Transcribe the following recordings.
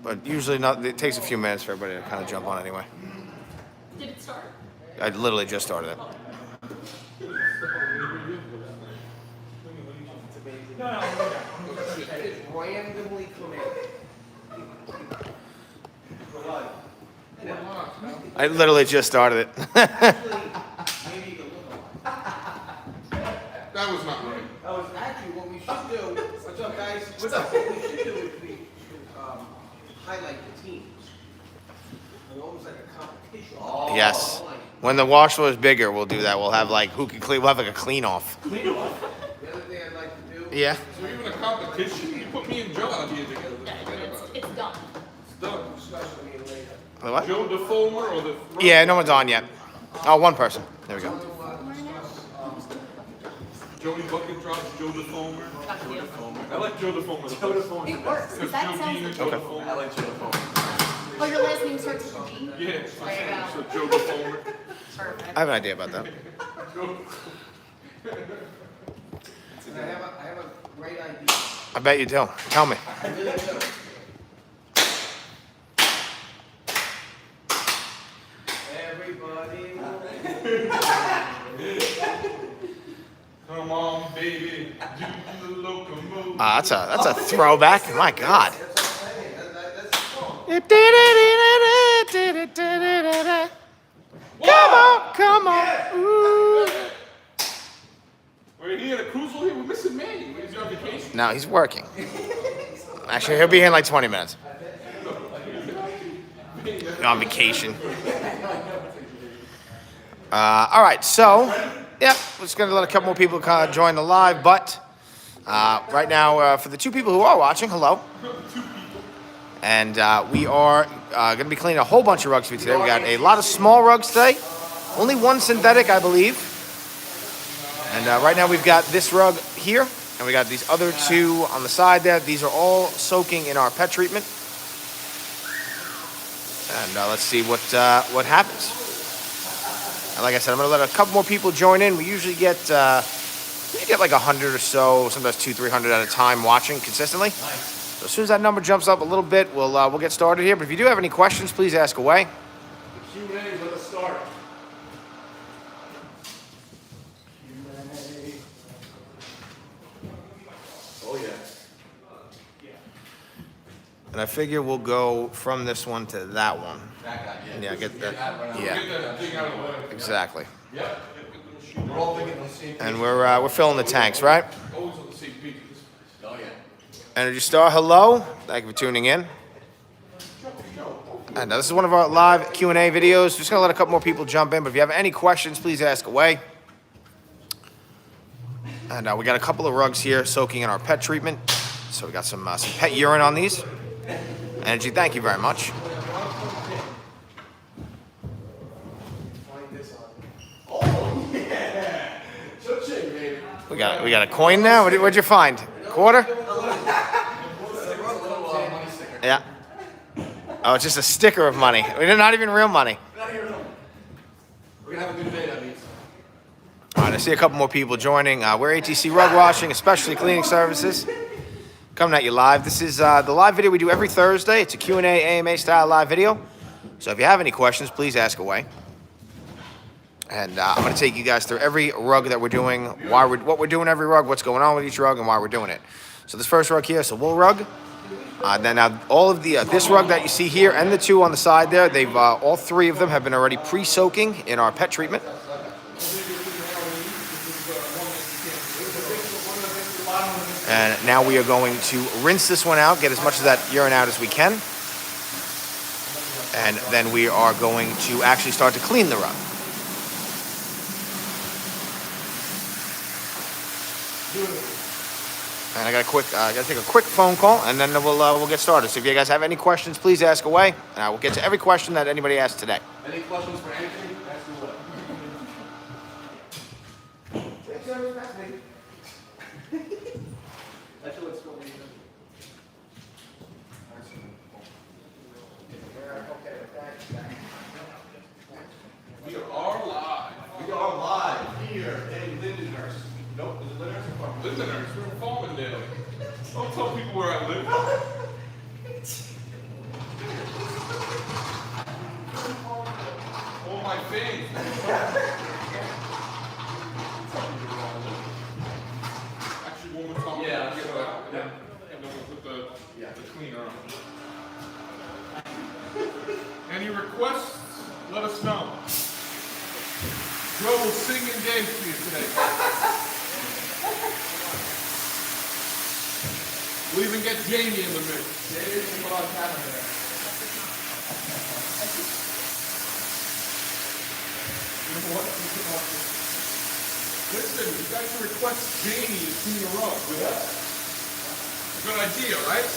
but usually not. It takes a few minutes for everybody to kind of jump on anyway. Did it start? I literally just started it. Randomly come in. I literally just started it. That was not right. That was actually what we should do. What's up, guys? What's up? What we should do is we highlight the teams. It's almost like a competition. Yes. When the wash floor is bigger, we'll do that. We'll have like who can clean. We'll have like a clean off. The other thing I'd like to do. Yeah. So even a competition, you put me and Joe out here together. It's done. It's done. The what? Joe the Fulmer or the... Yeah, no one's on yet. Oh, one person. There we go. Joey Bucket Drops, Joe the Fulmer. Got you. I like Joe the Fulmer. Joe the Fulmer. It works. Because That Joe sounds Dean and like Joe the Okay. Fulmer. I like Joe Fulmer. Oh, your last name starts with a G? Yeah. There you go. So Joe the Fulmer. Perfect. I have an idea about that. I have a great idea. I bet you do. Tell me. I really do. Everybody Come on, baby. Do the locomotive. That's a throwback. My God. That's what I'm saying. That's the song. Come on. Ooh. We're here at a cruise here. We're missing Manny. Where's your vacation? No, he's working. Actually, he'll be here in like 20 minutes. On vacation. All right, so, yeah, we're just going to let a couple more people kind of join the live, but right now, for the two people who are watching, hello. And we are going to be cleaning a whole bunch of rugs for you today. We got a lot of small rugs today. Only one synthetic, I believe. And right now we've got this rug here, and we got these other two on the side there. These are all soaking in our pet treatment. And let's see what happens. And like I said, I'm going to let a couple more people join in. We usually get like 100 or so, sometimes 200-300 at a time watching consistently. So as soon as that number jumps up a little bit, we'll get started here. But if you do have any questions, please ask away. The Q&A, let us start. Oh, yeah. And I figure we'll go from this one to that one. That guy, Yeah, get that. Get Yeah, that thing out of the way. exactly. Yep. We're all thinking the same thing. And we're filling the tanks, right? Always on the same page. Oh, yeah. Energy Star, hello. Thank you for tuning in. And this is one of our live Q&A videos. Just gonna let a couple more people jump in, but if you have any questions, please ask away. And we got a couple of rugs here soaking in our pet treatment. So we got some pet urine on these. Energy, thank you very much. Cha-ching, baby. We got a coin now. What'd you find? Quarter? Yeah. Oh, it's just a sticker of money. We're not even real money. We're gonna have a good day, that means. All right, I see a couple more people joining. We're ATC Rug Washing, especially cleaning services. Coming at you live. This is the live video we do every Thursday. It's a Q&A, AMA style live video. So if you have any questions, please ask away. And I'm going to take you guys through every rug that we're doing, what we're doing every rug, what's going on with each rug, and why we're doing it. So this first rug here is a wool rug. Then all of the this rug that you see here and the two on the side there, they've all three of them have been already pre-soaking in our pet treatment. And now we are going to rinse this one out, get as much of that urine out as we can. And then we are going to actually start to clean the rug. And I gotta take a quick phone call, and then we'll get started. So if you guys have any questions, please ask away. And I will get to every question that anybody asks today. Any questions for anything? Ask away. We are live. We are live here in Lindenhurst. Nope, is it Lindenhurst or Farmingdale? Lindenhurst, we're in Farmingdale. Don't tell people where I live. fans. Actually, one more time. Yeah, Get sure. that. Yeah. And then we'll put the cleaner on. Any requests? Let us know. Joe will sing and dance for you today. We'll even get Jamie in the mix. Listen, you guys should request Jamie to clean the rug with us. Good idea, right?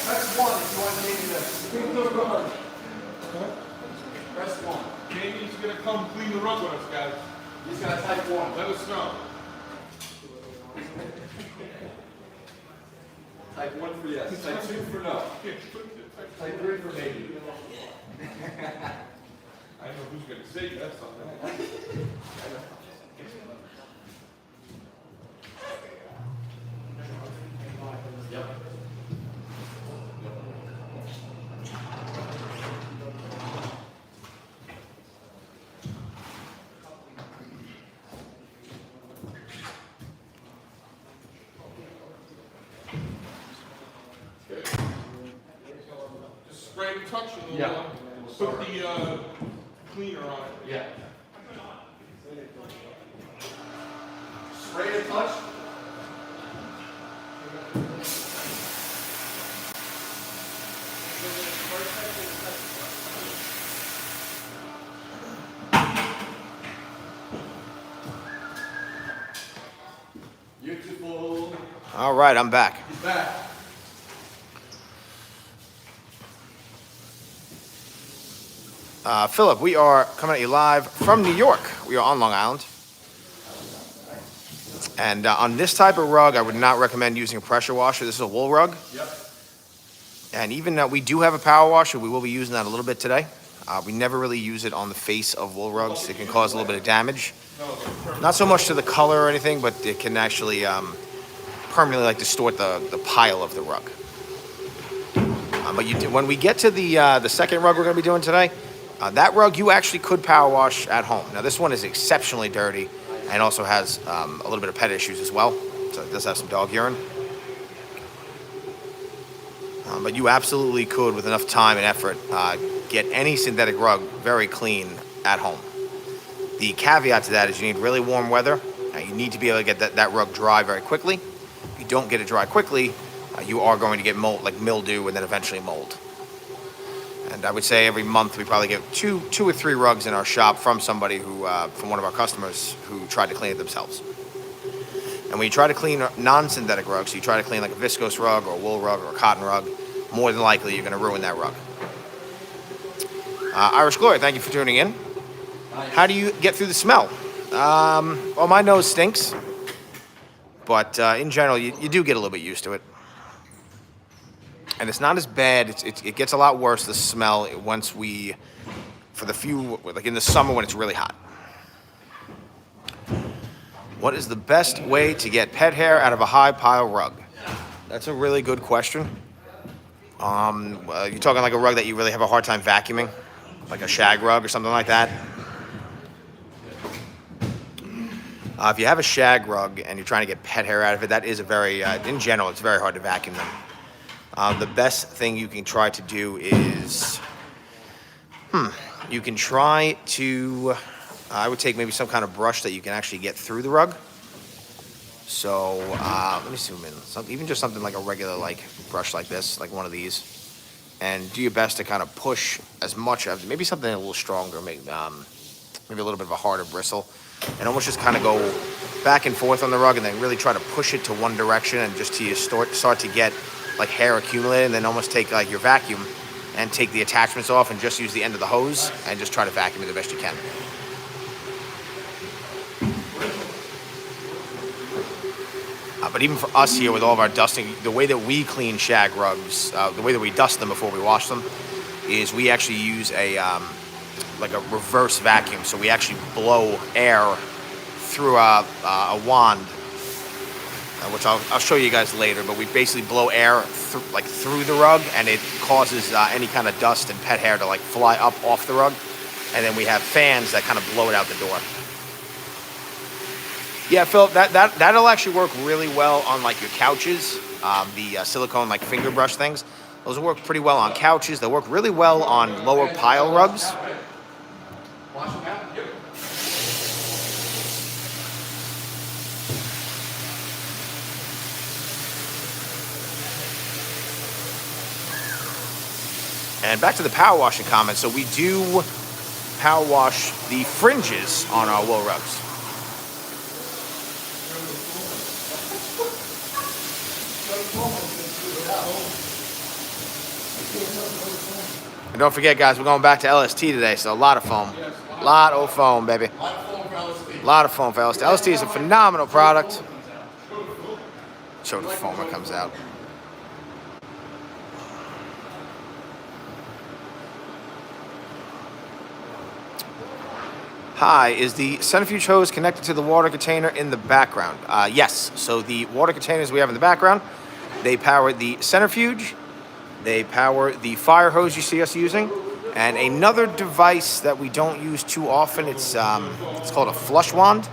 Press 1 if you want to name this. Clean the rug. Press 1. Jamie's gonna come clean the rug with us, guys. He's got to type 1. Let us know. Type 1 for yes, type 2 for no. Type 3 for maybe. I know who's gonna say that something. Yep. Just spray and touch and we'll Yeah. put the cleaner on it. Yeah. Spray to touch. Beautiful. All right, I'm back. He's back. Philip, we are coming at you live from New York. We are on Long Island. And on this type of rug, I would not recommend using a pressure washer. This is a wool rug. Yep. And even we do have a power washer. We will be using that a little bit today. We never really use it on the face of wool rugs. It can cause a little bit of damage. Not so much to the color or anything, but it can actually permanently distort the pile of the rug. But when we get to the second rug we're going to be doing today, that rug you actually could power wash at home. Now this one is exceptionally dirty and also has a little bit of pet issues as well. So it does have some dog urine. But you absolutely could, with enough time and effort, get any synthetic rug very clean at home. The caveat to that is you need really warm weather. You need to be able to get that rug dry very quickly. If you don't get it dry quickly, you are going to get mold, like mildew, and then eventually mold. And I would say every month we probably get two or three rugs in our shop from somebody who, from one of our customers who tried to clean it themselves. And when you try to clean non-synthetic rugs, so you try to clean like a viscose rug or a wool rug or a cotton rug, more than likely you're going to ruin that rug. Irish Glory, thank you for tuning in. How do you get through the smell? Well, my nose stinks, but in general, you do get a little bit used to it. And it's not as bad. It gets a lot worse, the smell, once like in the summer when it's really hot. What is the best way to get pet hair out of a high pile rug? That's a really good question. You're talking like a rug that you really have a hard time vacuuming, like a shag rug or something like that. If you have a shag rug and you're trying to get pet hair out of it, that is in general, it's very hard to vacuum them. The best thing you can try to do is, you can try to, I would take maybe some kind of brush that you can actually get through the rug. So, let me zoom in. Even just something like a regular brush like this, like one of these. And do your best to kind of push as much of, maybe something a little stronger, maybe a little bit of a harder bristle. And almost just kind of go back and forth on the rug and then really try to push it to one direction and just till you start to get like hair accumulated, and then almost take like your vacuum and take the attachments off and just use the end of the hose and just try to vacuum it the best you can. But even for us here with all of our dusting, the way that we clean shag rugs, the way that we dust them before we wash them, is we actually use like a reverse vacuum. So we actually blow air through a wand, which I'll show you guys later, but we basically blow air through the rug, and it causes any kind of dust and pet hair to fly up off the rug. and then we have fans that kind of blow it out the door. Yeah, Phil, that'll actually work really well on like your couches, the silicone like finger brush things. Those will work pretty well on couches. They'll work really well on lower pile rugs. Wash them out? Yep. And back to the power washing comment. So we do power wash the fringes on our wool rugs. And don't forget, guys, we're going back to LST today, so a lot of foam. A lot of foam, baby. A lot of foam for LSD. A lot of foam for LST. LST is a phenomenal product. Show the foam that comes out. Hi, is the centrifuge hose connected to the water container in the background? Yes, so the water containers we have in the background, they power the centrifuge, they power the fire hose you see us using, and another device that we don't use too often, it's called a flush wand.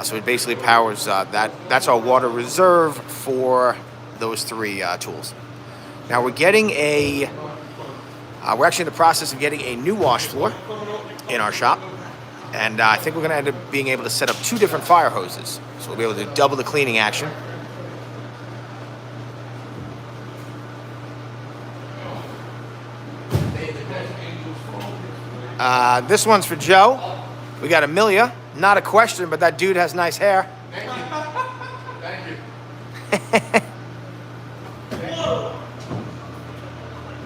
So it basically powers that's our water reserve for those three tools. Now we're getting we're actually in the process of getting a new wash floor in our shop. And I think we're going to end up being able to set up 2 different fire hoses. So we'll be able to do double the cleaning action. This one's for Joe. We got Amelia. Not a question, but that dude has nice hair. Thank you. Thank you.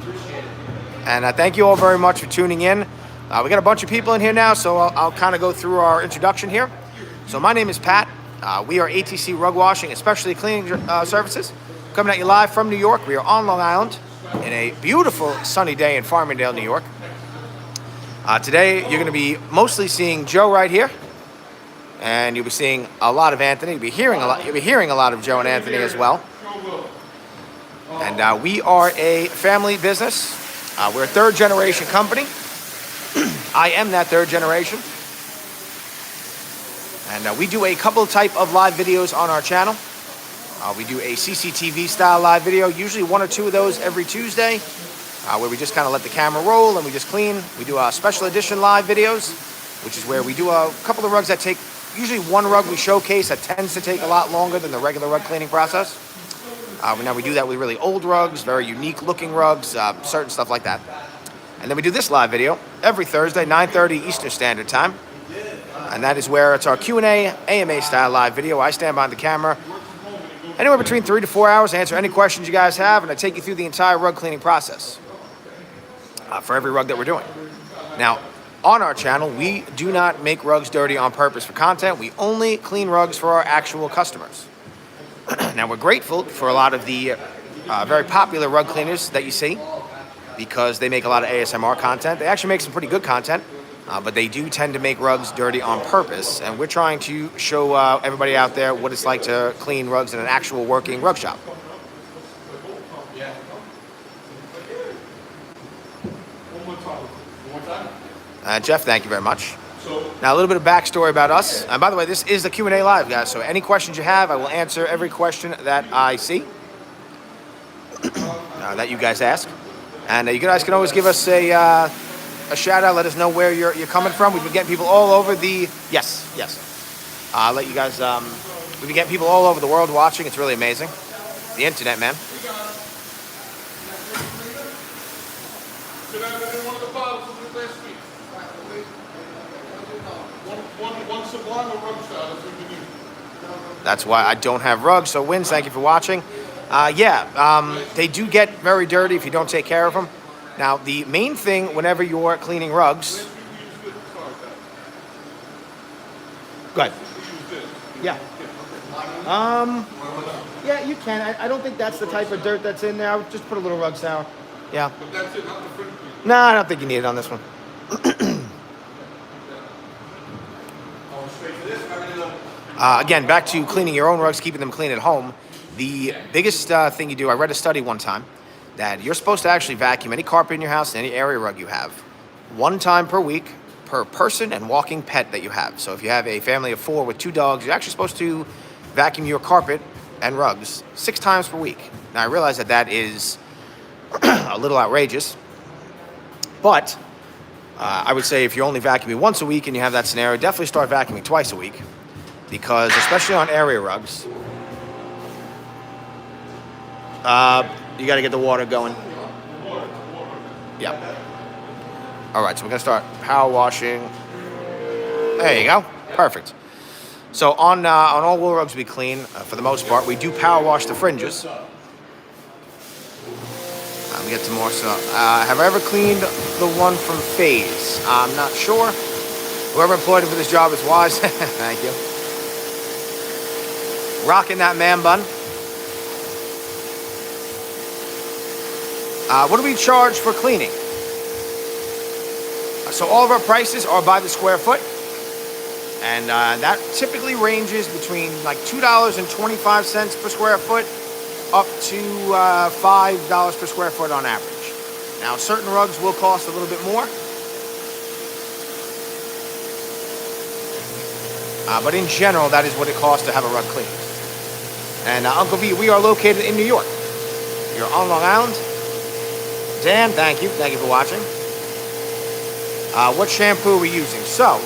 Appreciate it. And thank you all very much for tuning in. We got a bunch of people in here now, so I'll kind of go through our introduction here. So my name is Pat. We are ATC Rug Washing, especially cleaning services. Coming at you live from New York. We are on Long Island in a beautiful sunny day in Farmingdale, New York. Today, you're going to be mostly seeing Joe right here. And you'll be seeing a lot of Anthony. You'll be hearing a lot of Joe and Anthony as well. And we are a family business. We're a 3rd generation company. I am that 3rd generation. And we do a couple type of live videos on our channel. We do a CCTV style live video, usually 1 or 2 of those every Tuesday, where we just kind of let the camera roll and we just clean. We do special edition live videos, which is where we do a couple of rugs that take, usually 1 rug we showcase that tends to take a lot longer than the regular rug cleaning process. Now we do that with really old rugs, very unique looking rugs, certain stuff like that. And then we do this live video every Thursday, 9:30 Eastern Standard Time. And that is where it's our Q&A, AMA style live video. I stand behind the camera anywhere between 3 to 4 hours, answer any questions you guys have, and I take you through the entire rug cleaning process for every rug that we're doing. Now, on our channel, we do not make rugs dirty on purpose for content. We only clean rugs for our actual customers. Now, we're grateful for a lot of the very popular rug cleaners that you see, because they make a lot of ASMR content. They actually make some pretty good content, but they do tend to make rugs dirty on purpose. And we're trying to show everybody out there what it's like to clean rugs in an actual working rug shop. Yeah. One more time. Jeff, thank you very much. So, Now, a little bit of backstory about us. And by the way, this is the Q&A live, guys. So any questions you have, I will answer every question that I see that you guys ask. And you guys can always give us a shout out. Let us know where you're coming from. We've been getting people all over the let you guys. We've been getting people all over the world watching. It's really amazing. The internet, man. Should I have in one of the bottles of the last week? One Sublime or rug style, that's what we need. That's why I don't have rugs. So, Wins, thank you for watching. They do get very dirty if you don't take care of them. Now, the main thing whenever you're cleaning rugs. Go ahead. Yeah. Yeah, you can. I don't think that's the type of dirt that's in there. I would just put a little rug sour. Yeah. But that's it, not the fringe piece. No, I don't think you need it on this one. Again, back to cleaning your own rugs, keeping them clean at home. The biggest thing you do, I read a study one time, that you're supposed to actually vacuum any carpet in your house and any area rug you have one time per week per person and walking pet that you have. So if you have a family of 4 with 2 dogs, you're actually supposed to vacuum your carpet and rugs 6 times per week. Now I realize that that is a little outrageous, but I would say if you're only vacuuming once a week and you have that scenario, definitely start vacuuming twice a week, because especially on area rugs, you got to get the water going. Yep. All right, so we're gonna start power washing. There you go, perfect. So on all wool rugs we clean, for the most part, we do power wash the fringes. Let me get some more stuff. Have I ever cleaned the one from Phase? I'm not sure. Whoever employed him for this job is wise. Thank you. Rocking that man bun. What do we charge for cleaning? So all of our prices are by the square foot. And that typically ranges between like $2.25 per square foot up to $5 per square foot on average. Now, certain rugs will cost a little bit more. But in general, that is what it costs to have a rug cleaned. And Uncle V, we are located in New York. You're on Long Island. Dan, thank you. Thank you for watching. What shampoo are we using? So,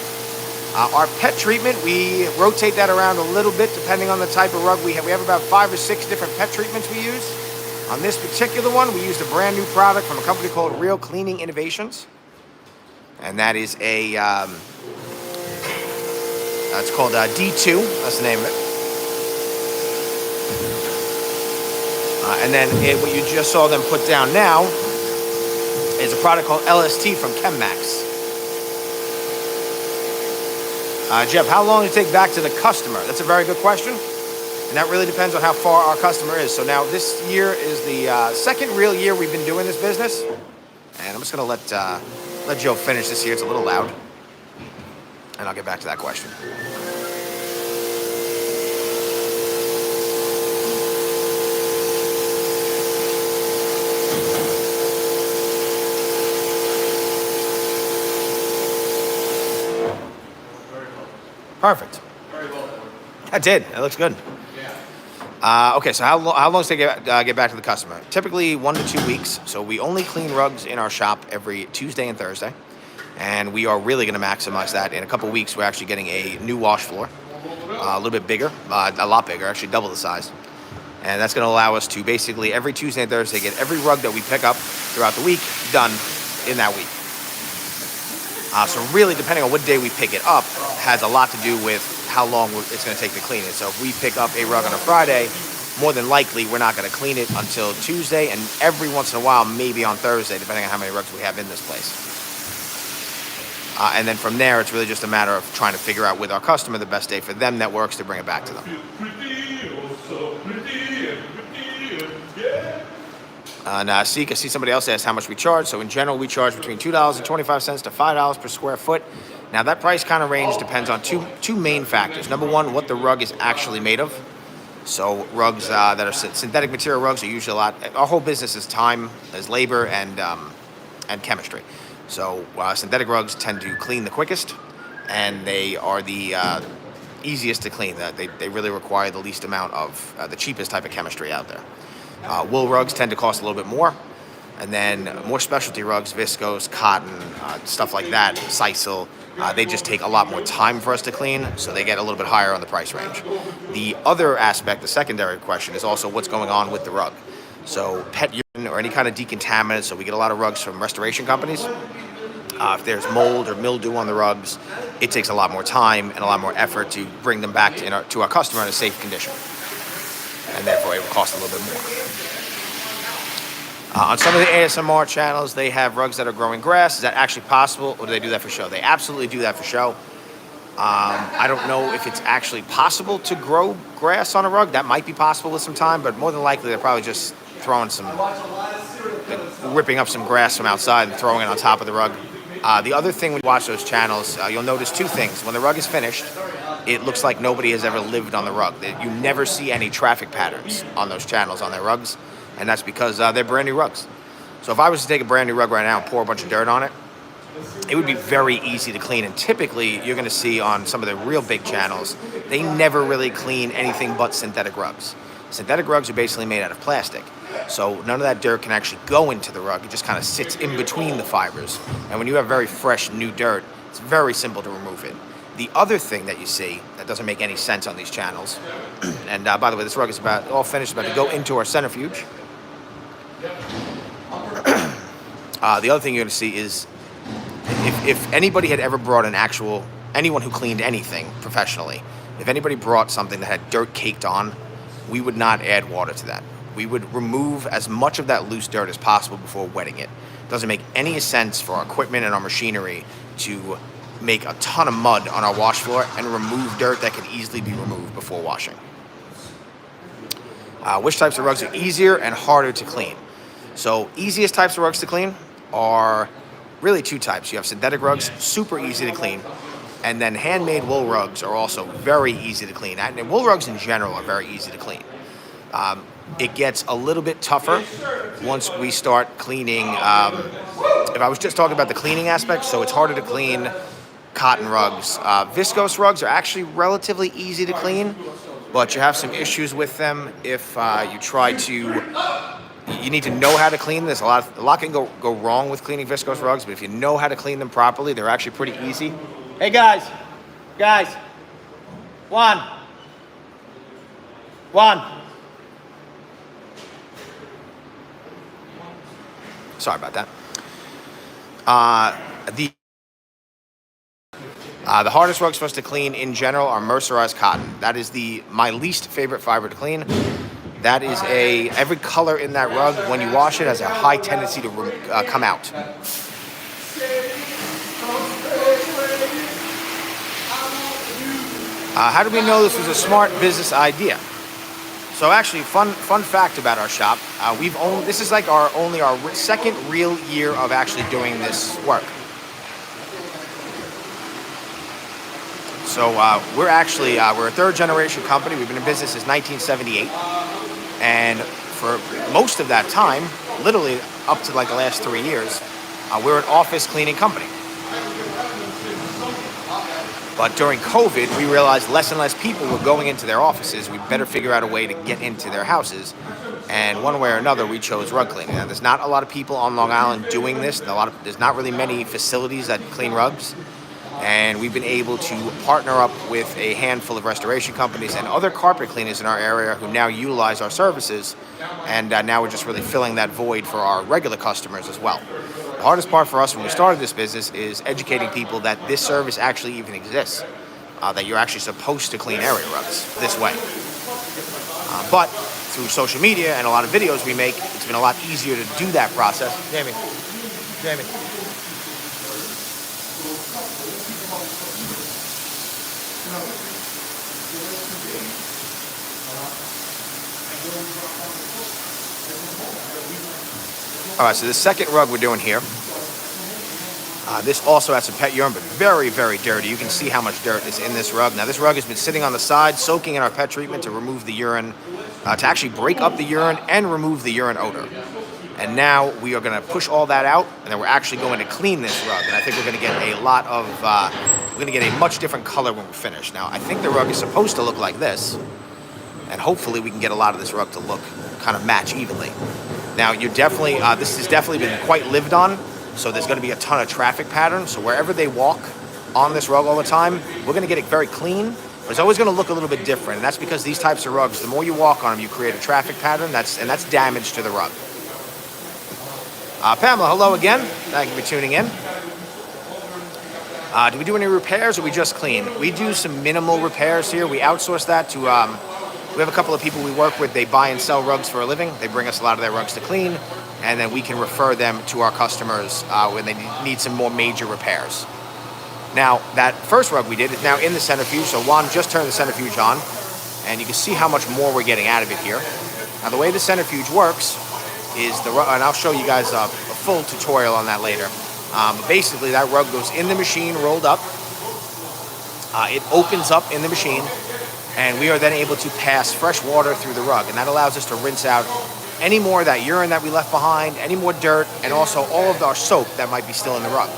our pet treatment, we rotate that around a little bit depending on the type of rug we have. We have about 5 or 6 different pet treatments we use. On this particular one, we used a brand new product from a company called Real Cleaning Innovations. And that is a, it's called D2, that's the name of it. And then what you just saw them put down now is a product called LST from ChemMax. Jeff, how long does it take back to the customer? That's a very good question. And that really depends on how far our customer is. So now this year is the second real year we've been doing this business. And I'm just going to let Joe finish this here. It's a little loud. And I'll get back to that question. Perfect. Very well done. I did. It looks good. Yeah. Okay, so how long does it get back to the customer? Typically 1 to 2 weeks. So we only clean rugs in our shop every Tuesday and Thursday. And we are really going to maximize that. In a couple weeks, we're actually getting a new wash floor. A little bit bigger, a lot bigger, actually double the size. And that's going to allow us to basically every Tuesday and Thursday get every rug that we pick up throughout the week done in that week. So really, depending on what day we pick it up, has a lot to do with how long it's going to take to clean it. So if we pick up a rug on a Friday, more than likely we're not going to clean it until Tuesday, and every once in a while, maybe on Thursday, depending on how many rugs we have in this place. And then from there, it's really just a matter of trying to figure out with our customer the best day for them that works to bring it back to them. Pretty, oh so pretty, yeah. Now, Seek, I see somebody else asked how much we charge. So in general, we charge between $2.25 to $5 per square foot. Now that price kind of range depends on two main factors. Number one, what the rug is actually made of. So rugs that are synthetic material rugs are usually a lot. Our whole business is time, is labor, and chemistry. So synthetic rugs tend to clean the quickest, and they are the easiest to clean. They really require the least amount of the cheapest type of chemistry out there. Wool rugs tend to cost a little bit more. And then more specialty rugs, viscose, cotton, stuff like that, sisal, they just take a lot more time for us to clean, so they get a little bit higher on the price range. The other aspect, the secondary question, is also what's going on with the rug. So pet urine or any kind of decontaminant, so we get a lot of rugs from restoration companies. If there's mold or mildew on the rugs, it takes a lot more time and a lot more effort to bring them back to our customer in a safe condition. And therefore it will cost a little bit more. On some of the ASMR channels, they have rugs that are growing grass. Is that actually possible, or do they do that for show? They absolutely do that for show. I don't know if it's actually possible to grow grass on a rug. That might be possible with some time, but more than likely they're probably just ripping up some grass from outside and throwing it on top of the rug. The other thing when you watch those channels, you'll notice two things. When the rug is finished, it looks like nobody has ever lived on the rug. You never see any traffic patterns on those channels on their rugs. And that's because they're brand new rugs. So if I was to take a brand new rug right now and pour a bunch of dirt on it, it would be very easy to clean. And typically, you're going to see on some of the real big channels, they never really clean anything but synthetic rugs. Synthetic rugs are basically made out of plastic. So none of that dirt can actually go into the rug. It just kind of sits in between the fibers. And when you have very fresh, new dirt, it's very simple to remove it. The other thing that you see that doesn't make any sense on these channels, and by the way, this rug is about all finished, about to go into our centrifuge. The other thing you're going to see is if anybody had ever brought anyone who cleaned anything professionally, if anybody brought something that had dirt caked on, we would not add water to that. We would remove as much of that loose dirt as possible before wetting it. It doesn't make any sense for our equipment and our machinery to make a ton of mud on our wash floor and remove dirt that could easily be removed before washing. Which types of rugs are easier and harder to clean? So easiest types of rugs to clean are really two types. You have synthetic rugs, super easy to clean, and then handmade wool rugs are also very easy to clean. And wool rugs in general are very easy to clean. It gets a little bit tougher once we start cleaning. If I was just talking about the cleaning aspect, so it's harder to clean cotton rugs. Viscose rugs are actually relatively easy to clean, but you have some issues with them if you try to. You need to know how to clean this. A lot can go wrong with cleaning viscose rugs, but if you know how to clean them properly, they're actually pretty easy. Hey guys, one. Sorry about that. The hardest rugs for us to clean in general are mercerized cotton. That is my least favorite fiber to clean. That is every color in that rug, when you wash it, has a high tendency to come out. How did we know this was a smart business idea? So actually, fun fact about our shop, this is like our second real year of actually doing this work. So we're a third generation company. We've been in business since 1978. And for most of that time, literally up to like the last 3 years, we're an office cleaning company. But during COVID, we realized less and less people were going into their offices. We better figure out a way to get into their houses. And one way or another, we chose rug cleaning. Now, there's not a lot of people on Long Island doing this. There's not really many facilities that clean rugs. And we've been able to partner up with a handful of restoration companies and other carpet cleaners in our area who now utilize our services. And now we're just really filling that void for our regular customers as well. The hardest part for us when we started this business is educating people that this service actually even exists, that you're actually supposed to clean area rugs this way. But through social media and a lot of videos we make, it's been a lot easier to do that process. Jamie. All right, so the second rug we're doing here, this also has some pet urine, but very, very dirty. You can see how much dirt is in this rug. Now, this rug has been sitting on the side, soaking in our pet treatment to remove the urine, to actually break up the urine and remove the urine odor. And now we are going to push all that out, and then we're actually going to clean this rug. And I think we're going to get a much different color when we're finished. Now, I think the rug is supposed to look like this, and hopefully we can get a lot of this rug to look kind of match evenly. Now, this has definitely been quite lived on, so there's going to be a ton of traffic patterns. So wherever they walk on this rug all the time, we're going to get it very clean, but it's always going to look a little bit different. And that's because these types of rugs, the more you walk on them, you create a traffic pattern, and that's damage to the rug. Pamela, hello again. Thank you for tuning in. Do we do any repairs or we just clean? We do some minimal repairs here. We outsource that to, we have a couple of people we work with. They buy and sell rugs for a living. They bring us a lot of their rugs to clean, and then we can refer them to our customers when they need some more major repairs. Now, that first rug we did is now in the centrifuge. So Juan just turned the centrifuge on, and you can see how much more we're getting out of it here. Now, the way the centrifuge works is and I'll show you guys a full tutorial on that later. But basically, that rug goes in the machine, rolled up. It opens up in the machine, and we are then able to pass fresh water through the rug, and that allows us to rinse out any more of that urine that we left behind, any more dirt, and also all of our soap that might be still in the rug.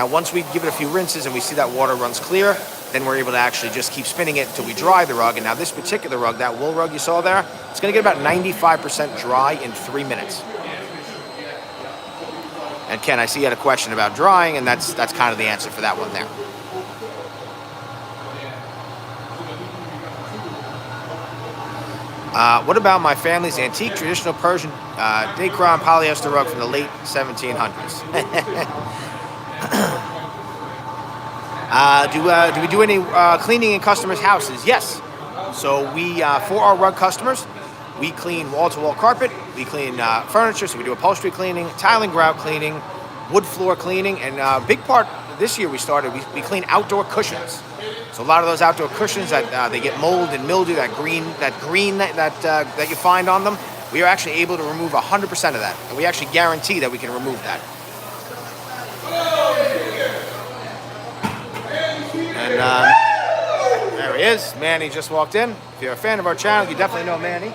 Now, once we give it a few rinses and we see that water runs clear, then we're able to actually just keep spinning it until we dry the rug. And now this particular rug, that wool rug you saw there, it's going to get about 95% dry in 3 minutes. And Ken, I see you had a question about drying, and that's kind of the answer for that one there. What about my family's antique traditional Persian Dacron polyester rug from the late 1700s? Do we do any cleaning in customers' houses? Yes. So we, for our rug customers, we clean wall-to-wall carpet, we clean furniture, so we do upholstery cleaning, tile and grout cleaning, wood floor cleaning, and a big part this year we clean outdoor cushions. So a lot of those outdoor cushions that they get mold and mildew, that green that you find on them, we are actually able to remove 100% of that, and we actually guarantee that we can remove that. And there he is. Manny just walked in. If you're a fan of our channel, you definitely know Manny.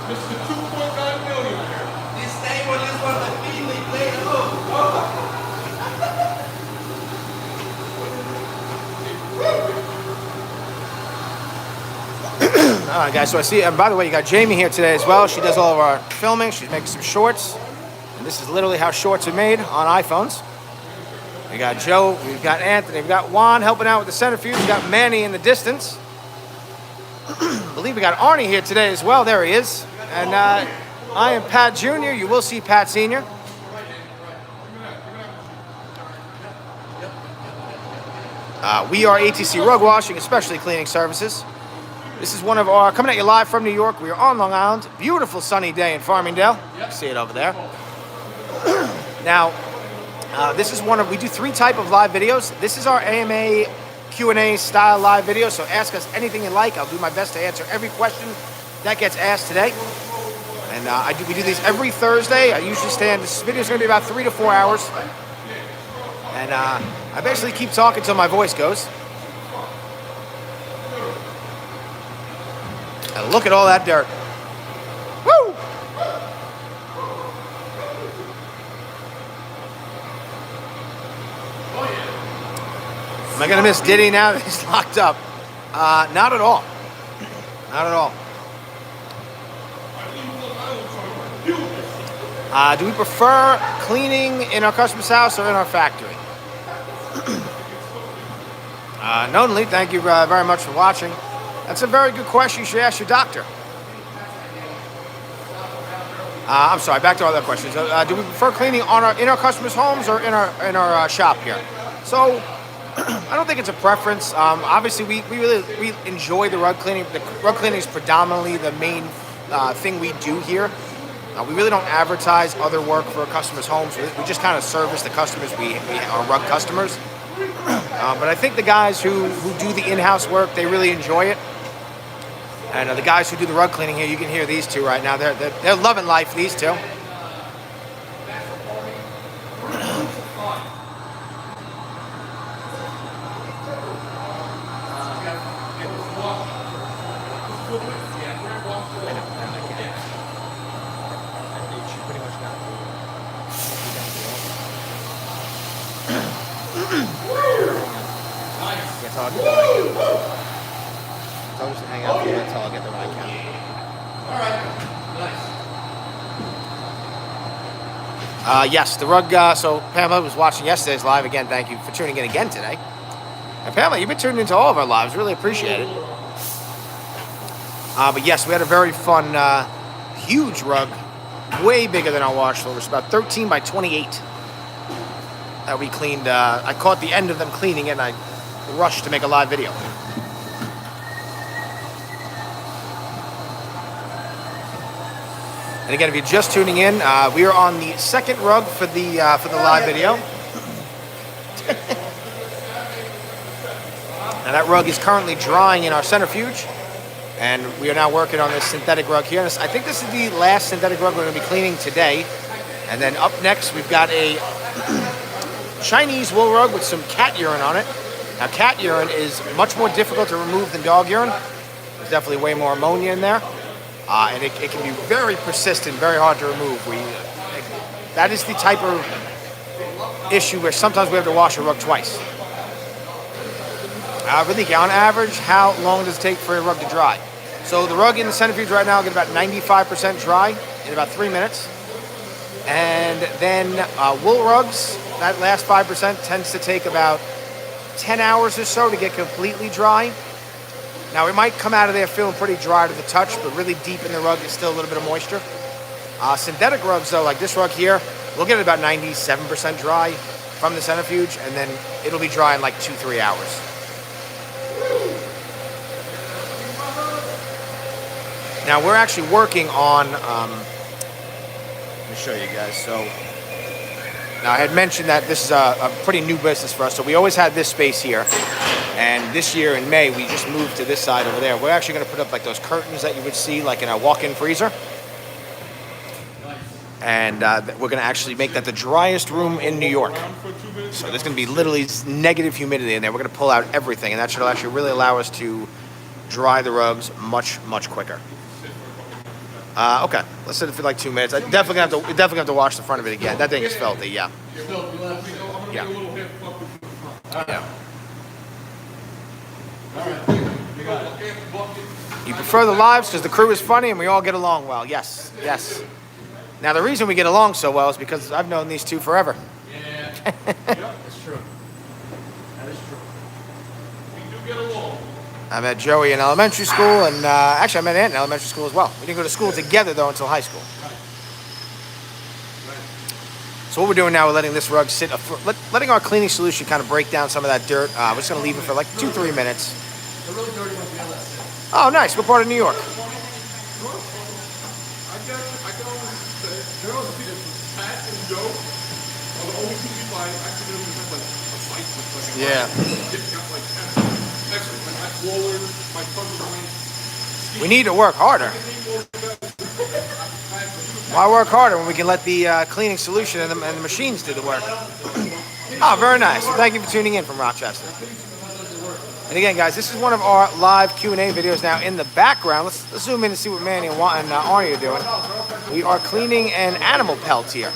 Mr. 2.9 million here. This table is for the family play. All right, guys, so I see, and by the way, you got Jamie here today as well. She does all of our filming. She's making some shorts. And this is literally how shorts are made on iPhones. We got Joe, we've got Anthony, we've got Juan helping out with the centrifuge. We've got Manny in the distance. I believe we got Arnie here today as well. There he is. And I am Pat Jr. You will see Pat Sr. We are ATC Rug Washing, especially cleaning services. This is one of our, coming at you live from New York. We are on Long Island. Beautiful sunny day in Farmingdale. You can see it over there. Now, this is one of, we do 3 type of live videos. This is our AMA Q&A style live video, so ask us anything you like. I'll do my best to answer every question that gets asked today. And we do these every Thursday. I usually this video is going to be about 3 to 4 hours. And I basically keep talking till my voice goes. And look at all that dirt. Woo! Am I going to miss Diddy now that he's locked up? Not at all. Not at all. Do we prefer cleaning in our customer's house or in our factory? Notably, thank you very much for watching. That's a very good question. You should ask your doctor. I'm sorry, back to all the questions. Do we prefer cleaning in our customers' homes or in our shop here? So, I don't think it's a preference. Obviously, we really enjoy the rug cleaning. The rug cleaning is predominantly the main thing we do here. We really don't advertise other work for our customers' homes. We just kind of service the customers. We are rug customers. But I think the guys who do the in-house work, they really enjoy it. And the guys who do the rug cleaning here, you can hear these two right now. They're loving life, these two. I'll just hang out here until I get the right count. All right. Nice. Yes, the rug. So Pamela was watching yesterday's live again. Thank you for tuning in again today. And Pamela, you've been tuning into all of our lives. Really appreciate it. But yes, we had a very fun, huge rug, way bigger than our wash floor. It was about 13 by 28 that we cleaned. I caught the end of them cleaning it, and I rushed to make a live video. And again, if you're just tuning in, we are on the second rug for the live video. Now that rug is currently drying in our centrifuge, and we are now working on this synthetic rug here. I think this is the last synthetic rug we're going to be cleaning today. And then up next, we've got a Chinese wool rug with some cat urine on it. Now, cat urine is much more difficult to remove than dog urine. There's definitely way more ammonia in there. And it can be very persistent, very hard to remove. That is the type of issue where sometimes we have to wash a rug twice. Really, on average, how long does it take for a rug to dry? So the rug in the centrifuge right now will get about 95% dry in about 3 minutes. And then wool rugs, that last 5% tends to take about 10 hours or so to get completely dry. Now, it might come out of there feeling pretty dry to the touch, but really deep in the rug is still a little bit of moisture. Synthetic rugs, though, like this rug here, we'll get about 97% dry from the centrifuge, and then it'll be dry in like 2-3 hours. Now, we're actually working on, let me show you guys. So, now I had mentioned that this is a pretty new business for us. So we always had this space here. And this year in May, we just moved to this side over there. We're actually going to put up like those curtains that you would see like in a walk-in freezer. And we're going to actually make that the driest room in New York. So there's going to be literally negative humidity in there. We're going to pull out everything. And that should actually really allow us to dry the rugs much, much quicker. Okay, let's sit it for like 2 minutes. I definitely have to wash the front of it again. That thing is filthy, yeah. Yeah. Yeah. You prefer the lives because the crew is funny and we all get along well. Yes, yes. Now the reason we get along so well is because I've known these two forever. Yeah. That's true. That is true. We do get along. I met Joey in elementary school, and actually I met Ant in elementary school as well. We didn't go to school together, though, until high school. So what we're doing now, we're letting this rug sit, letting our cleaning solution kind of break down some of that dirt. We're just going to leave it for like 2-3 minutes. The really dirty ones, we let sit. Oh, nice. What part of New York? I can always say, girls, Pat and Joe are the only two people I accidentally have like a fight with. Like, Yeah. Got like excellent. Like, I swallowed my tongue. We need to work harder. Why work harder when we can let the cleaning solution and the machines do the work? Oh, very nice. Well, thank you for tuning in from Rochester. And again, guys, this is one of our live Q&A videos. Now, in the background, let's zoom in and see what Manny and Arnie are doing. We are cleaning an animal pelt here.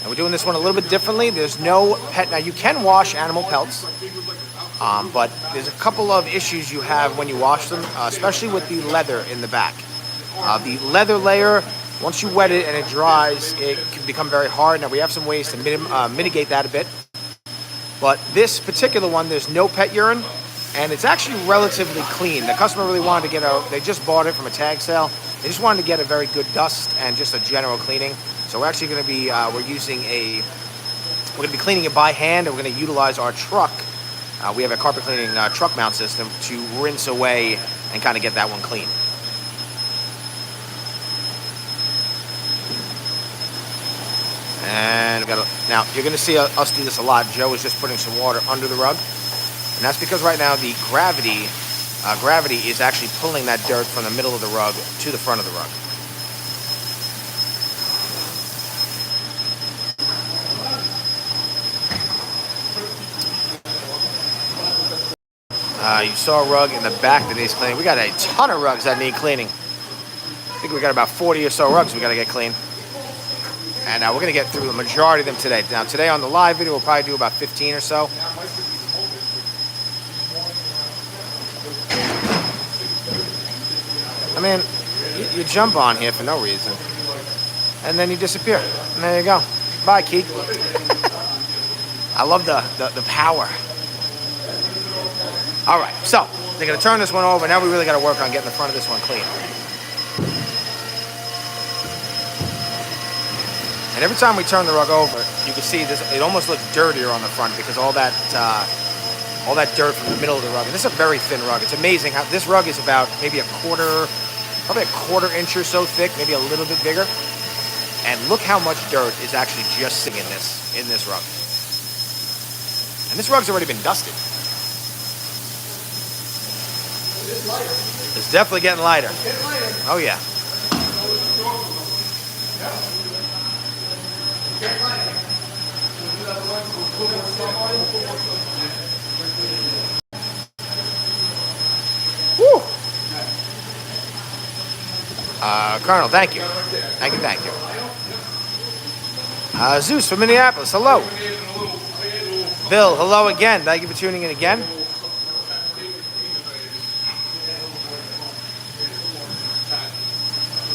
And we're doing this one a little bit differently. There's no pet. Now, you can wash animal pelts, but there's a couple of issues you have when you wash them, especially with the leather in the back. The leather layer, once you wet it and it dries, it can become very hard. Now, we have some ways to mitigate that a bit. But this particular one, there's no pet urine, and it's actually relatively clean. The customer really wanted to get they just bought it from a tag sale. They just wanted to get a very good dust and just a general cleaning. So we're actually going to be, we're going to be cleaning it by hand, and we're going to utilize our truck. We have a carpet cleaning truck mount system to rinse away and kind of get that one clean. And now you're going to see us do this a lot. Joe is just putting some water under the rug, and that's because right now the gravity is actually pulling that dirt from the middle of the rug to the front of the rug. You saw a rug in the back that needs cleaning. We got a ton of rugs that need cleaning. I think we got about 40 or so rugs we got to get clean. And we're going to get through the majority of them today. Now, today on the live video, we'll probably do about 15 or so. I mean, you jump on here for no reason. And then you disappear. And there you go. Bye, Keith. I love the power. All right, so they're going to turn this one over. Now we really got to work on getting the front of this one clean. And every time we turn the rug over, you can see this. It almost looks dirtier on the front because all that dirt from the middle of the rug. And this is a very thin rug. It's amazing how this rug is about maybe probably a quarter inch or so thick, maybe a little bit bigger. And look how much dirt is actually just sitting in this rug. And this rug's already been dusted. It's definitely getting lighter. Oh yeah. Woo! Colonel, thank you. Thank you, thank you. Zeus from Minneapolis, hello. Bill, hello again. Thank you for tuning in again.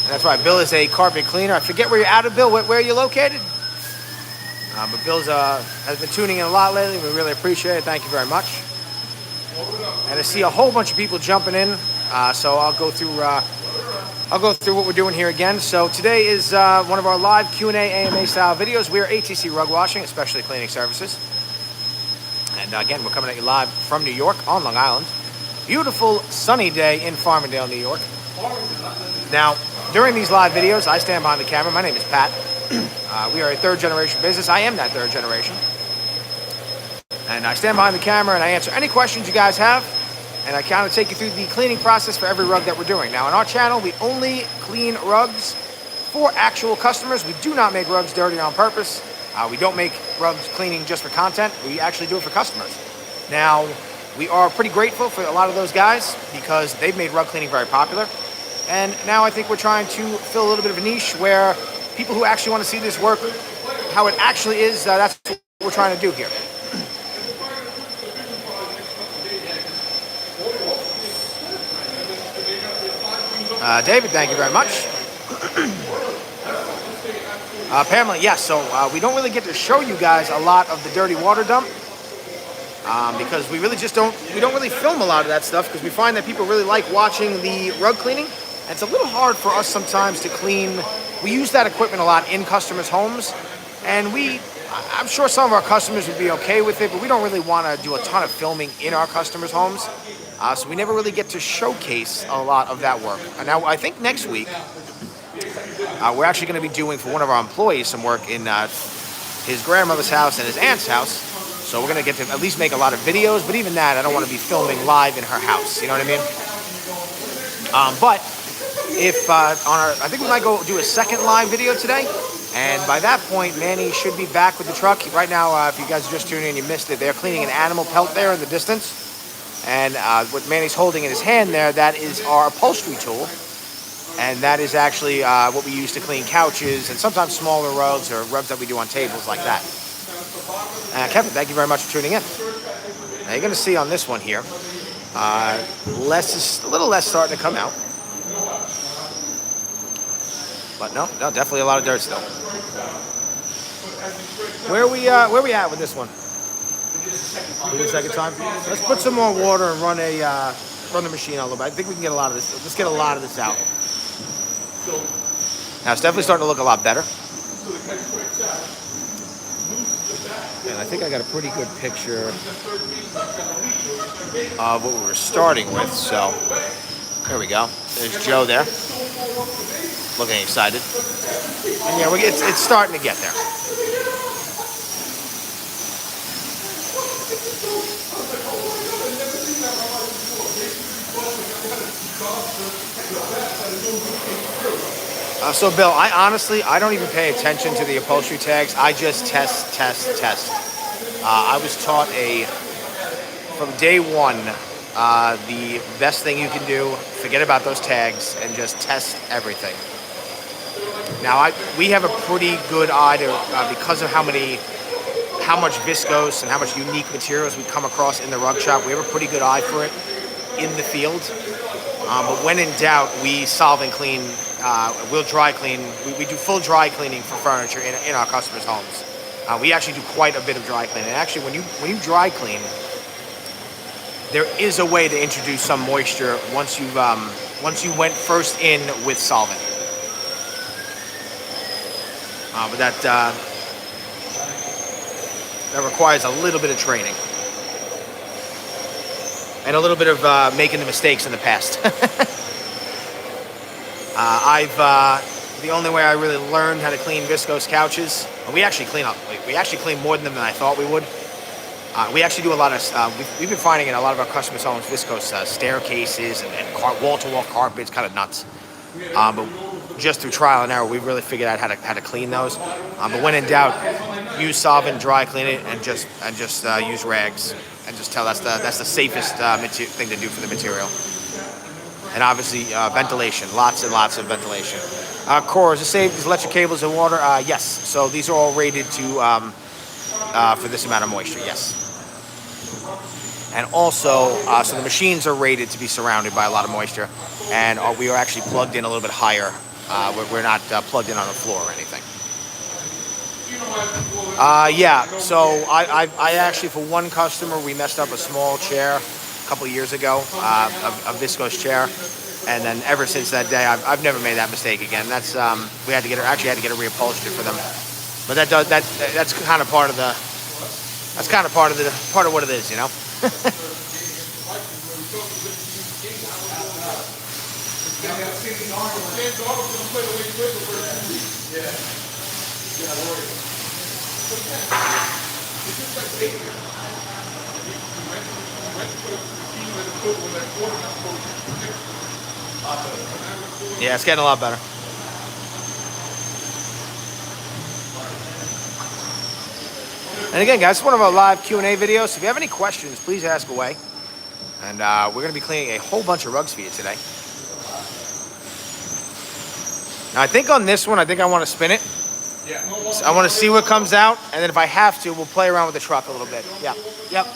And that's right, Bill is a carpet cleaner. I forget where you're out of, Bill. Where are you located? But Bill's has been tuning in a lot lately. We really appreciate it. Thank you very much. And I see a whole bunch of people jumping in, so I'll go through what we're doing here again. So today is one of our live Q&A AMA style videos. We are ATC Rug Washing, especially cleaning services. And again, we're coming at you live from New York on Long Island. Beautiful sunny day in Farmingdale, New York. Now, during these live videos, I stand behind the camera. My name is Pat. We are a third generation business. I am that third generation. And I stand behind the camera and I answer any questions you guys have. And I kind of take you through the cleaning process for every rug that we're doing. Now, on our channel, we only clean rugs for actual customers. We do not make rugs dirty on purpose. We don't make rugs cleaning just for content. We actually do it for customers. Now, we are pretty grateful for a lot of those guys because they've made rug cleaning very popular. And now I think we're trying to fill a little bit of a niche where people who actually want to see this work, how it actually is, that's what we're trying to do here. David, thank you very much. Pamela, yes, so we don't really get to show you guys a lot of the dirty water dump because we really don't really film a lot of that stuff because we find that people really like watching the rug cleaning. And it's a little hard for us sometimes to clean. We use that equipment a lot in customers' homes, and I'm sure some of our customers would be okay with it, but we don't really want to do a ton of filming in our customers' homes. So we never really get to showcase a lot of that work. And now I think next week, we're actually going to be doing for one of our employees some work in his grandmother's house and his aunt's house. So we're going to get to at least make a lot of videos, but even that, I don't want to be filming live in her house. You know what I mean? But if I think we might go do a second live video today. And by that point, Manny should be back with the truck. Right now, if you guys are just tuning in, you missed it. They're cleaning an animal pelt there in the distance. And what Manny's holding in his hand there, that is our upholstery tool. And that is actually what we use to clean couches and sometimes smaller rugs or rugs that we do on tables like that. Kevin, thank you very much for tuning in. Now you're going to see on this one here, a little less starting to come out. But no, definitely a lot of dirt still. Where we at with this one? Do the second time. Let's put some more water and run the machine a little bit. I think we can get a lot of this. Let's get a lot of this out. Now it's definitely starting to look a lot better. And I think I got a pretty good picture of what we were starting with. So there we go. There's Joe there, looking excited. And yeah, it's starting to get there. So Bill, I don't even pay attention to the upholstery tags. I just test. I was taught from day one, the best thing you can do, forget about those tags and just test everything. Now we have a pretty good eye to, because of how much viscose and how much unique materials we come across in the rug shop, we have a pretty good eye for it in the field. But when in doubt, we solve and clean. We'll dry clean. We do full dry cleaning for furniture in our customers' homes. We actually do quite a bit of dry cleaning. And actually, when you dry clean, there is a way to introduce some moisture once you went first in with solvent. But that requires a little bit of training. And a little bit of making the mistakes in the past. The only way I really learned how to clean viscose couches, we actually clean more than I thought we would. We actually do a lot of, we've been finding in a lot of our customers' homes viscose staircases and wall-to-wall carpets, kind of nuts. But just through trial and error, we really figured out how to clean those. But when in doubt, use solvent, dry clean it, and just use rags, and just tell that's the safest thing to do for the material. And obviously ventilation, lots and lots of ventilation. Cores, the same as electric cables and water. Yes, so these are all rated to for this amount of moisture. Yes. And also, so the machines are rated to be surrounded by a lot of moisture, and we are actually plugged in a little bit higher. We're not plugged in on the floor or anything. Yeah, so I actually, for one customer, we messed up a small chair a couple of years ago, a viscose chair, and then ever since that day, I've never made that mistake again. That's we had to get it reupholstered for them, but that's kind of part of what it is, you know. Yeah, it's getting a lot better. And again, guys, it's one of our live Q&A videos. So if you have any questions, please ask away. And we're going to be cleaning a whole bunch of rugs for you today. Now, I think on this one, I want to spin it. Yeah. So I want to see what comes out, and then if I have to, we'll play around with the truck a little bit. Yeah. Yep.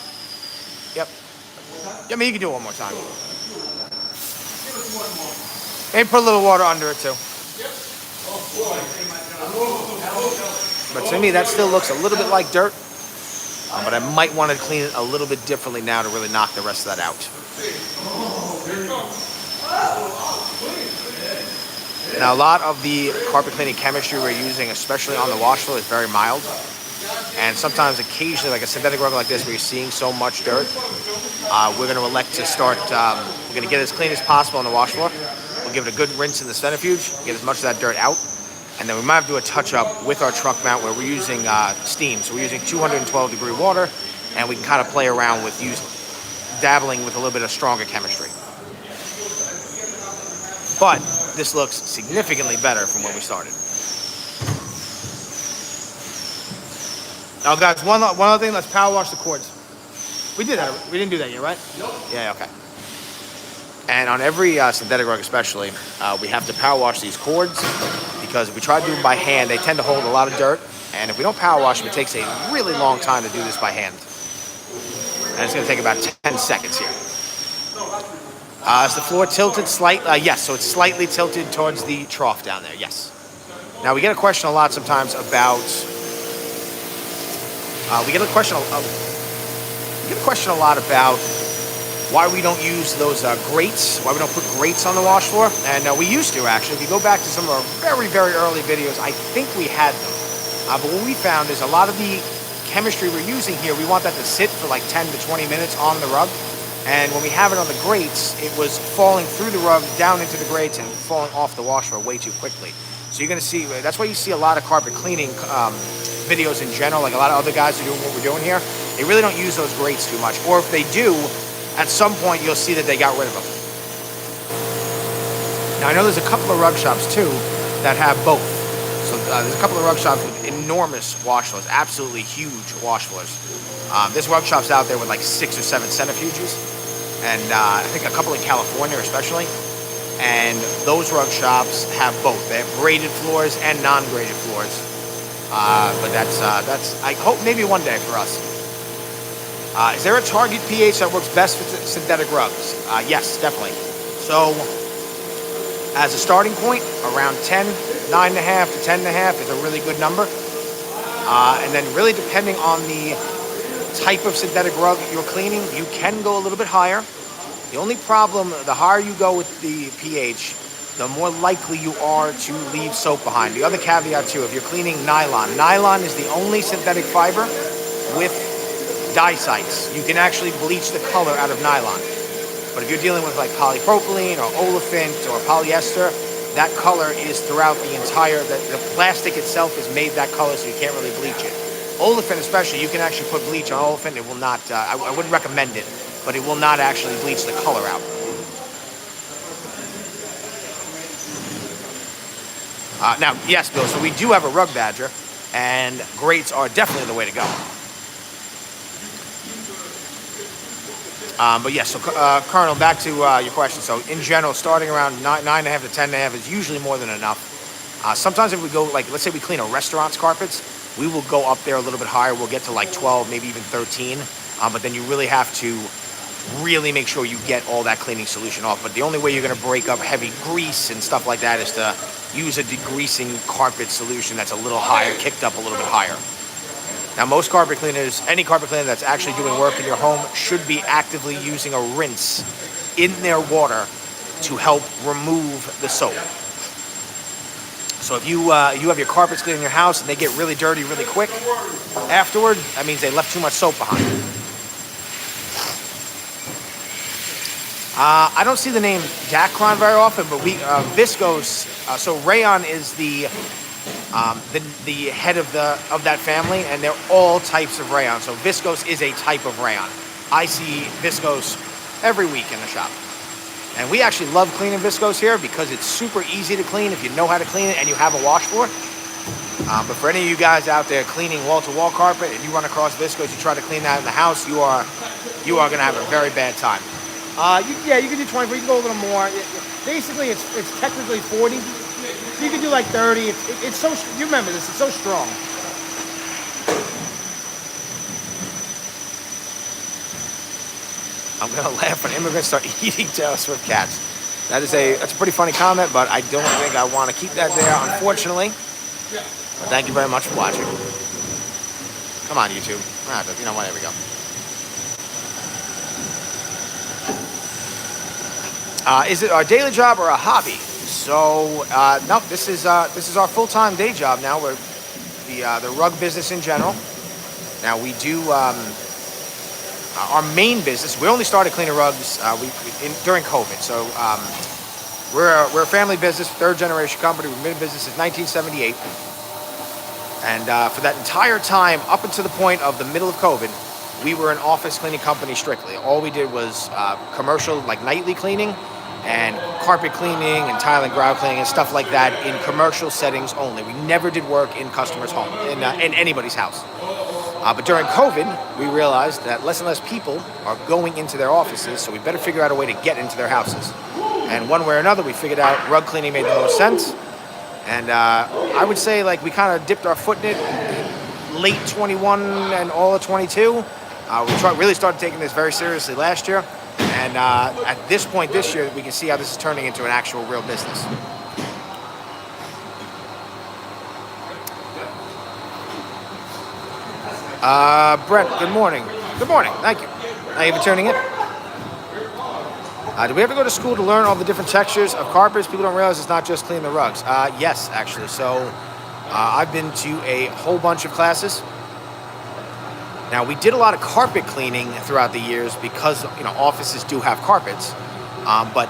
I mean, you can do it one more time. Maybe put a little water under it, too. But to me, that still looks a little bit like dirt. But I might want to clean it a little bit differently now to really knock the rest of that out. Now, a lot of the carpet cleaning chemistry we're using, especially on the wash floor, is very mild. And sometimes, occasionally, like a synthetic rug like this, where you're seeing so much dirt, we're going to elect to start, we're going to get it as clean as possible on the wash floor. We'll give it a good rinse in the centrifuge, get as much of that dirt out. And then we might have to do a touch-up with our truck mount where we're using steam. So we're using 212-degree water, and we can kind of play around with dabbling with a little bit of stronger chemistry. But this looks significantly better from when we started. Now, guys, one other thing, let's power wash the cords. We did that. We didn't do that yet, right? Nope. Yeah, okay. And on every synthetic rug especially, we have to power wash these cords because if we try to do them by hand, they tend to hold a lot of dirt. And if we don't power wash them, it takes a really long time to do this by hand. And it's going to take about 10 seconds here. Is the floor tilted slightly? Yes, so it's slightly tilted towards the trough down there, yes. Now, we get a question a lot sometimes about... we get a question a lot about why we don't use those grates, why we don't put grates on the wash floor. And we used to, actually. If you go back to some of our very, very early videos, I think we had them. But what we found is a lot of the chemistry we're using here, we want that to sit for like 10 to 20 minutes on the rug. And when we have it on the grates, it was falling through the rug, down into the grates, and falling off the wash floor way too quickly. So you're going to see, that's why you see a lot of carpet cleaning videos in general, like a lot of other guys are doing what we're doing here. They really don't use those grates too much. Or if they do, at some point you'll see that they got rid of them. Now I know there's a couple of rug shops too that have both. So there's a couple of rug shops with enormous wash floors, absolutely huge wash floors. There's rug shops out there with like 6 or 7 centrifuges. And I think a couple in California especially. And those rug shops have both. They have graded floors and non-graded floors. But that's I hope maybe one day for us. Is there a target pH that works best for synthetic rugs? Yes, definitely. So as a starting point, around 10, 9.5 to 10.5 is a really good number. And then really depending on the type of synthetic rug you're cleaning, you can go a little bit higher. The only problem, the higher you go with the pH, the more likely you are to leave soap behind. The other caveat too, if you're cleaning nylon, nylon is the only synthetic fiber with dye sites. You can actually bleach the color out of nylon. But if you're dealing with like polypropylene or olefin or polyester, that color is throughout the entire, the plastic itself has made that color so you can't really bleach it. Olefin especially, you can actually put bleach on olefin. It will not, I wouldn't recommend it, but it will not actually bleach the color out. Now, yes, Bill, so we do have a rug badger, and grates are definitely the way to go. But yes, so Colonel, back to your question. So in general, starting around 9.5 to 10.5 is usually more than enough. Sometimes if we go, like, let's say we clean a restaurant's carpets, we will go up there a little bit higher. We'll get to like 12, maybe even 13. But then you really have to really make sure you get all that cleaning solution off. But the only way you're going to break up heavy grease and stuff like that is to use a degreasing carpet solution that's a little higher, kicked up a little bit higher. Now, most carpet cleaners, any carpet cleaner that's actually doing work in your home should be actively using a rinse in their water to help remove the soap. So if you have your carpets cleaned in your house and they get really dirty really quick afterward, that means they left too much soap behind. I don't see the name Dacron very often, but Viscose. So rayon is the head of that family, and they're all types of rayon. So Viscose is a type of rayon. I see Viscose every week in the shop. And we actually love cleaning Viscose here because it's super easy to clean if you know how to clean it and you have a wash for it. But for any of you guys out there cleaning wall-to-wall carpet and you run across Viscose, you try to clean that in the house, you are going to have a very bad time. You can do 24. You can go a little more. Basically, it's technically 40. You can do like 30. It's so, you remember this, it's so strong. I'm going to laugh when immigrants start eating Taylor Swift cats. That's a pretty funny comment, but I don't think I want to keep that there, unfortunately. But thank you very much for watching. Come on, YouTube. You know what, there we go. Is it our daily job or a hobby? So, no, this is our full-time day job now. We're the rug business in general. Now, we do our main business. We only started cleaning rugs during COVID. So, we're a family business, third-generation company. We've been in business since 1978. And for that entire time, up until the point of the middle of COVID, we were an office cleaning company strictly. All we did was commercial, like nightly cleaning, and carpet cleaning and tile and grout cleaning and stuff like that in commercial settings only. We never did work in customers' home, in anybody's house. But during COVID, we realized that less and less people are going into their offices, so we better figure out a way to get into their houses. And one way or another, we figured out rug cleaning made the most sense. And I would say, like, we kind of dipped our foot in it late 21 and all of 22. We really started taking this very seriously last year. And at this point this year, we can see how this is turning into an actual real business. Brent, good morning. Good morning. Thank you. Thank you for tuning in. Did we ever go to school to learn all the different textures of carpets? People don't realize it's not just clean the rugs. Yes, actually. So I've been to a whole bunch of classes. Now, we did a lot of carpet cleaning throughout the years because, offices do have carpets, but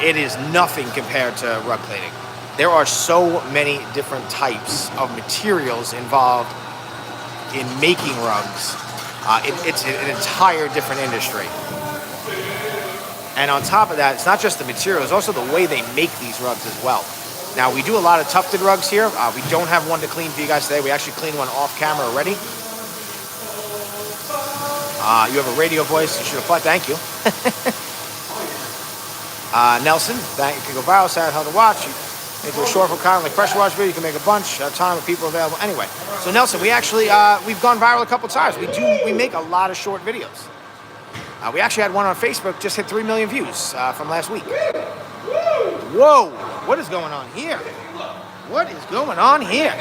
it is nothing compared to rug cleaning. There are so many different types of materials involved in making rugs. It's an entire different industry. And on top of that, it's not just the material, it's also the way they make these rugs as well. Now, we do a lot of tufted rugs here. We don't have one to clean for you guys today. We actually cleaned one off camera already. You have a radio voice. You should apply. Thank you. Nelson, you can go viral. Sad how to watch. You can do a short for kind of like pressure wash video. You can make a bunch of time with people available. Anyway, so Nelson, we actually we've gone viral a couple times. We make a lot of short videos. We actually had one on Facebook, just hit 3 million views from last week. Whoa! What is going on here? What is going on here?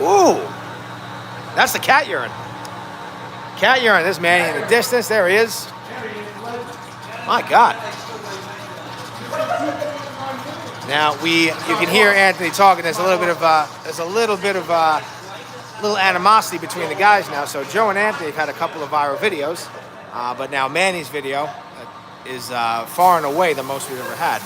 Ooh! That's the cat urine. Cat urine. This man in the distance. There he is. My God. Now you can hear Anthony talking. There's a little bit of animosity between the guys now. So Joe and Anthony have had a couple of viral videos, but now Manny's video is far and away the most we've ever had.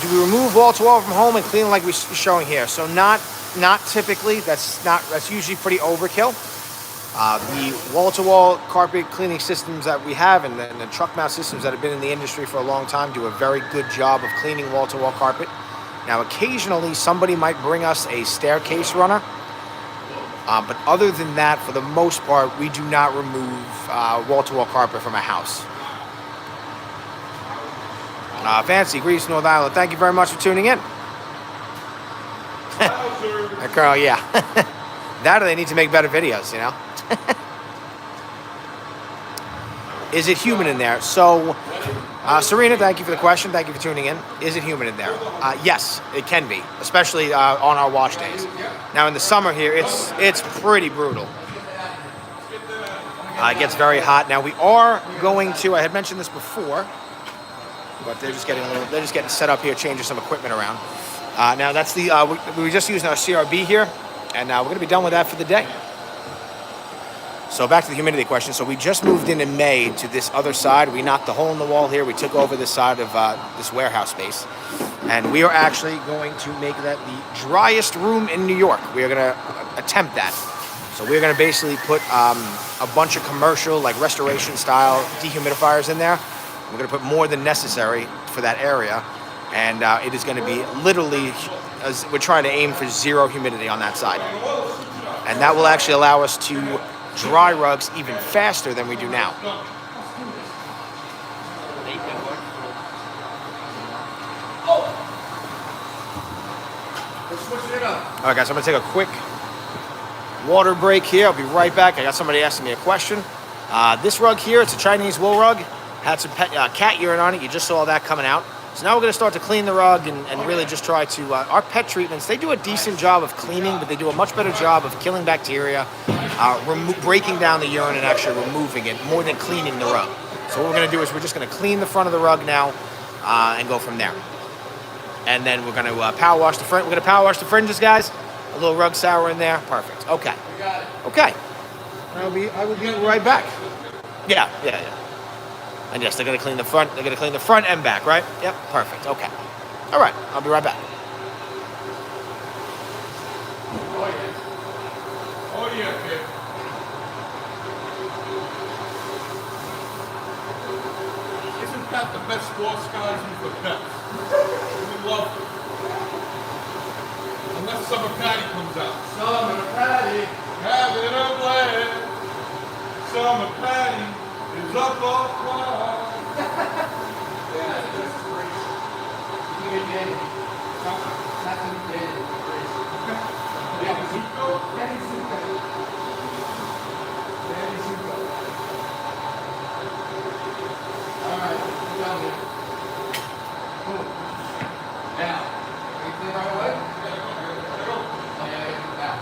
Do we remove wall to wall from home and clean like we're showing here? So not typically. That's usually pretty overkill. The wall-to-wall carpet cleaning systems that we have and the truck mount systems that have been in the industry for a long time do a very good job of cleaning wall-to-wall carpet. Now, occasionally, somebody might bring us a staircase runner, but other than that, for the most part, we do not remove wall-to-wall carpet from a house. Fancy, Greece, North Island, thank you very much for tuning in. Carl, yeah. That or they need to make better videos, you know? Is it humid in there? So, Serena, thank you for the question. Thank you for tuning in. Is it humid in there? Yes, it can be, especially on our wash days. Now, in the summer here, it's pretty brutal. It gets very hot. Now, we are going to, I had mentioned this before, but they're just getting set up here, changing some equipment around. Now, that's the, we were just using our CRB here, and we're going to be done with that for the day. So back to the humidity question. So we just moved in May to this other side. We knocked the hole in the wall here. We took over this side of this warehouse space. And we are actually going to make that the driest room in New York. We are going to attempt that. So we're going to basically put a bunch of commercial, like restoration style dehumidifiers in there. We're going to put more than necessary for that area. And it is going to be literally, we're trying to aim for zero humidity on that side. And that will actually allow us to dry rugs even faster than we do now. All right, guys, I'm going to take a quick water break here. I'll be right back. I got somebody asking me a question. This rug here, it's a Chinese wool rug. Had some cat urine on it. You just saw that coming out. So now we're going to start to clean the rug and really just try to, our pet treatments, they do a decent job of cleaning, but they do a much better job of killing bacteria, breaking down the urine and actually removing it more than cleaning the rug. So what we're going to do is we're just going to clean the front of the rug now and go from there. And then we're going to power wash the front. We're going to power wash the fringes, guys. A little rug sour in there. Perfect. Okay. Okay. I will be right back. Yeah. And yes, they're going to clean the front. They're going to clean the front and back, right? Yep, perfect. Okay. All right, I'll be right back. Oh yeah, kid. Isn't Pat the best sports guys with the pets? We love them. Unless Summer Patty comes out. Summer Patty, having a blast. Summer Patty is up all fly. Yeah, that's just great. You can get Danny. That's a Danny. Danny Zuko? Danny Zuko. Danny Zuko. All right, we're done here. Boom. Now, are you clean right away? Oh, yeah, I gotta back.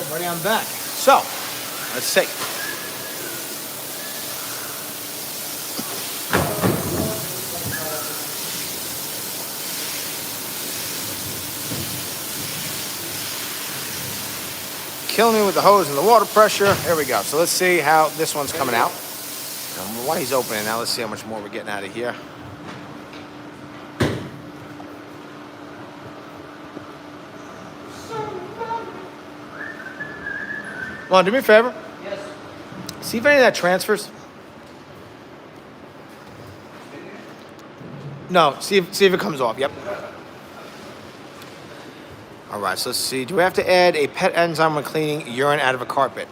everybody, I'm back. So, let's see. Killing me with the hose and the water pressure. Here we go. So let's see how this one's coming out. And while he's opening now, let's see how much more we're getting out of here. Come on, do me a favor. Yes. See if any of that transfers. No, see if it comes off. Yep. All right, so let's see. Do we have to add a pet enzyme when cleaning urine out of a carpet?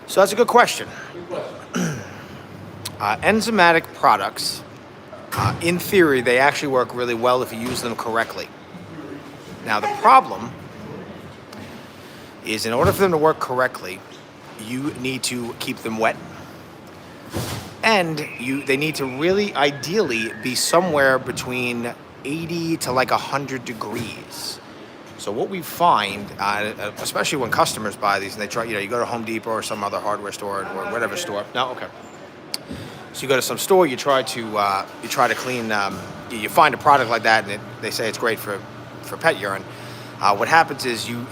So that's a good question. Enzymatic products, in theory, they actually work really well if you use them correctly. Now, the problem is in order for them to work correctly, you need to keep them wet. And they need to really, ideally, be somewhere between 80 to like 100 degrees. So what we find, especially when customers buy these and they try, you go to Home Depot or some other hardware store or whatever store. No, okay. So you go to some store, you try to clean. You find a product like that, and they say it's great for pet urine. What happens is you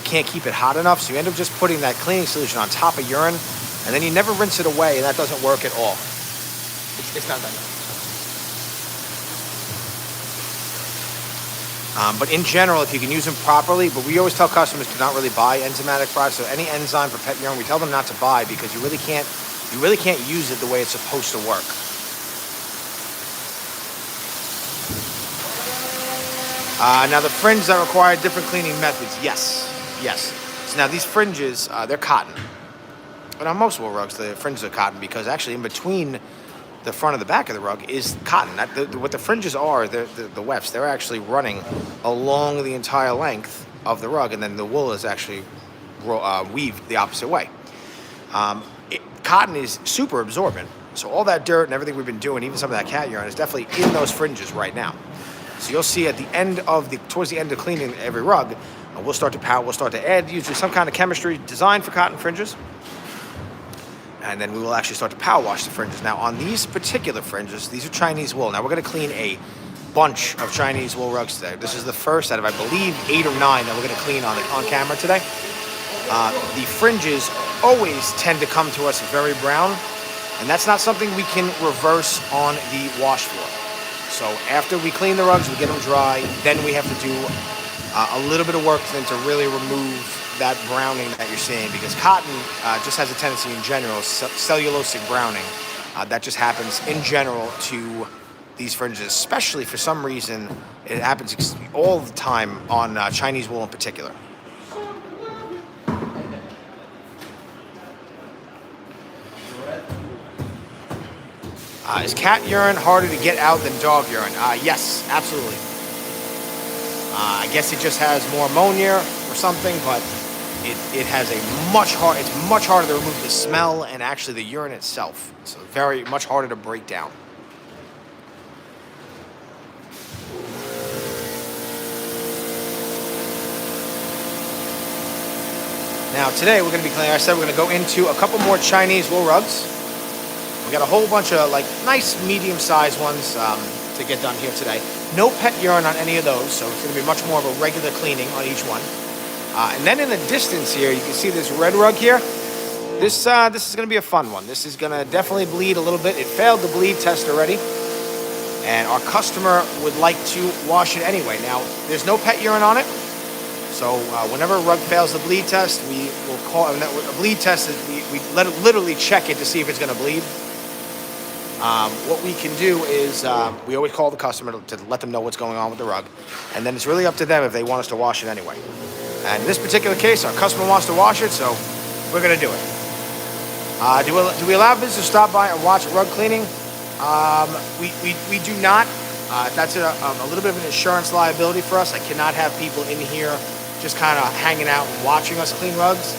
can't keep it hot enough, so you end up just putting that cleaning solution on top of urine, and then you never rinse it away, and that doesn't work at all. It's not that nice. But in general, if you can use them properly, but we always tell customers to not really buy enzymatic products. So any enzyme for pet urine, we tell them not to buy because you really can't use it the way it's supposed to work. Now the fringe that require different cleaning methods, yes. So now these fringes, they're cotton. But on most wool rugs, the fringes are cotton because actually in between the front and the back of the rug is cotton. What the fringes are, the wefts, they're actually running along the entire length of the rug, and then the wool is actually weaved the opposite way. Cotton is super absorbent, so all that dirt and everything we've been doing, even some of that cat urine, is definitely in those fringes right now. So you'll see at the end towards the end of cleaning every rug, we'll start to add usually some kind of chemistry designed for cotton fringes. And then we will actually start to power wash the fringes. Now on these particular fringes, these are Chinese wool. Now we're gonna clean a bunch of Chinese wool rugs today. This is the first out of, I believe, 8 or 9 that we're gonna clean on camera today. The fringes always tend to come to us very brown, and that's not something we can reverse on the wash floor. So after we clean the rugs, we get them dry, then we have to do a little bit of work to them to really remove that browning that you're seeing, because cotton just has a tendency in general, cellulosic browning, that just happens in general to these fringes, especially for some reason it happens all the time on Chinese wool in particular. Is cat urine harder to get out than dog urine? Yes, absolutely. I guess it just has more ammonia or something, but it has it's much harder to remove the smell and actually the urine itself. It's very much harder to break down. Now today we're going to be cleaning, I said we're going to go into a couple more Chinese wool rugs. We got a whole bunch of like nice medium-sized ones to get done here today. No pet urine on any of those, so it's going to be much more of a regular cleaning on each one. And then in the distance here, you can see this red rug here. This is going to be a fun one. This is going to definitely bleed a little bit. It failed the bleed test already, and our customer would like to wash it anyway. Now, there's no pet urine on it, so whenever a rug fails the bleed test, we will call a bleed test. We literally check it to see if it's going to bleed. What we can do is we always call the customer to let them know what's going on with the rug, and then it's really up to them if they want us to wash it anyway. And in this particular case, our customer wants to wash it, so we're going to do it. Do we allow visitors to stop by and watch rug cleaning? We do not. That's a little bit of an insurance liability for us. I cannot have people in here just kind of hanging out and watching us clean rugs.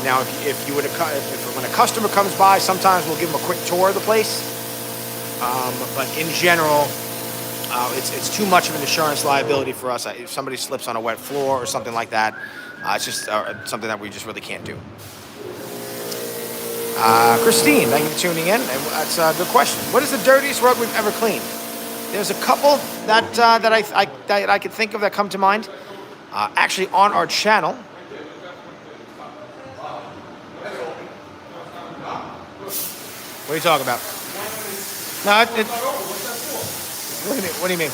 Now, if when a customer comes by, sometimes we'll give them a quick tour of the place. But in general, it's too much of an insurance liability for us. If somebody slips on a wet floor or something like that, It's just something that we just really can't do. Christine, thank you for tuning in. And that's a good question. What is the dirtiest rug we've ever cleaned? There's a couple that I could think of that come to mind. Actually, on our channel. What are you talking about? No, what do you mean?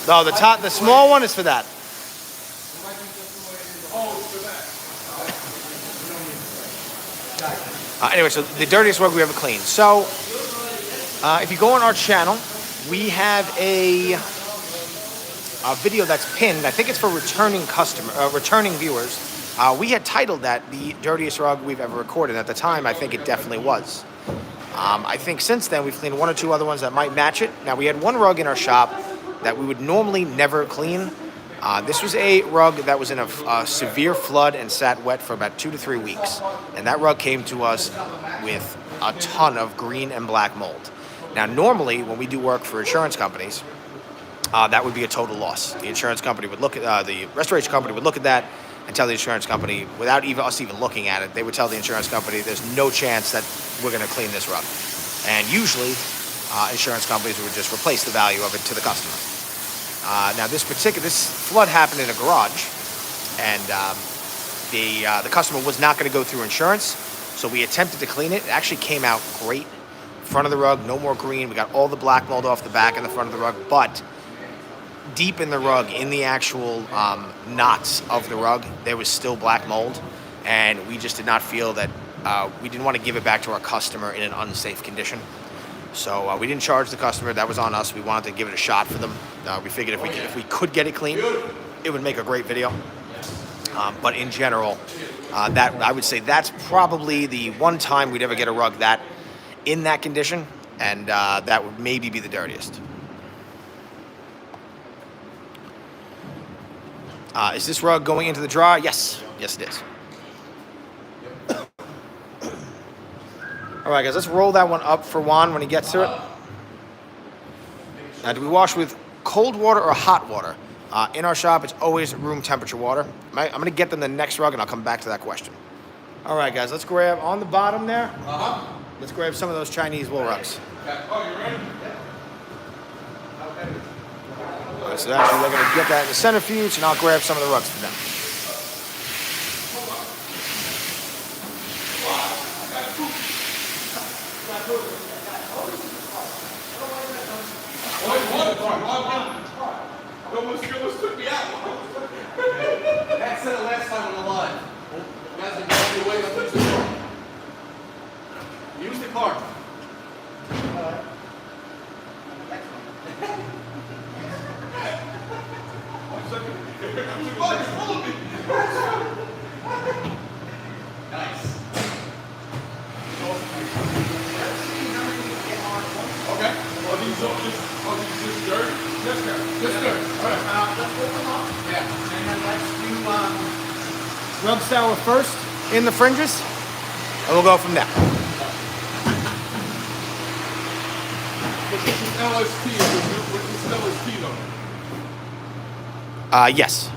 No, the small one is for that. Anyway, so the dirtiest rug we ever cleaned. So, if you go on our channel, we have a video that's pinned. I think it's for returning viewers. We had titled that the dirtiest rug we've ever recorded. At the time, I think it definitely was. I think since then we've cleaned one or two other ones that might match it. Now, we had one rug in our shop that we would normally never clean. This was a rug that was in a severe flood and sat wet for about 2 to 3 weeks. And that rug came to us with a ton of green and black mold. Now, normally when we do work for insurance companies, that would be a total loss. The insurance company would look at, the restoration company would look at that and tell the insurance company, without us even looking at it, they would tell the insurance company, there's no chance that we're going to clean this rug. And usually, insurance companies would just replace the value of it to the customer. Now, this flood happened in a garage, and the customer was not going to go through insurance, so we attempted to clean it. It actually came out great. Front of the rug, no more green. We got all the black mold off the back and the front of the rug, but deep in the rug, in the actual knots of the rug, there was still black mold, and we just did not feel that we didn't want to give it back to our customer in an unsafe condition. So we didn't charge the customer. That was on us. We wanted to give it a shot for them. We figured if we could get it clean, it would make a great video. But in general, that I would say that's probably the one time we'd ever get a rug that in that condition, and that would maybe be the dirtiest. Is this rug going into the dryer? Yes. Yes, it is. All right, guys, let's roll that one up for Juan when he gets to it. Now, do we wash with cold water or hot water? In our shop, it's always room temperature water. I'm going to get them the next rug, and I'll come back to that question. All right, guys, let's grab on the bottom there. Let's grab some of those Chinese wool rugs. Oh, you ready? All right, so actually, they're going to get that in the centrifuge, and I'll grab some of the rugs for them. Almost took me out. That said it last time on the line. You guys are going your way, let's use the card. Use the card. Oh, you're full of me. Nice. Okay. Are these just dirt? Just dirt. Just dirt. All right. Let's put them up. Yeah. And then let's do, Rug sour first in the fringes, and we'll go from there. But this is LST. This is LST though. Yes.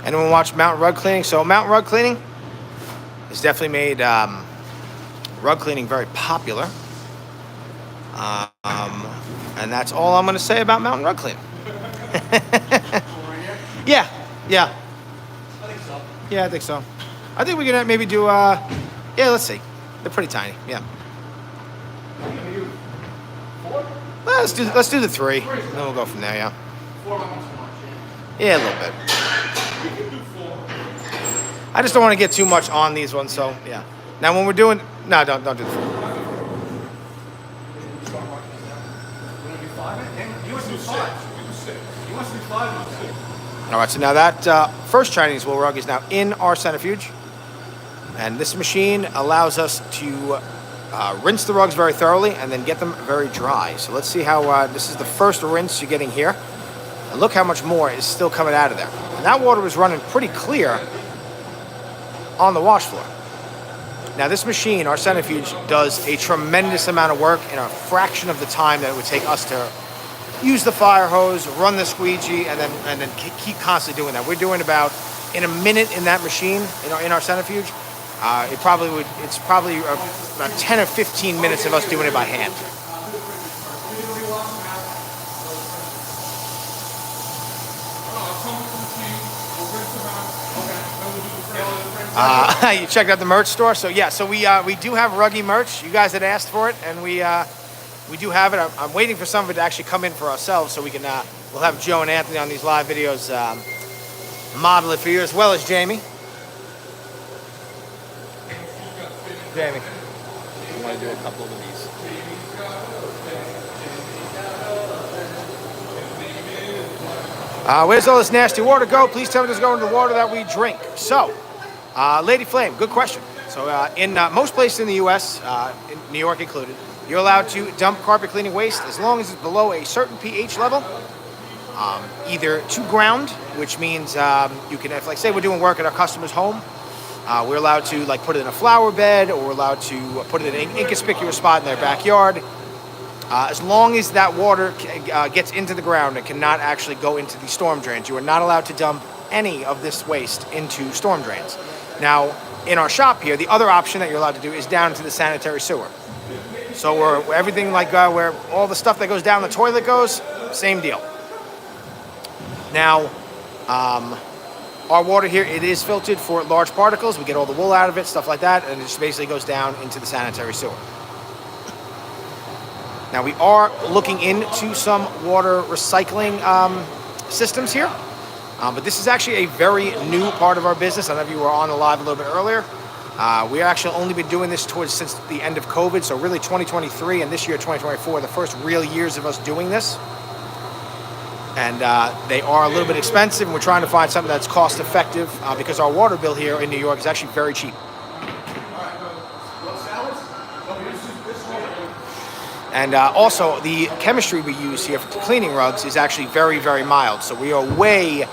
Anyone watch Mountain Rug Cleaning? So Mountain Rug Cleaning has definitely made rug cleaning very popular. And that's all I'm going to say about Mountain Rug Cleaning. Yeah. I think so. Yeah, I think so. I think we can maybe do, yeah, let's see. They're pretty tiny, yeah. Well, let's do the 3, and then we'll go from there, yeah. 4 might be too much. Yeah, a little bit. I just don't want to get too much on these ones, so, yeah. Now, when we're doing, no, don't do the 4. You want to do 5? You want to do 5? You want to do 5? All right, so now that first Chinese wool rug is now in our centrifuge. And this machine allows us to rinse the rugs very thoroughly and then get them very dry. So let's see how, this is the first rinse you're getting here. And look how much more is still coming out of there. And that water was running pretty clear on the wash floor. Now this machine, our Centrifuge, does a tremendous amount of work in a fraction of the time that it would take us to use the fire hose, run the squeegee, and then keep constantly doing that. We're doing about in a minute in that machine in our Centrifuge. It's probably about 10 or 15 minutes of us doing it by hand. You checked out the merch store, so yeah. So we do have Ruggy merch. You guys had asked for it, and we do have it. I'm waiting for some of it to actually come in for ourselves, so we can we'll have Joe and Anthony on these live videos model it for you, as well as Jamie. Jamie, I want to do a couple of these. Where's all this nasty water go? Please tell me this is going to the water that we drink. So. Lady Flame, good question. So in most places in the U.S., in New York included, you're allowed to dump carpet cleaning waste as long as it's below a certain pH level, either to ground, which means you can, if, like, say we're doing work at our customer's home, we're allowed to put it in a flower bed, or we're allowed to put it in an inconspicuous spot in their backyard. As long as that water gets into the ground and cannot actually go into the storm drains, you are not allowed to dump any of this waste into storm drains. Now, in our shop here, the other option that you're allowed to do is down to the sanitary sewer. So we're everything where all the stuff that goes down the toilet goes, same deal. Now, our water here, it is filtered for large particles. We get all the wool out of it, stuff like that, and it just basically goes down into the sanitary sewer. Now, we are looking into some water recycling systems here. But this is actually a very new part of our business. I don't know if you were on the live a little bit earlier. We actually only been doing this since the end of COVID. So really 2023 and this year 2024, the first real years of us doing this. And they are a little bit expensive, and we're trying to find something that's cost effective because our water bill here in New York is actually very cheap. And also the chemistry we use here for cleaning rugs is actually very, very mild. So we are way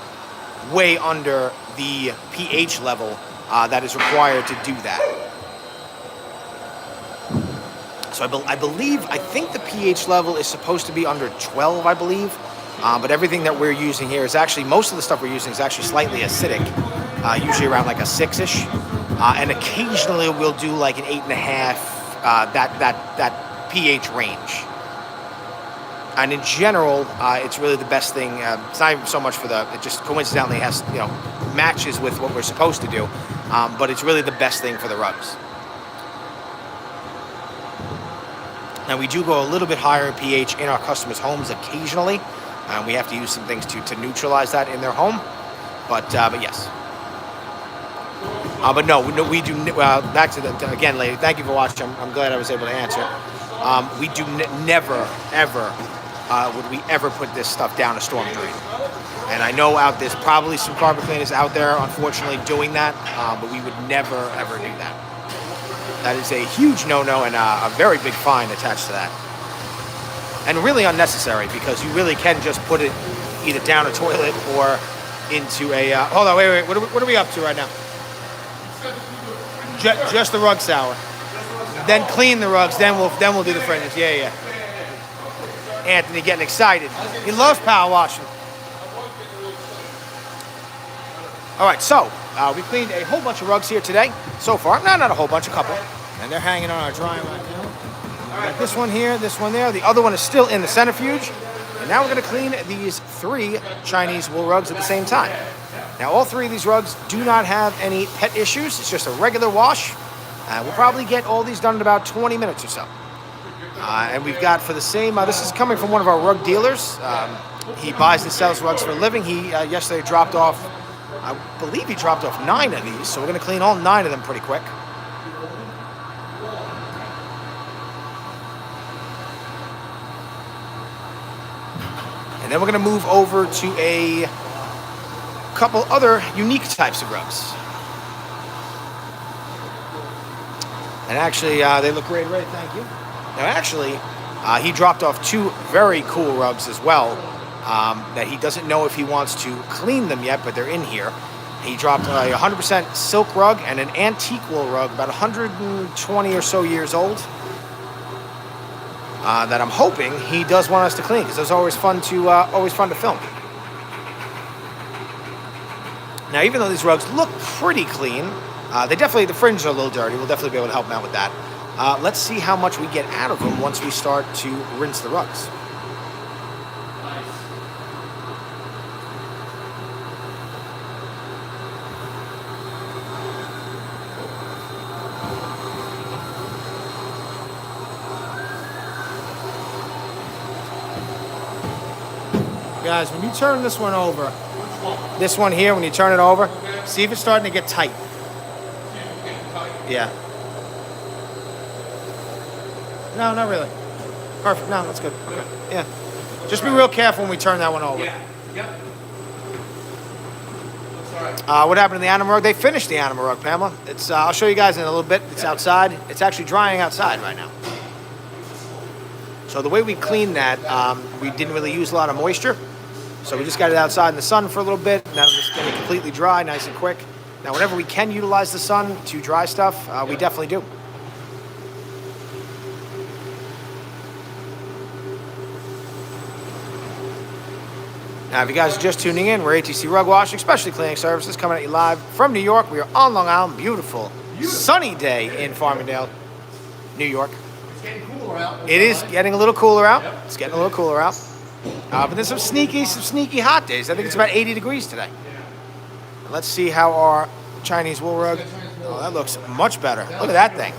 under the pH level that is required to do that. So I think the pH level is supposed to be under 12, I believe. But everything that we're using here is actually, most of the stuff we're using is actually slightly acidic, usually around like a 6-ish. And occasionally we'll do like an 8.5, that pH range. And in general, it's really the best thing. It's not even so much it just coincidentally has, matches with what we're supposed to do. But it's really the best thing for the rugs. Now, we do go a little bit higher in pH in our customers' homes occasionally. We have to use some things to neutralize that in their home. But yes. But no, we do. Back to again, lady. Thank you for watching. I'm glad I was able to answer. We do never, ever would we ever put this stuff down a storm drain. And I know there's probably some carpet cleaners out there, unfortunately, doing that. But we would never, ever do that. That is a huge no-no and a very big fine attached to that. And really unnecessary, because you really can just put it either down a toilet or into a... hold on, wait. What are we up to right now? Just the rug sour. Then clean the rugs, then we'll do the fringes. Yeah. Anthony getting excited. He loves power washing. All right, so we cleaned a whole bunch of rugs here today so far. No, not a whole bunch, a couple. And they're hanging on our drying rack now. We got this one here, this one there. The other one is still in the centrifuge. And now we're going to clean these 3 Chinese wool rugs at the same time. Now, all 3 of these rugs do not have any pet issues. It's just a regular wash. We'll probably get all these done in about 20 minutes or so. And we've got for the same, this is coming from one of our rug dealers. He buys and sells rugs for a living. He yesterday dropped off, I believe he dropped off 9 of these. So we're going to clean all 9 of them pretty quick. And then we're going to move over to a couple other unique types of rugs. And actually, they look great, right? Thank you. Now, actually, he dropped off 2 very cool rugs as well that he doesn't know if he wants to clean them yet, but they're in here. He dropped a 100% silk rug and an antique wool rug, about 120 or so years old, that I'm hoping he does want us to clean, because those are always fun to film. Now, even though these rugs look pretty clean, the fringes are a little dirty. We'll definitely be able to help him out with that. Let's see how much we get out of them once we start to rinse the rugs. Guys, when you turn this one over, this one here, when you turn it over, see if it's starting to get tight. Yeah. No, not really. Perfect. No, that's good. Okay. Yeah. Just be real careful when we turn that one over. Yeah. Yep. Looks all right. What happened to the animal rug? They finished the animal rug, Pamela. It's. I'll show you guys in a little bit. It's outside. It's actually drying outside right now. So the way we cleaned that, we didn't really use a lot of moisture. So we just got it outside in the sun for a little bit. Now it's getting completely dry, nice and quick. Now, whenever we can utilize the sun to dry stuff, we definitely do. Now, if you guys are just tuning in, we're ATC Rug Washing, Specialty Cleaning Services, coming at you live from New York. We are on Long Island, beautiful, sunny day in Farmingdale, New York. It's getting cooler out. It is getting a little cooler out. It's getting a little cooler out. But there's some sneaky hot days. I think it's about 80 degrees today. Let's see how our Chinese wool rug. Oh, that looks much better. Look at that thing.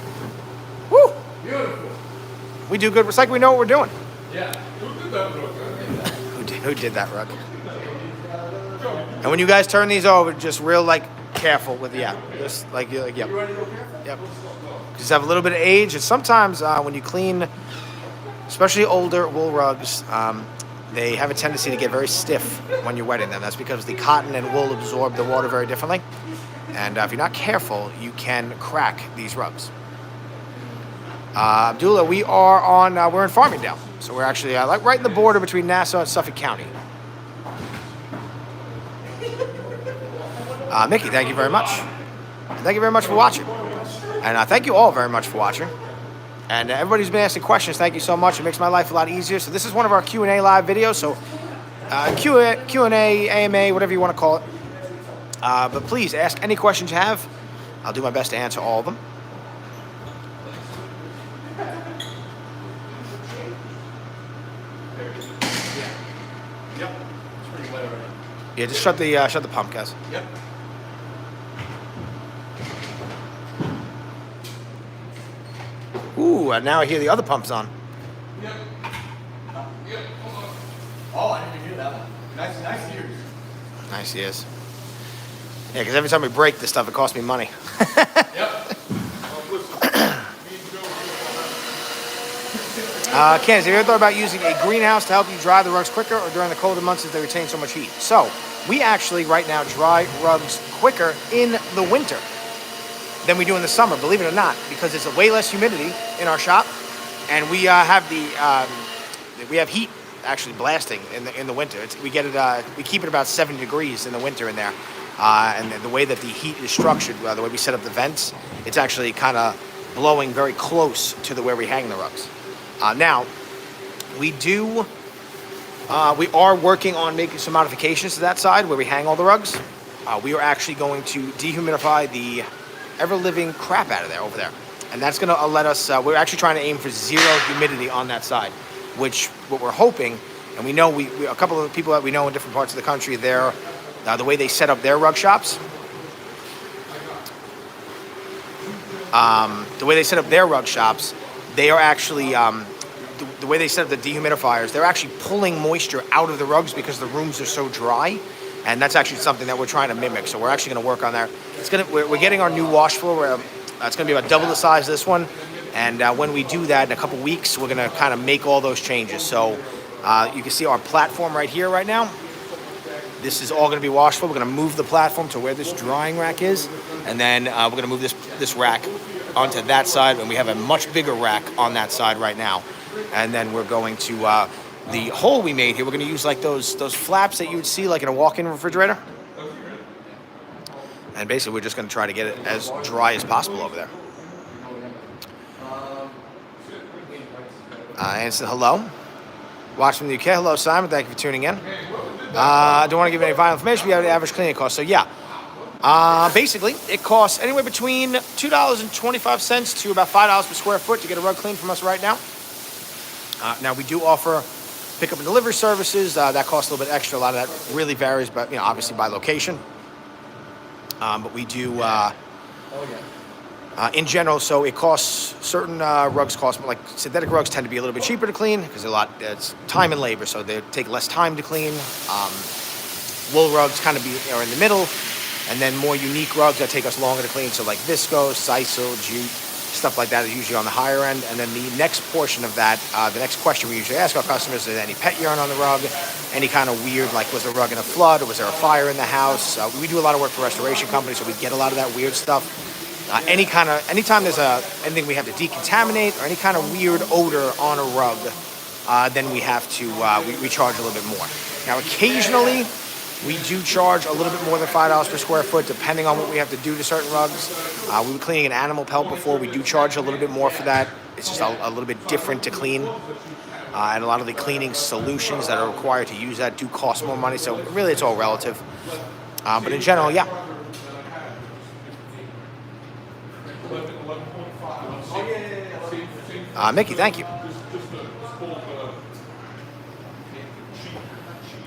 Woo! Beautiful. We do good. It's like we know what we're doing. Yeah. Who did that rug? Who did that rug? And when you guys turn these over, just real careful with just yep. Yep. Just have a little bit of age, and sometimes when you clean, especially older wool rugs, they have a tendency to get very stiff when you're wetting them. That's because the cotton and wool absorb the water very differently. And if you're not careful, you can crack these rugs. Abdullah, we're in Farmingdale. So we're actually right in the border between Nassau and Suffolk County. Mickey, thank you very much. Thank you very much for watching. And thank you all very much for watching. And everybody who's been asking questions, thank you so much. It makes my life a lot easier. So this is one of our Q&A live videos. So Q&A, AMA, whatever you want to call it. But please ask any questions you have. I'll do my best to answer all of them. Yep. It's pretty wet already. Yeah, just shut the pump, guys. Yep. Ooh, and now I hear the other pumps on. Yep. Yep. Hold on. Oh, I didn't even hear that one. Nice ears. Nice, he is. Yeah, because every time we break this stuff, it costs me money. Yep. Candace, have you ever thought about using a greenhouse to help you dry the rugs quicker, or during the colder months as they retain so much heat? So, we actually right now dry rugs quicker in the winter than we do in the summer, believe it or not, because there's way less humidity in our shop, and we have heat actually blasting in the winter. We keep it about 70 degrees in the winter in there, and the way that the heat is structured, the way we set up the vents, it's actually kind of blowing very close to where we hang the rugs. Now, we are working on making some modifications to that side where we hang all the rugs. We are actually going to dehumidify the ever-living crap out of over there. And that's going to let us, we're actually trying to aim for zero humidity on that side, which what we're hoping, and we know a couple of people that we know in different parts of the country, the way they set up their rug shops, they are actually, the way they set up the dehumidifiers, they're actually pulling moisture out of the rugs because the rooms are so dry. And that's actually something that we're trying to mimic. So we're actually going to work on that. We're getting our new wash floor. It's going to be about double the size of this one. And when we do that in a couple weeks, we're going to kind of make all those changes. So you can see our platform right here right now. This is all going to be wash floor. We're going to move the platform to where this drying rack is. And then we're going to move this rack onto that side. And we have a much bigger rack on that side right now. And then we're going to... the hole we made here, we're going to use like those flaps that you would see like in a walk-in refrigerator. And basically, we're just going to try to get it as dry as possible over there. Answer hello. Watching from the UK. Hello, Simon. Thank you for tuning in. I don't want to give any vital information. We have the average cleaning cost. So, yeah. Basically, it costs anywhere between $2.25 to about $5 per square foot to get a rug cleaned from us right now. Now, we do offer pickup and delivery services. That costs a little bit extra. A lot of that really varies, but obviously by location. But we do, in general, so it costs, certain rugs cost, like synthetic rugs tend to be a little bit cheaper to clean because it's time and labor, so they take less time to clean. Wool rugs kind of are in the middle, and then more unique rugs that take us longer to clean, so like viscose, sisal, jute, stuff like that is usually on the higher end. And then the next portion of that, the next question we usually ask our customers is any pet urine on the rug, any kind of weird, like was the rug in a flood or was there a fire in the house? We do a lot of work for restoration companies, so we get a lot of that weird stuff. Anytime there's anything we have to decontaminate or any kind of weird odor on a rug, then we have to, we charge a little bit more. Now, occasionally, we do charge a little bit more than $5 per square foot, depending on what we have to do to certain rugs. We were cleaning an animal pelt before. We do charge a little bit more for that. It's just a little bit different to clean. And a lot of the cleaning solutions that are required to use that do cost more money. So really, it's all relative. But in general, yeah. Mickey, thank you.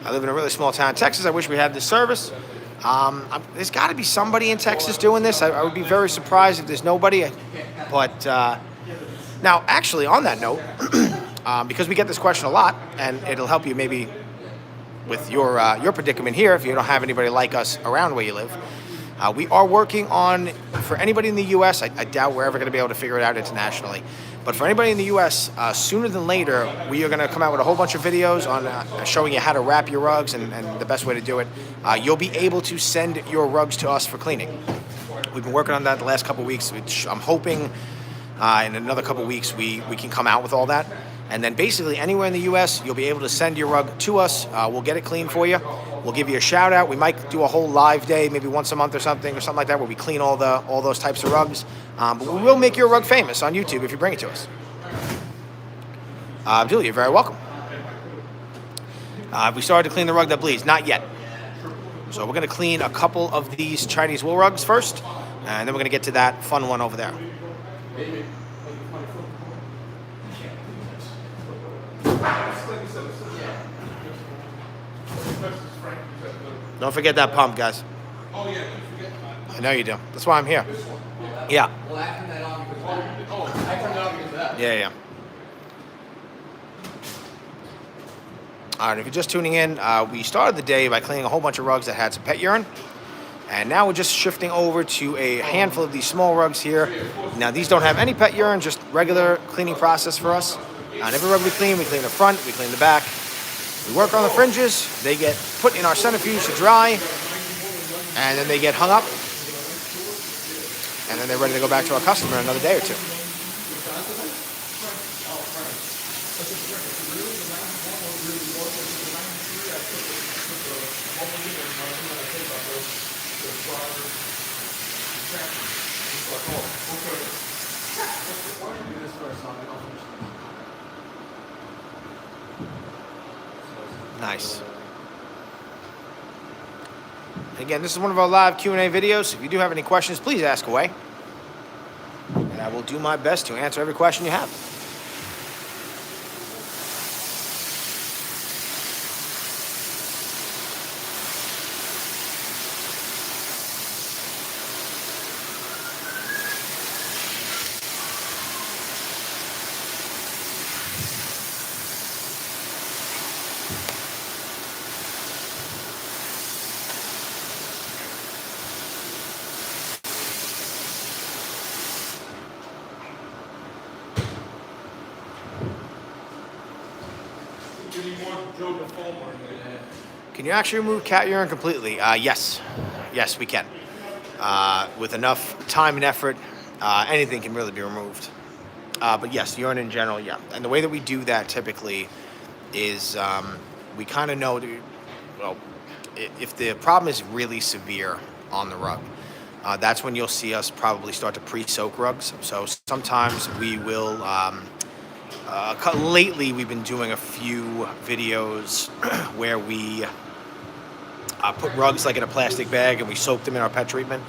I live in a really small town in Texas. I wish we had this service. There's got to be somebody in Texas doing this. I would be very surprised if there's nobody. But now, actually, on that note, because we get this question a lot, and it'll help you maybe with your predicament here if you don't have anybody like us around where you live. We are working on, for anybody in the U.S., I doubt we're ever going to be able to figure it out internationally, but for anybody in the U.S., sooner than later, we are going to come out with a whole bunch of videos on showing you how to wrap your rugs and the best way to do it. You'll be able to send your rugs to us for cleaning. We've been working on that the last couple of weeks, which I'm hoping in another couple of weeks we can come out with all that. And then basically anywhere in the U.S., you'll be able to send your rug to us. We'll get it cleaned for you. We'll give you a shout out. We might do a whole live day, maybe once a month or something like that, where we clean all those types of rugs. But we will make your rug famous on YouTube if you bring it to us. Abdul, you're very welcome. We started to clean the rug that bleeds. Not yet. So we're going to clean a couple of these Chinese wool rugs first, and then we're going to get to that fun one over there. Don't forget that pump, guys. Oh, yeah, don't forget. I know you do. That's why I'm here. Yeah. Well, I turned that on because I turned it on because of that. Yeah. All right, if you're just tuning in, we started the day by cleaning a whole bunch of rugs that had some pet urine. And now we're just shifting over to a handful of these small rugs here. Now, these don't have any pet urine, just regular cleaning process for us. On every rug we clean the front, we clean the back. We work on the fringes. They get put in our centrifuge to dry, and then they get hung up, and then they're ready to go back to our customer in another day or two. Nice. Again, this is one of our live Q&A videos. If you do have any questions, please ask away. And I will do my best to answer every question you have. Can you actually remove cat urine completely? Yes. Yes, we can. With enough time and effort, anything can really be removed. But yes, urine in general, yeah. And the way that we do that typically is we kind of know, if the problem is really severe on the rug, that's when you'll see us probably start to pre-soak rugs. So sometimes we will. Lately, we've been doing a few videos where we put rugs like in a plastic bag and we soak them in our pet treatment.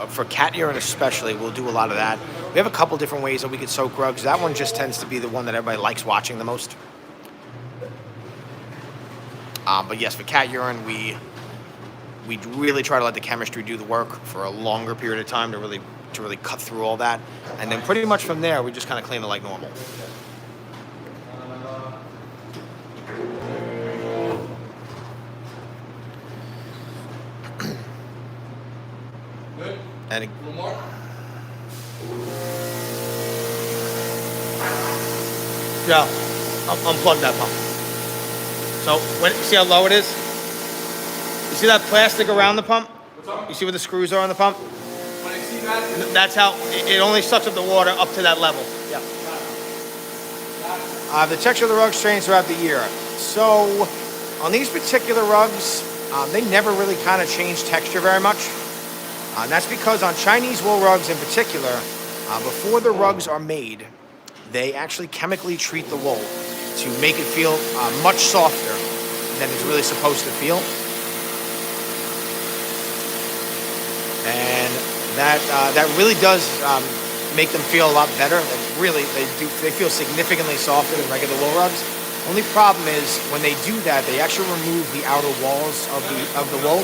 For cat urine especially, we'll do a lot of that. We have a couple different ways that we could soak rugs. That one just tends to be the one that everybody likes watching the most. But yes, for cat urine, we really try to let the chemistry do the work for a longer period of time to really cut through all that, and then pretty much from there we just kind of clean it like normal. Good. And A little more. yeah, unplug that pump. So see how low it is? You see that plastic around the pump? What's up? You see where the screws are on the pump? When I see that, That's how it only sucks up the water up to that level. Yeah. The texture of the rugs change throughout the year. So on these particular rugs, they never really kind of change texture very much. And that's because on Chinese wool rugs in particular, before the rugs are made, they actually chemically treat the wool to make it feel much softer than it's really supposed to feel. And that really does make them feel a lot better. They feel significantly softer than regular wool rugs. Only problem is when they do that, they actually remove the outer walls of the wool,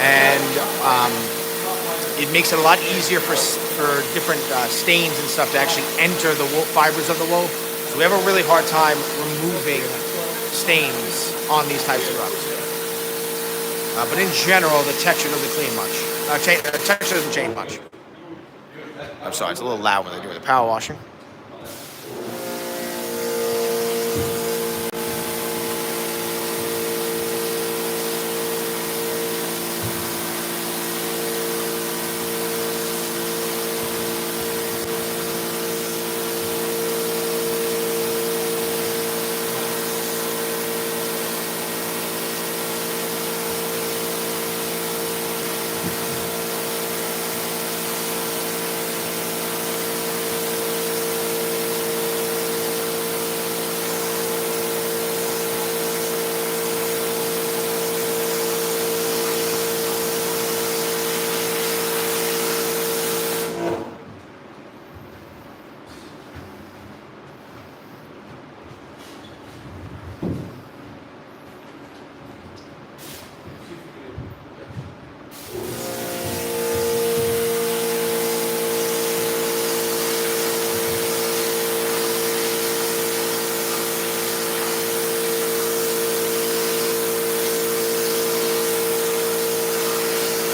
and it makes it a lot easier for different stains and stuff to actually enter the wool, fibers of the wool. So we have a really hard time removing stains on these types of rugs. But in general, the texture doesn't clean much. The texture doesn't change much. I'm sorry, it's a little loud when they're doing the power washing.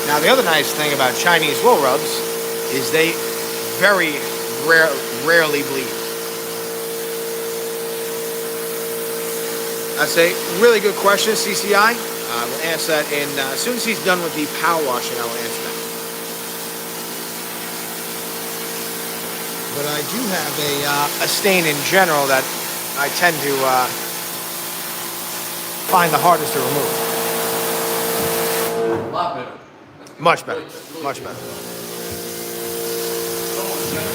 Now, the other nice thing about Chinese wool rugs is they very rarely bleed. That's a really good question, CCI. We'll answer that as soon as he's done with the power washing, I will answer that. But I do have a stain in general that I tend to find the hardest to remove. a lot better. Much better. Much better. Almost better.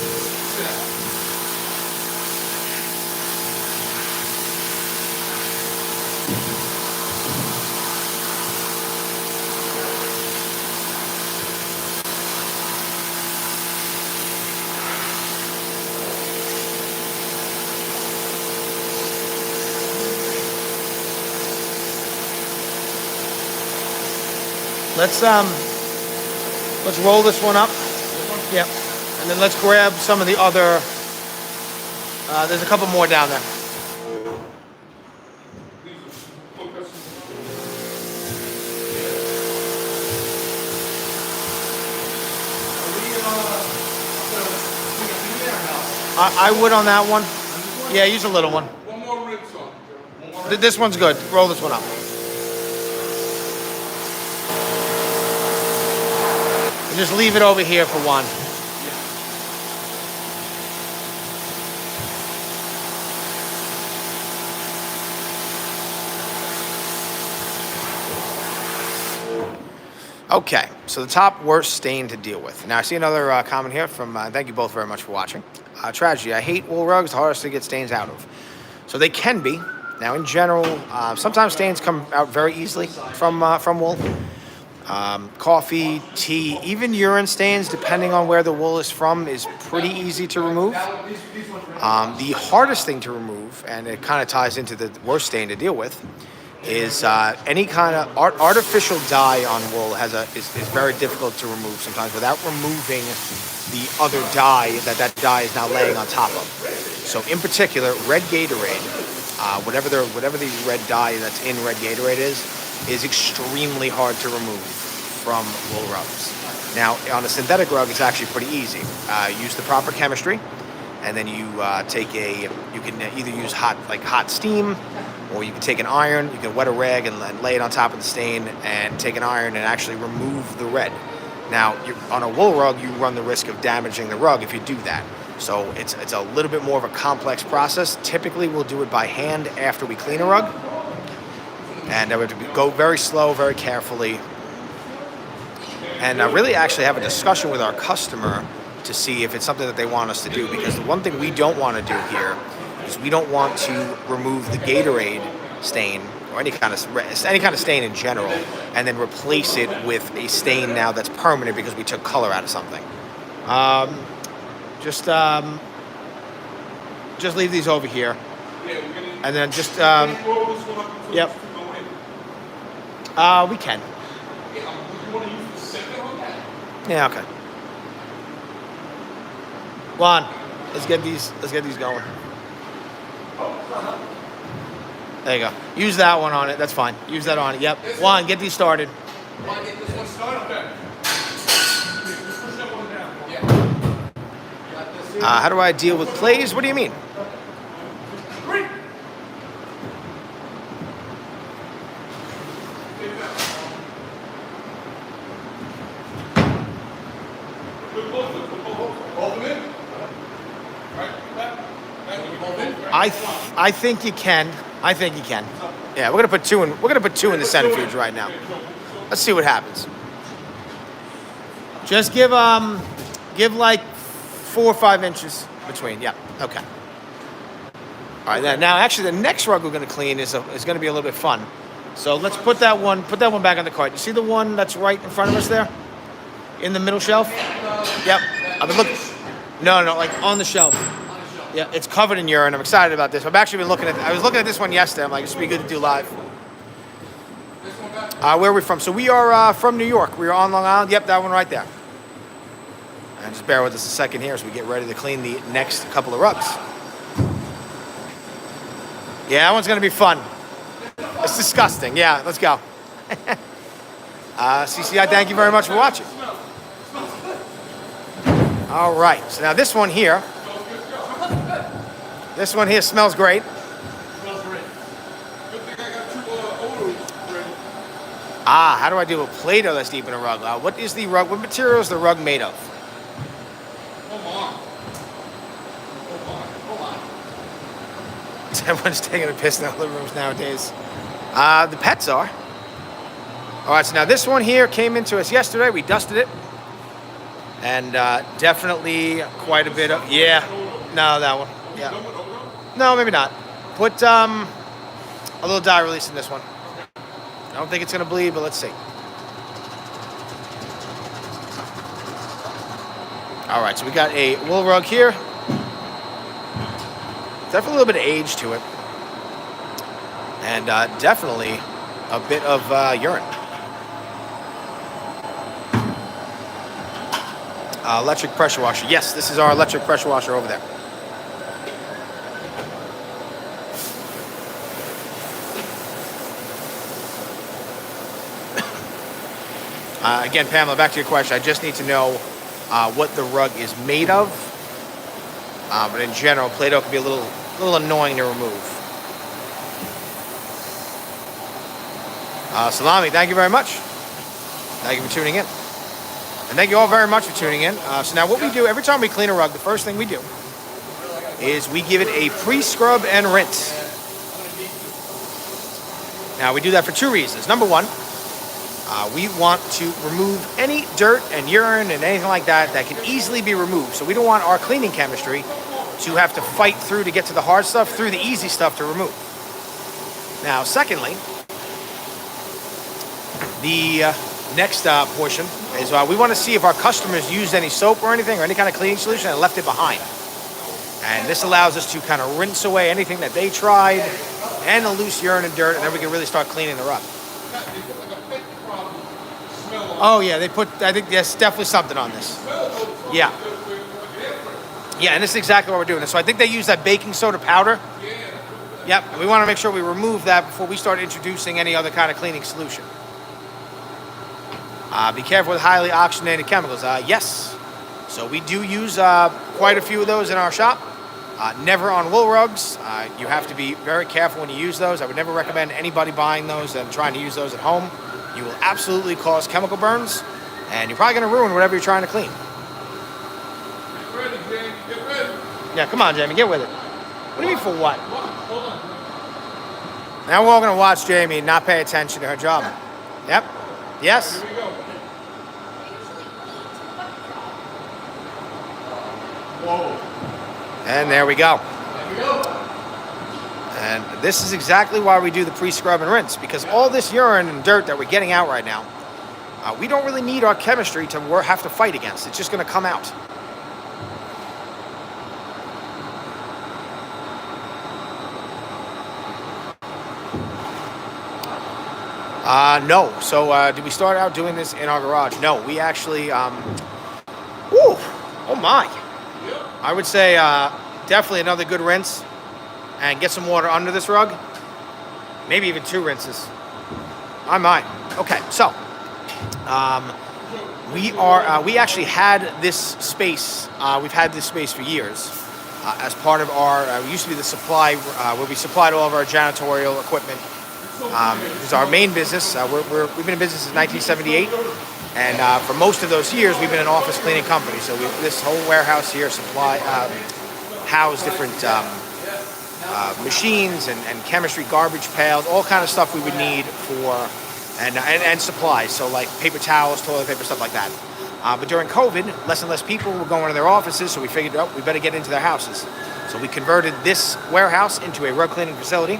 Sit down. Let's roll this one up. Yep. And then let's grab some of the other. There's a couple more down there. I would on that one. Yeah, use a little one. One more rinse on. One more rinse. This one's good. Roll this one up. And just leave it over here for one. Okay, so the top worst stain to deal with. Now I see another comment here from. Thank you both very much for watching. Tragedy. I hate wool rugs. The hardest to get stains out of. So they can be. Now in general, sometimes stains come out very easily from wool. Coffee, tea, even urine stains, depending on where the wool is from, is pretty easy to remove. The hardest thing to remove, and it kind of ties into the worst stain to deal with, is any kind of artificial dye on wool is very difficult to remove sometimes without removing the other dye that dye is now laying on top of. So in particular, red Gatorade, whatever the red dye that's in red Gatorade is extremely hard to remove from wool rugs. Now on a synthetic rug, it's actually pretty easy. Use the proper chemistry, and then you can either use hot steam, or you can take an iron, you can wet a rag and lay it on top of the stain and take an iron and actually remove the red. Now, on a wool rug, you run the risk of damaging the rug if you do that. So it's a little bit more of a complex process. Typically, we'll do it by hand after we clean a rug. And we have to go very slow, very carefully. And really actually have a discussion with our customer to see if it's something that they want us to do. Because the one thing we don't want to do here is we don't want to remove the Gatorade stain or any kind of stain in general and then replace it with a stain now that's permanent because we took color out of something. Just leave these over here, and then just yep. We can. Yeah. Okay. Juan, let's get these going. There you go. Use that one on it. That's fine. Use that on it. Yep. Juan, get these started. Want to get this one started? Okay. Just push that one down. Yeah. How do I deal with plays? What do you mean? I think you can. I think you can. Yeah, we're gonna put two in. We're gonna put two in the centrifuge right now. Let's see what happens. Just give like 4 or 5 inches between. Yeah. Okay. All right. Now, actually, the next rug we're gonna clean is gonna be a little bit fun. So let's put that one back on the cart. You see the one that's right in front of us there, in the middle shelf? Yep. I've been looking. No, like on the shelf. Yeah, it's covered in urine. I'm excited about this. I was looking at this one yesterday. I'm like, this would be good to do live. Where are we from? So we are from New York. We are on Long Island. Yep, that one right there. And just bear with us a second here as we get ready to clean the next couple of rugs. Yeah, that one's going to be fun. It's disgusting. Yeah, let's go. CCI, thank you very much for watching. All right, so now this one here smells great. How do I deal with Play-Doh that's deep in a rug? What material is the rug made of? Everyone's taking a piss in their living rooms nowadays. The pets are. All right, so now this one here came into us yesterday. We dusted it. And definitely quite a bit of, no, that one, yeah. No, maybe not. Put a little dye release in this one. I don't think it's going to bleed, but let's see. All right, so we got a wool rug here. Definitely a little bit of age to it. And definitely a bit of urine. Electric pressure washer. Yes, this is our electric pressure washer over there. Again, Pamela, back to your question. I just need to know what the rug is made of. But in general, Play-Doh can be a little annoying to remove. Salami, thank you very much. Thank you for tuning in. And thank you all very much for tuning in. So now what we do, every time we clean a rug, the first thing we do is we give it a pre-scrub and rinse. Now we do that for 2 reasons. Number one, We want to remove any dirt and urine and anything like that that can easily be removed. So we don't want our cleaning chemistry to have to fight through to get to the hard stuff, through the easy stuff to remove. Now, secondly, the next portion is we want to see if our customers used any soap or anything or any kind of cleaning solution and left it behind. And this allows us to kind of rinse away anything that they tried and the loose urine and dirt, and then we can really start cleaning the rug. Oh yeah, they put, I think there's definitely something on this. Yeah. Yeah, and this is exactly what we're doing. So I think they use that baking soda powder. Yep, and we want to make sure we remove that before we start introducing any other kind of cleaning solution. Be careful with highly oxygenated chemicals. Yes. So we do use quite a few of those in our shop. Never on wool rugs. You have to be very careful when you use those. I would never recommend anybody buying those and trying to use those at home. You will absolutely cause chemical burns, and you're probably going to ruin whatever you're trying to clean. Get ready, Jamie. Get ready. Yeah, come on, Jamie, get with it. What do you mean for what? Hold on. Now we're all going to watch Jamie and not pay attention to her job. Yep. Yes. Here we go. Whoa. And there we go. There we go. And this is exactly why we do the pre-scrub and rinse, because all this urine and dirt that we're getting out right now, we don't really need our chemistry to have to fight against. It's just going to come out. No. So did we start out doing this in our garage? No, we actually, oh my. I would say definitely another good rinse and get some water under this rug. Maybe even 2 rinses. I might. Okay, so we actually had this space. We've had this space for years as part of our, we used to be the supply, where we supplied all of our janitorial equipment. It was our main business. We've been in business since 1978. And for most of those years, we've been an office cleaning company. So this whole warehouse here housed different machines and chemistry, garbage pails, all kind of stuff we would need for, and supplies. So like paper towels, toilet paper, stuff like that. But during COVID, less and less people were going to their offices, so we figured, oh, we better get into their houses. So we converted this warehouse into a rug cleaning facility.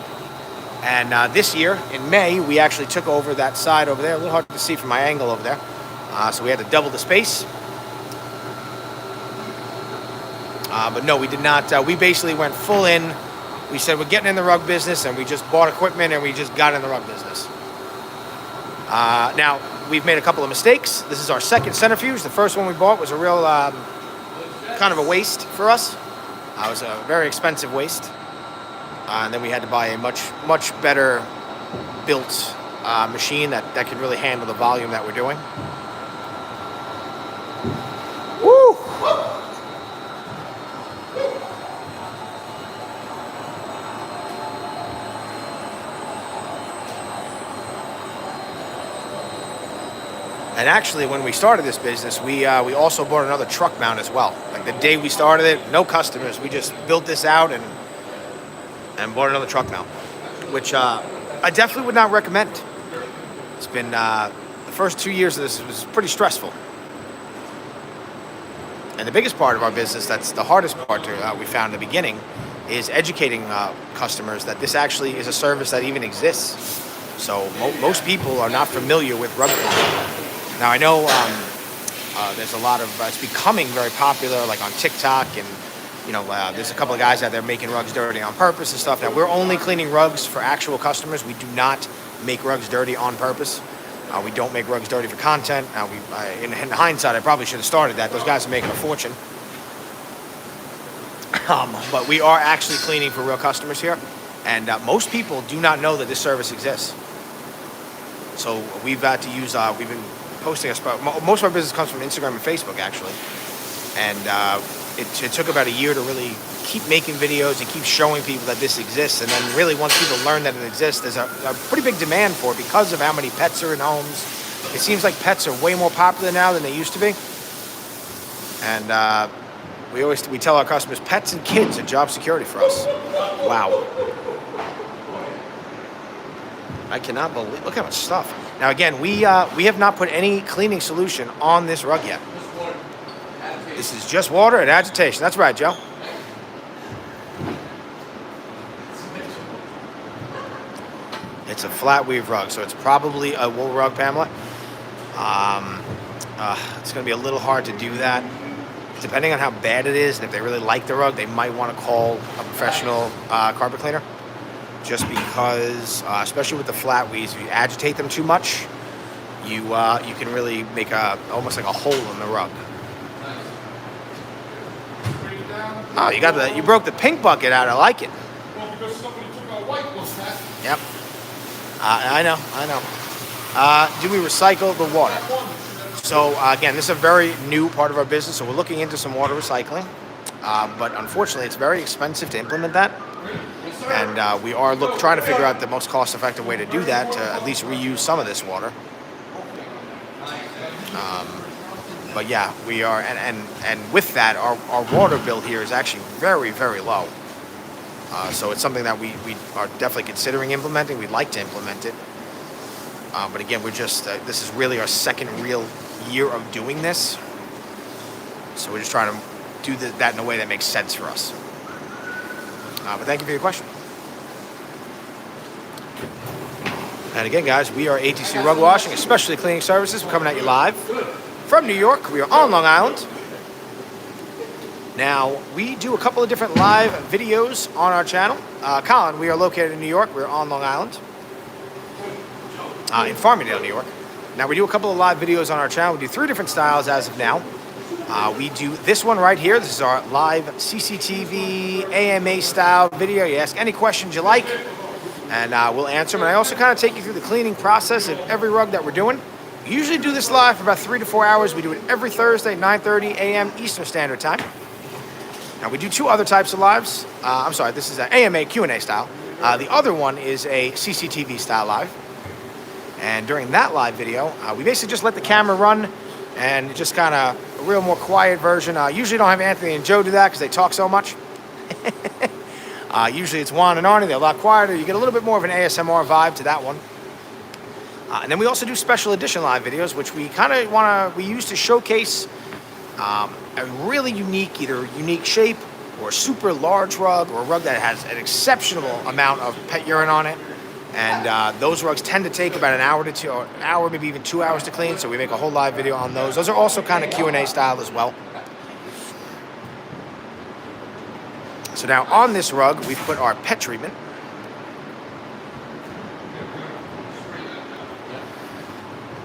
And this year, in May, we actually took over that side over there. A little hard to see from my angle over there. So we had to double the space. But no, we did not. We basically went full in. We said we're getting in the rug business, and we just bought equipment, and we just got in the rug business. Now, we've made a couple of mistakes. This is our second centrifuge. The first one we bought was a real kind of a waste for us. It was a very expensive waste. And then we had to buy a much better built machine that could really handle the volume that we're doing. Woo! And actually, when we started this business, we also bought another truck mount as well. Like the day we started it, no customers. We just built this out and bought another truck mount, which I definitely would not recommend. It's been the first 2 years of this was pretty stressful. And the biggest part of our business, that's the hardest part we found in the beginning, is educating customers that this actually is a service that even exists. So most people are not familiar with rug cleaning. Now I know there's a lot of, it's becoming very popular, like on TikTok, and there's a couple of guys out there making rugs dirty on purpose and stuff. Now we're only cleaning rugs for actual customers. We do not make rugs dirty on purpose. We don't make rugs dirty for content. Now in hindsight, I probably should have started that. Those guys are making a fortune. But we are actually cleaning for real customers here, and most people do not know that this service exists. So we've had to use. We've been posting most of our business comes from Instagram and Facebook, actually, and it took about a year to really keep making videos and keep showing people that this exists. And then really once people learn that it exists, there's a pretty big demand for it because of how many pets are in homes. It seems like pets are way more popular now than they used to be. And we tell our customers, pets and kids are job security for us. Wow. I cannot believe, look how much stuff. Now again, we have not put any cleaning solution on this rug yet. This is just water and agitation. That's right, Joe. It's a flat weave rug, so it's probably a wool rug, Pamela. It's going to be a little hard to do that. Depending on how bad it is, and if they really like the rug, they might want to call a professional carpet cleaner. Just because, especially with the flat weaves, if you agitate them too much, you can really make almost like a hole in the rug. Oh, you broke the pink bucket out. I like it. Well, because somebody took our white one, Pat. Yep. I know. Do we recycle the water? So again, this is a very new part of our business, so we're looking into some water recycling. But unfortunately, it's very expensive to implement that. And we are trying to figure out the most cost-effective way to do that, to at least reuse some of this water. But yeah, we are, and with that, our water bill here is actually very, very low. So it's something that we are definitely considering implementing. We'd like to implement it. But again, this is really our second real year of doing this. So we're just trying to do that in a way that makes sense for us. But thank you for your question. And again, guys, we are ATC Rug Washing, especially cleaning services. We're coming at you live from New York. We are on Long Island. Now, we do a couple of different live videos on our channel. Colin, we are located in New York. We're on Long Island, in Farmingdale, New York. Now, we do a couple of live videos on our channel. We do 3 different styles as of now. We do this one right here. This is our live CCTV AMA style video. You ask any questions you like, and we'll answer them. And I also kind of take you through the cleaning process of every rug that we're doing. We usually do this live for about 3 to 4 hours. We do it every Thursday, 9:30 a.m. Eastern Standard Time. Now, we do 2 other types of lives. I'm sorry, this is an AMA Q&A style. The other one is a CCTV style live. And during that live video, we basically just let the camera run, and just kind of a real more quiet version. Usually don't have Anthony and Joe do that because they talk so much. Usually it's Juan and Arnie. They're a lot quieter. You get a little bit more of an ASMR vibe to that one. And then we also do special edition live videos, which we kind of we use to showcase a really either unique shape or super large rug, or a rug that has an exceptional amount of pet urine on it. And those rugs tend to take about an hour to 2 hour, maybe even 2 hours to clean. So we make a whole live video on those. Those are also kind of Q&A style as well. So now on this rug, we've put our pet treatment.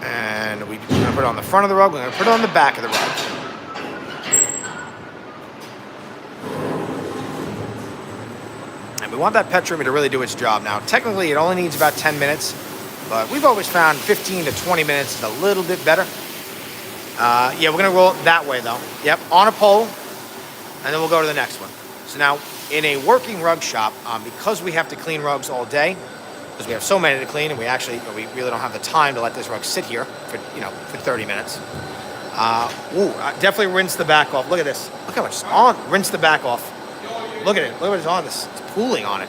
And we're going to put it on the front of the rug. We're going to put it on the back of the rug. We want that pet treatment to really do its job. Now, technically, it only needs about 10 minutes, but we've always found 15 to 20 minutes is a little bit better. Yeah, we're gonna roll it that way though. Yep, on a pole, and then we'll go to the next one. So now, in a working rug shop, because we have to clean rugs all day, because we have so many to clean, and we really don't have the time to let this rug sit here for 30 minutes. Definitely rinse the back off. Look at this. Look how much is on. Rinse the back off. Look at it. Look what is on this. It's pooling on it.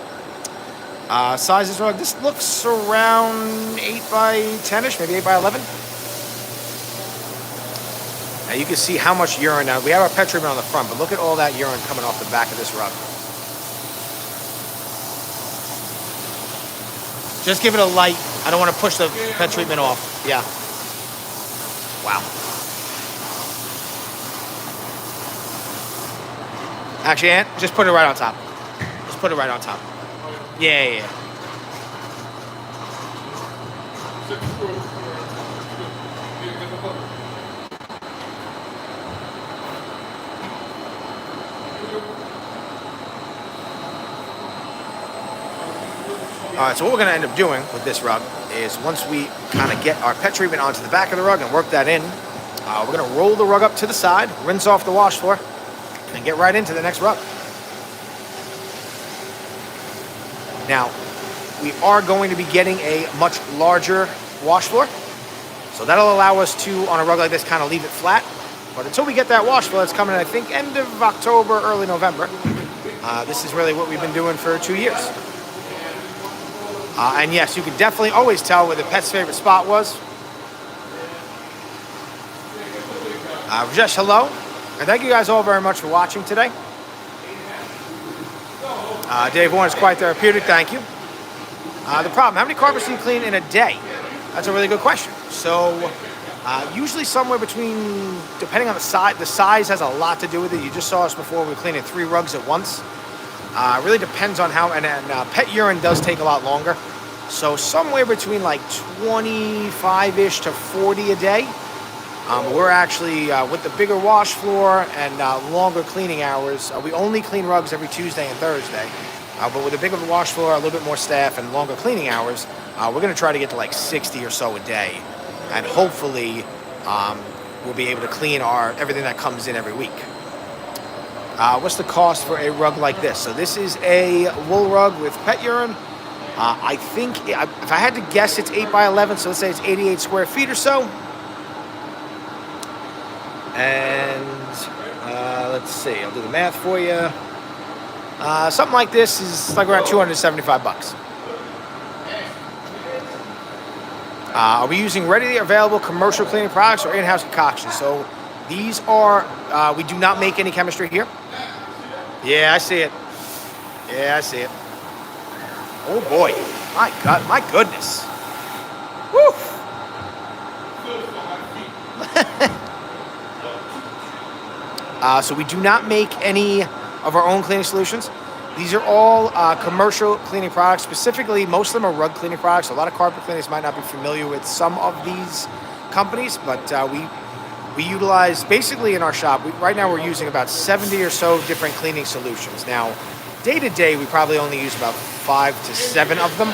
Size of this rug. This looks around 8 by 10ish, maybe 8 by 11. Now you can see how much urine. Now we have our pet treatment on the front, but look at all that urine coming off the back of this rug. Just give it a light. I don't want to push the pet treatment off. Yeah. Wow. Actually, Ant, just put it right on top. Just put it right on top. Yeah. All right, so what we're going to end up doing with this rug is once we kind of get our pet treatment onto the back of the rug and work that in, we're going to roll the rug up to the side, rinse off the wash floor, and get right into the next rug. Now, we are going to be getting a much larger wash floor. So that'll allow us to, on a rug like this, kind of leave it flat. But until we get that wash floor, it's coming, I think, end of October, early November. This is really what we've been doing for 2 years. And yes, you can definitely always tell where the pet's favorite spot was. Rajesh, hello. And thank you guys all very much for watching today. Dave Warren is quite therapeutic. Thank you. The problem, how many carpets do you clean in a day? That's a really good question. So usually somewhere between, depending on the size has a lot to do with it. You just saw us before, we were cleaning 3 rugs at once. It really depends on how, and pet urine does take a lot longer. So somewhere between like 25-ish to 40 a day. We're actually, with the bigger wash floor and longer cleaning hours, we only clean rugs every Tuesday and Thursday. But with a bigger wash floor, a little bit more staff, and longer cleaning hours, we're going to try to get to like 60 or so a day. And hopefully, we'll be able to clean everything that comes in every week. What's the cost for a rug like this? So this is a wool rug with pet urine. I think, if I had to guess, it's 8 by 11, so let's say it's 88 square feet or so. And let's see, I'll do the math for you. Something like this is like around 275 bucks. Are we using readily available commercial cleaning products or in-house concoctions? So these are, we do not make any chemistry here. Yeah, I see it. Yeah, I see it. Oh boy, my God, my goodness. Woo! So we do not make any of our own cleaning solutions. These are all commercial cleaning products. Specifically, most of them are rug cleaning products. A lot of carpet cleaners might not be familiar with some of these companies, but we utilize, basically in our shop, right now we're using about 70 or so different cleaning solutions. Now, day to day, we probably only use about 5 to 7 of them.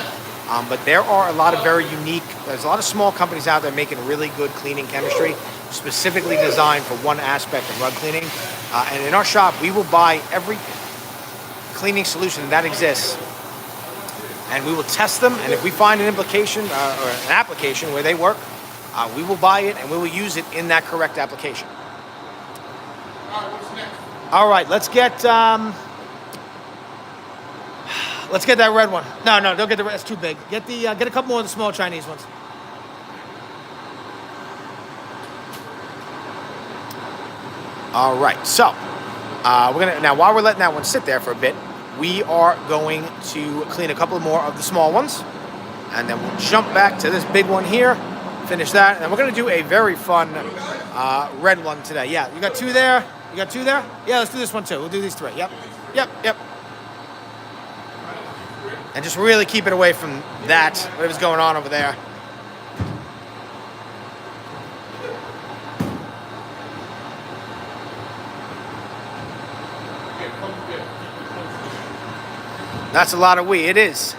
But there are a lot of very unique, there's a lot of small companies out there making really good cleaning chemistry, specifically designed for one aspect of rug cleaning. And in our shop, we will buy every cleaning solution that exists, and we will test them. And if we find an implication or an application where they work, we will buy it and we will use it in that correct application. All right, what's next? All right, let's get that red one. No, don't get the red. It's too big. Get a couple more of the small Chinese ones. All right, so we're gonna, now while we're letting that one sit there for a bit, we are going to clean a couple more of the small ones, and then we'll jump back to this big one here, finish that, and then we're gonna do a very fun red one today. Yeah, you got 2 there? You got 2 there? Yeah, let's do this one too. We'll do these 3. Yep. And just really keep it away from that, whatever's going on over there. That's a lot of we. It is.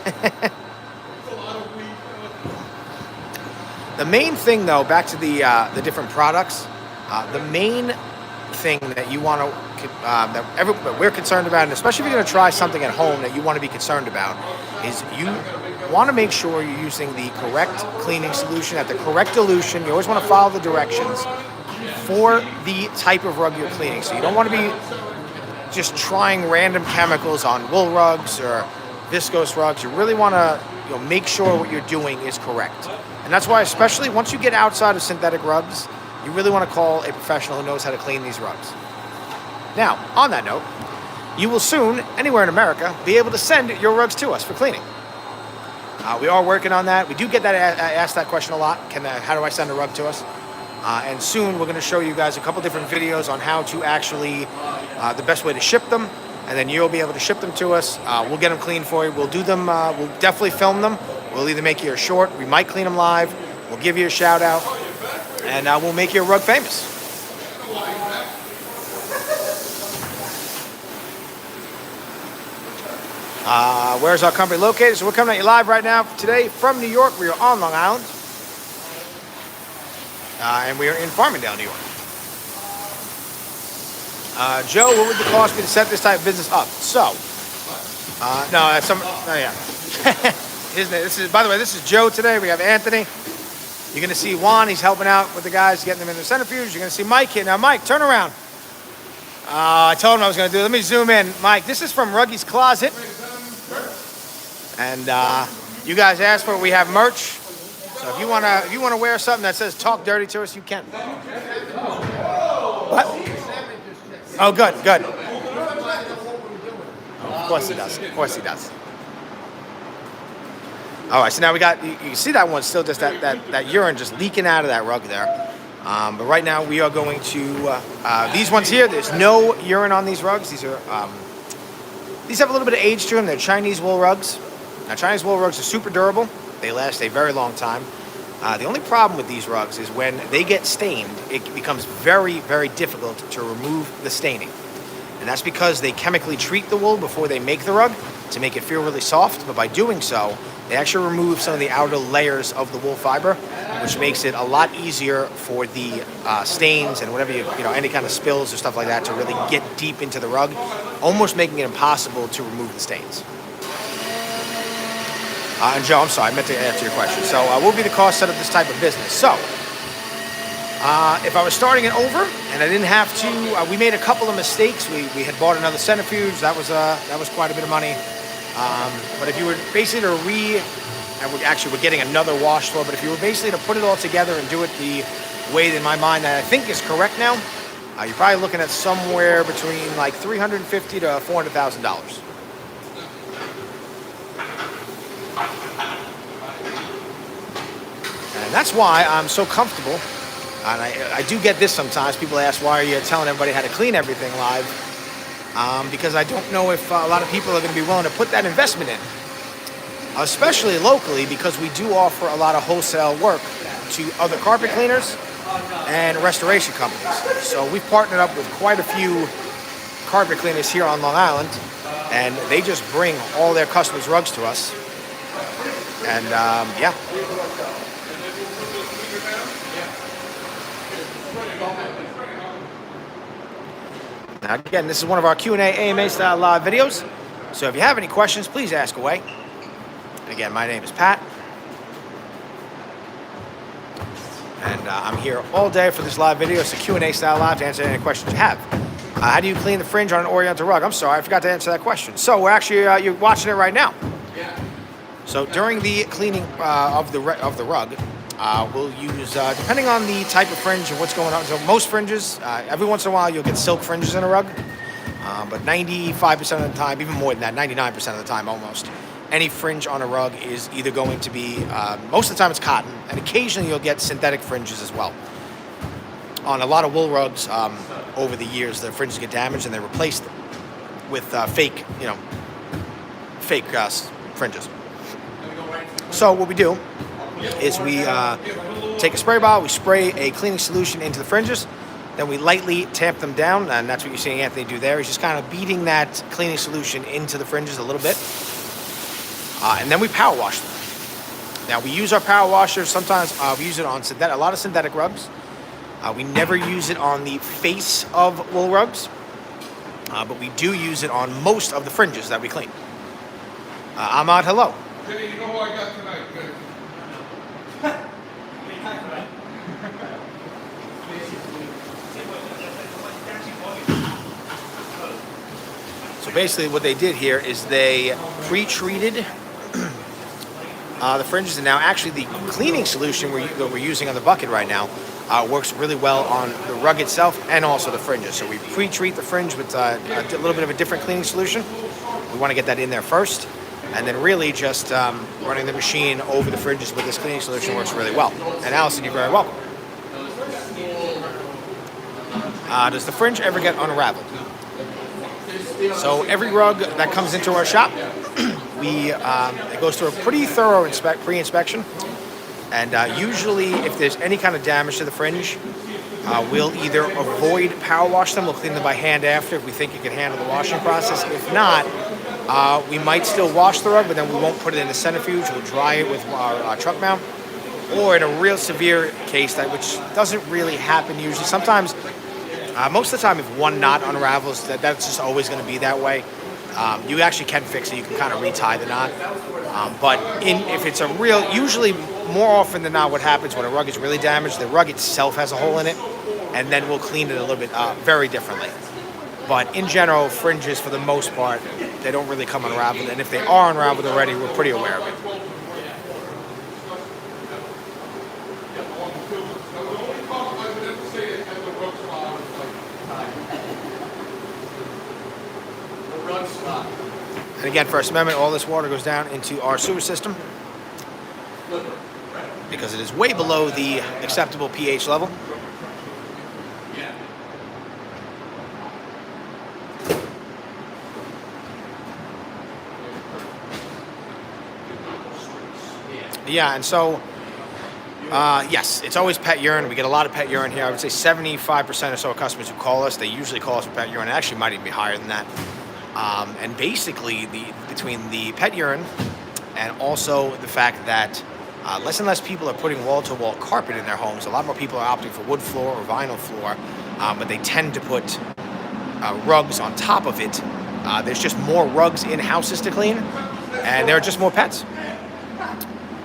The main thing, though, back to the different products, the main thing that you want to, that we're concerned about, and especially if you're going to try something at home that you want to be concerned about, is you want to make sure you're using the correct cleaning solution at the correct dilution. You always want to follow the directions for the type of rug you're cleaning. So you don't want to be just trying random chemicals on wool rugs or viscose rugs. You really want to make sure what you're doing is correct. And that's why, especially once you get outside of synthetic rugs, you really want to call a professional who knows how to clean these rugs. Now, on that note, you will soon, anywhere in America, be able to send your rugs to us for cleaning. We are working on that. We do get that asked that question a lot. How do I send a rug to us? And soon we're going to show you guys a couple different videos on how to actually, the best way to ship them. And then you'll be able to ship them to us. We'll get them clean for you. We'll do them, we'll definitely film them. We'll either make you a short, we might clean them live. We'll give you a shout out. And we'll make your rug famous. Where's our company located? So we're coming at you live right now today from New York. We are on Long Island. And we are in Farmingdale, New York. Joe, what would the cost be to set this type of business up? So, no, that's some, oh yeah. This is, by the way, this is Joe today. We have Anthony. You're going to see Juan. He's helping out with the guys, getting them in the centrifuge. You're going to see Mike here. Now, Mike, turn around. I told him I was going to do it. Let me zoom in. Mike, this is from Ruggy's Closet. And You guys asked for it. We have merch. So if you wanna wear something that says "Talk Dirty to Us," you can. What? Oh, good. Of course he does. All right, so now we got, you see that one's still just that urine just leaking out of that rug there. But right now we are going to, these ones here, there's no urine on these rugs. These have a little bit of age to them. They're Chinese wool rugs. Now, Chinese wool rugs are super durable. They last a very long time. The only problem with these rugs is when they get stained, it becomes very, very difficult to remove the staining. And that's because they chemically treat the wool before they make the rug to make it feel really soft. But by doing so, they actually remove some of the outer layers of the wool fiber, which makes it a lot easier for the stains and whatever any kind of spills or stuff like that to really get deep into the rug, almost making it impossible to remove the stains. And Joe, I'm sorry, I meant to answer your question. So what would be the cost set of this type of business? So if I was starting it over and I didn't have to, we made a couple of mistakes. We had bought another centrifuge. That was quite a bit of money. But if you were basically we're getting another wash floor, but if you were basically to put it all together and do it the way in my mind that I think is correct now, you're probably looking at somewhere between like $350,000 to $400,000. And that's why I'm so comfortable. And I do get this sometimes. People ask, why are you telling everybody how to clean everything live? Because I don't know if a lot of people are going to be willing to put that investment in. Especially locally, because we do offer a lot of wholesale work to other carpet cleaners and restoration companies. So we've partnered up with quite a few carpet cleaners here on Long Island, and they just bring all their customers' rugs to us. And yeah. Now again, this is one of our Q&A AMA style live videos. So if you have any questions, please ask away. And again, my name is Pat. And I'm here all day for this live video. It's a Q&A style live to answer any questions you have. How do you clean the fringe on an Oriental rug? I'm sorry, I forgot to answer that question. So we're actually, you're watching it right now. So during the cleaning of the rug, we'll use, depending on the type of fringe and what's going on. So most fringes, every once in a while you'll get silk fringes in a rug. But 95% of the time, even more than that, 99% of the time almost, any fringe on a rug is either going to be, most of the time it's cotton, and occasionally you'll get synthetic fringes as well. On a lot of wool rugs, over the years, the fringes get damaged and they're replaced with fake fringes. So what we do is we take a spray bottle, we spray a cleaning solution into the fringes, then we lightly tamp them down, and that's what you're seeing Anthony do there. He's just kind of beating that cleaning solution into the fringes a little bit. And then we power wash them. Now we use our power washer, sometimes we use it on a lot of synthetic rugs. We never use it on the face of wool rugs, but we do use it on most of the fringes that we clean. Ahmad, hello. Jenny, you know who I got tonight? Good. So basically what they did here is they pre-treated the fringes, and now actually the cleaning solution that we're using on the bucket right now works really well on the rug itself and also the fringes. So we pre-treat the fringe with a little bit of a different cleaning solution. We want to get that in there first, and then really just running the machine over the fringes with this cleaning solution works really well. And Allison, you're very welcome. Does the fringe ever get unraveled? So every rug that comes into our shop, it goes through a pretty thorough pre-inspection, and usually if there's any kind of damage to the fringe, we'll either avoid power wash them, we'll clean them by hand after if we think it can handle the washing process. If not, we might still wash the rug, but then we won't put it in the centrifuge. We'll dry it with our truck mount, or in a real severe case, which doesn't really happen usually. Sometimes, most of the time, if one knot unravels, that's just always going to be that way. You actually can fix it. You can kind of retie the knot. But if it's usually more often than not, what happens when a rug is really damaged, the rug itself has a hole in it, and then we'll clean it a little bit very differently. But in general, fringes, for the most part, they don't really come unraveled. And if they are unraveled already, we're pretty aware of it. And again, First Amendment, all this water goes down into our sewer system because it is way below the acceptable pH level. Yeah, and so, yes, it's always pet urine. We get a lot of pet urine here. I would say 75% or so of customers who call us, they usually call us for pet urine. It actually might even be higher than that. And basically, between the pet urine and also the fact that less and less people are putting wall-to-wall carpet in their homes. A lot more people are opting for wood floor or vinyl floor, but they tend to put rugs on top of it. There's just more rugs in houses to clean, and there are just more pets.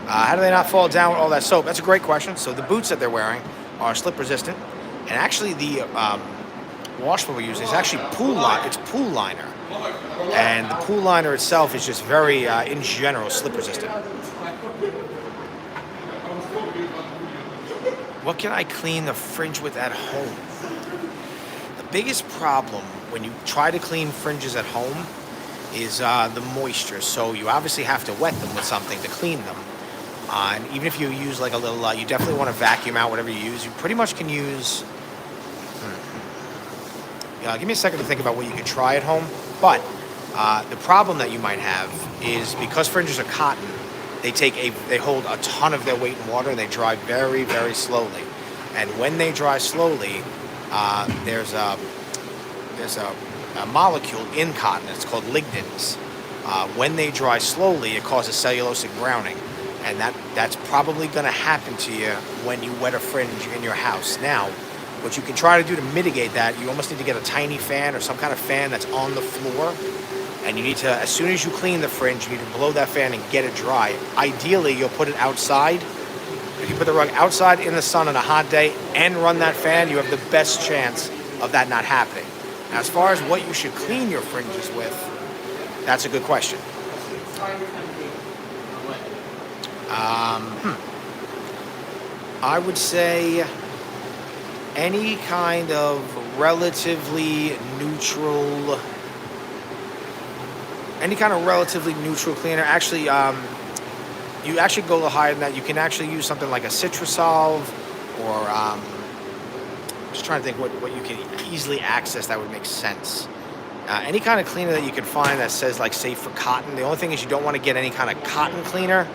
How do they not fall down with all that soap? That's a great question. So the boots that they're wearing are slip resistant, and actually the washable we're using is actually it's pool liner, and the pool liner itself is just very, in general, slip resistant. What can I clean the fringe with at home? The biggest problem when you try to clean fringes at home is the moisture. So you obviously have to wet them with something to clean them. And even if you use like a little, you definitely want to vacuum out whatever you use. You pretty much can use. Give me a second to think about what you could try at home. But the problem that you might have is because fringes are cotton, they hold a ton of their weight in water and they dry very, very slowly. And when they dry slowly, there's a molecule in cotton. It's called lignins. When they dry slowly, it causes cellulosic browning. And that's probably going to happen to you when you wet a fringe in your house. Now, what you can try to do to mitigate that, you almost need to get a tiny fan or some kind of fan that's on the floor. And you need to, as soon as you clean the fringe, you need to blow that fan and get it dry. Ideally, you'll put it outside. If you put the rug outside in the sun on a hot day and run that fan, you have the best chance of that not happening. Now, as far as what you should clean your fringes with, that's a good question. I would say any kind of relatively neutral cleaner. Actually, you actually go a little higher than that. You can actually use something like a Citrusolve or just trying to think what you can easily access that would make sense. Any kind of cleaner that you can find that says like safe for cotton. The only thing is you don't want to get any kind of cotton cleaner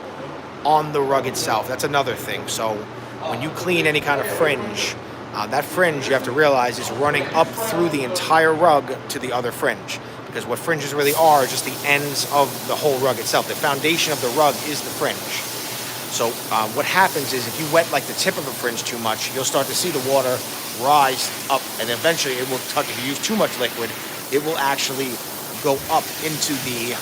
on the rug itself. That's another thing. So when you clean any kind of fringe, that fringe, you have to realize, is running up through the entire rug to the other fringe. Because what fringes really are just the ends of the whole rug itself. The foundation of the rug is the fringe. So what happens is if you wet like the tip of a fringe too much, you'll start to see the water rise up, and eventually it will touch. If you use too much liquid, it will actually go up into the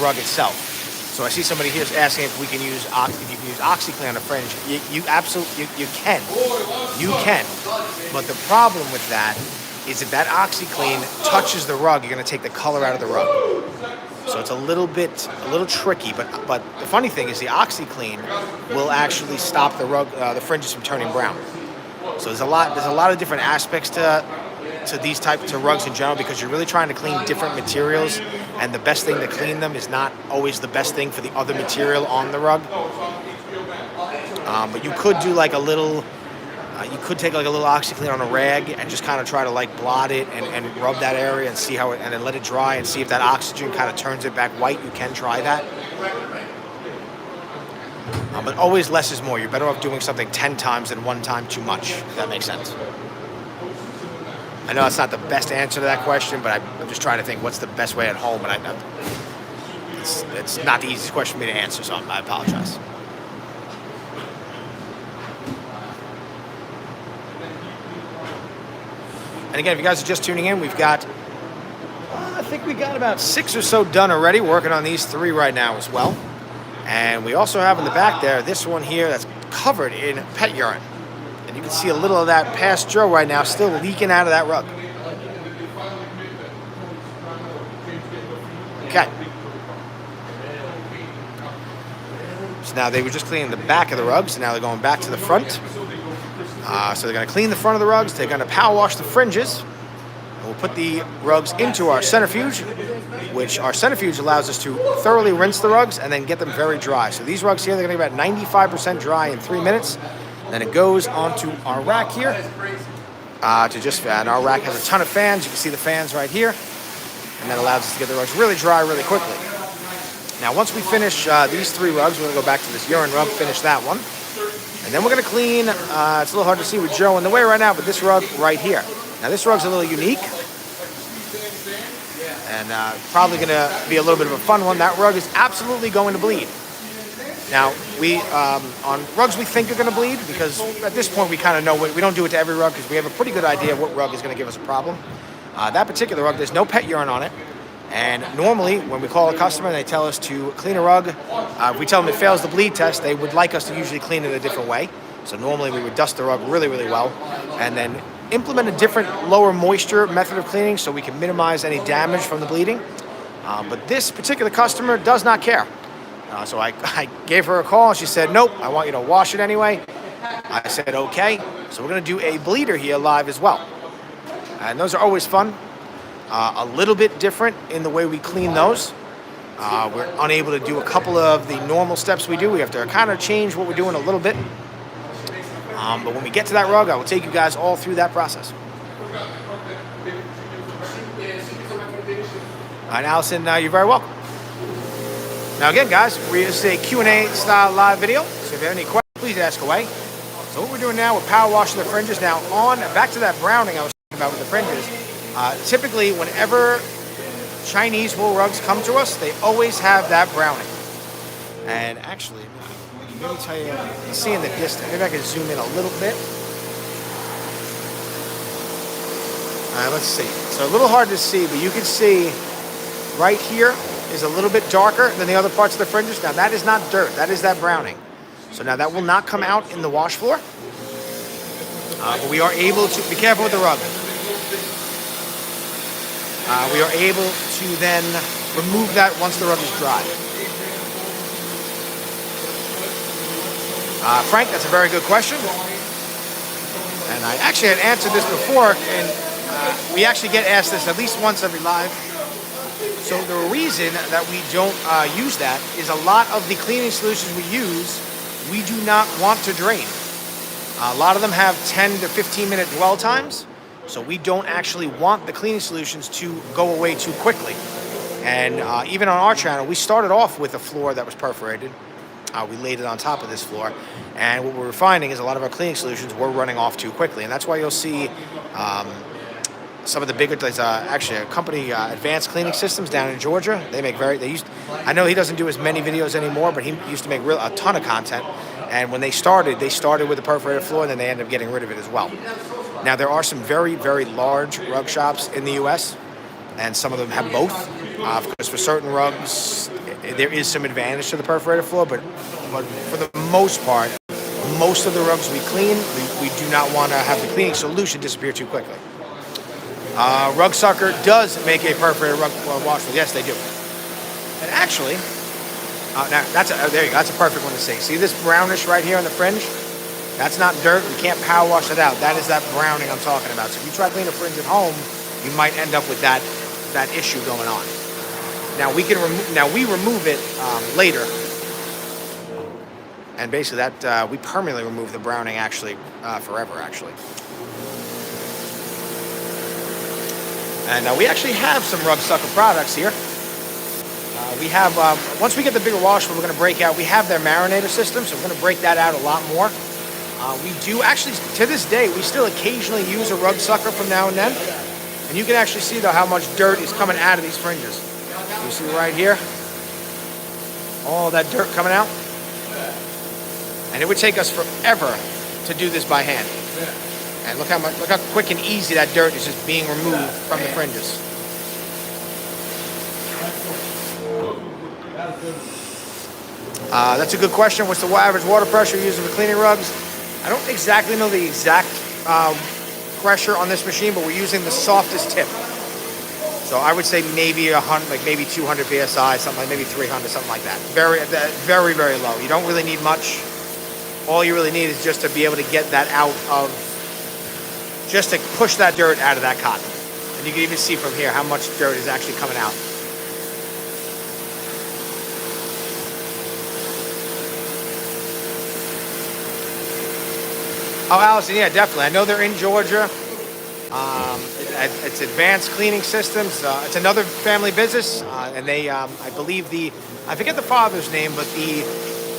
rug itself. So I see somebody here asking if you can use OxyClean on a fringe. You absolutely can. You can. But the problem with that is if that OxyClean touches the rug, you're going to take the color out of the rug. So it's a little tricky. But the funny thing is the OxyClean will actually stop the fringes from turning brown. So there's a lot of different aspects to these types of rugs in general, because you're really trying to clean different materials, and the best thing to clean them is not always the best thing for the other material on the rug. But you could do like a little, you could take like a little OxyClean on a rag and just kind of try to like blot it and rub that area and see how it, and then let it dry and see if that oxygen kind of turns it back white. You can try that. But always less is more. You're better off doing something 10 times than one time too much, if that makes sense. I know that's not the best answer to that question, but I'm just trying to think what's the best way at home, and it's not the easiest question for me to answer, so I apologize. And again, if you guys are just tuning in, we've got, I think we got about 6 or so done already, working on these 3 right now as well. And we also have in the back there, this one here that's covered in pet urine. And you can see a little of that past Joe right now still leaking out of that rug. Okay. So now they were just cleaning the back of the rugs, and now they're going back to the front. So they're going to clean the front of the rugs, they're going to power wash the fringes, and we'll we'll put the rugs into our centrifuge, which our centrifuge allows us to thoroughly rinse the rugs and then get them very dry. So these rugs here, they're going to be about 95% dry in 3 minutes. Then it goes onto our rack here. And our rack has a ton of fans. You can see the fans right here. And that allows us to get the rugs really dry really quickly. Now, once we finish these 3 rugs, we're going to go back to this urine rug, finish that one. And then we're going to clean, it's a little hard to see with Joe in the way right now, but this rug right here. Now, this rug's a little unique. And probably going to be a little bit of a fun one. That rug is absolutely going to bleed. Now, on rugs we think are going to bleed, because at this point we kind of know, we don't do it to every rug because we have a pretty good idea of what rug is going to give us a problem. That particular rug, there's no pet urine on it. And normally, when we call a customer and they tell us to clean a rug, if we tell them it fails the bleed test, they would like us to usually clean it a different way. So normally we would dust the rug really, really well, and then implement a different lower moisture method of cleaning so we can minimize any damage from the bleeding. But this particular customer does not care. So I gave her a call, and she said, nope, I want you to wash it anyway. I said, okay. So we're going to do a bleeder here live as well. And those are always fun. A little bit different in the way we clean those. We're unable to do a couple of the normal steps we do. We have to kind of change what we're doing a little bit. But when we get to that rug, I will take you guys all through that process. All right, Allison, you're very welcome. Now again, guys, this is a Q&A style live video. So if you have any questions, please ask away. So what we're doing now, we're power washing the fringes. Now back to that browning I was talking about with the fringes. Typically, whenever Chinese wool rugs come to us, they always have that browning. And actually, let me tell you, you can see in the distance. Maybe I can zoom in a little bit. Let's see. So a little hard to see, but you can see right here is a little bit darker than the other parts of the fringes. Now that is not dirt, that is that browning. So now that will not come out in the wash floor. But we are able to, be careful with the rug. We are able to then remove that once the rug is dry. Frank, that's a very good question. And I actually had answered this before, and we actually get asked this at least once every live. So the reason that we don't use that is a lot of the cleaning solutions we use, we do not want to drain. A lot of them have 10 to 15 minute dwell times, so we don't actually want the cleaning solutions to go away too quickly. And even on our channel, we started off with a floor that was perforated. We laid it on top of this floor, and what we were finding is a lot of our cleaning solutions were running off too quickly, and that's why you'll see some of the bigger, there's actually a company, Advanced Cleaning Systems down in Georgia. They make I know he doesn't do as many videos anymore, but he used to make a ton of content. And when they started with a perforated floor, and then they ended up getting rid of it as well. Now, there are some very, very large rug shops in the U.S., and some of them have both. Because for certain rugs, there is some advantage to the perforated floor, but for the most part, most of the rugs we clean, we do not want to have the cleaning solution disappear too quickly. Rug Sucker does make a perforated rug wash floor. Yes, they do. And actually, now there you go. That's a perfect one to see. See this brownish right here on the fringe? That's not dirt. We can't power wash it out. That is that browning I'm talking about. So if you try to clean a fringe at home, you might end up with that issue going on. Now we remove it later, and basically that we permanently remove the browning actually forever actually. And we actually have some Rug Sucker products here. We have, once we get the bigger wash, we're going to break out, we have their marinator system, so we're going to break that out a lot more. We do actually, to this day, we still occasionally use a Rug Sucker from now and then. And you can actually see, though, how much dirt is coming out of these fringes. You see right here? All that dirt coming out. And it would take us forever to do this by hand. And look how quick and easy that dirt is just being removed from the fringes. That's a good question. What's the average water pressure used for cleaning rugs? I don't exactly know the exact pressure on this machine, but we're using the softest tip. So I would say maybe 100, like maybe 200 psi, something like maybe 300, something like that. Very, very low. You don't really need much. All you really need is just to be able to get that out of, just to push that dirt out of that cotton. And you can even see from here how much dirt is actually coming out. Oh, Allison, yeah, definitely. I know they're in Georgia. It's Advanced Cleaning Systems. It's another family business, and they, I believe I forget the father's name, but the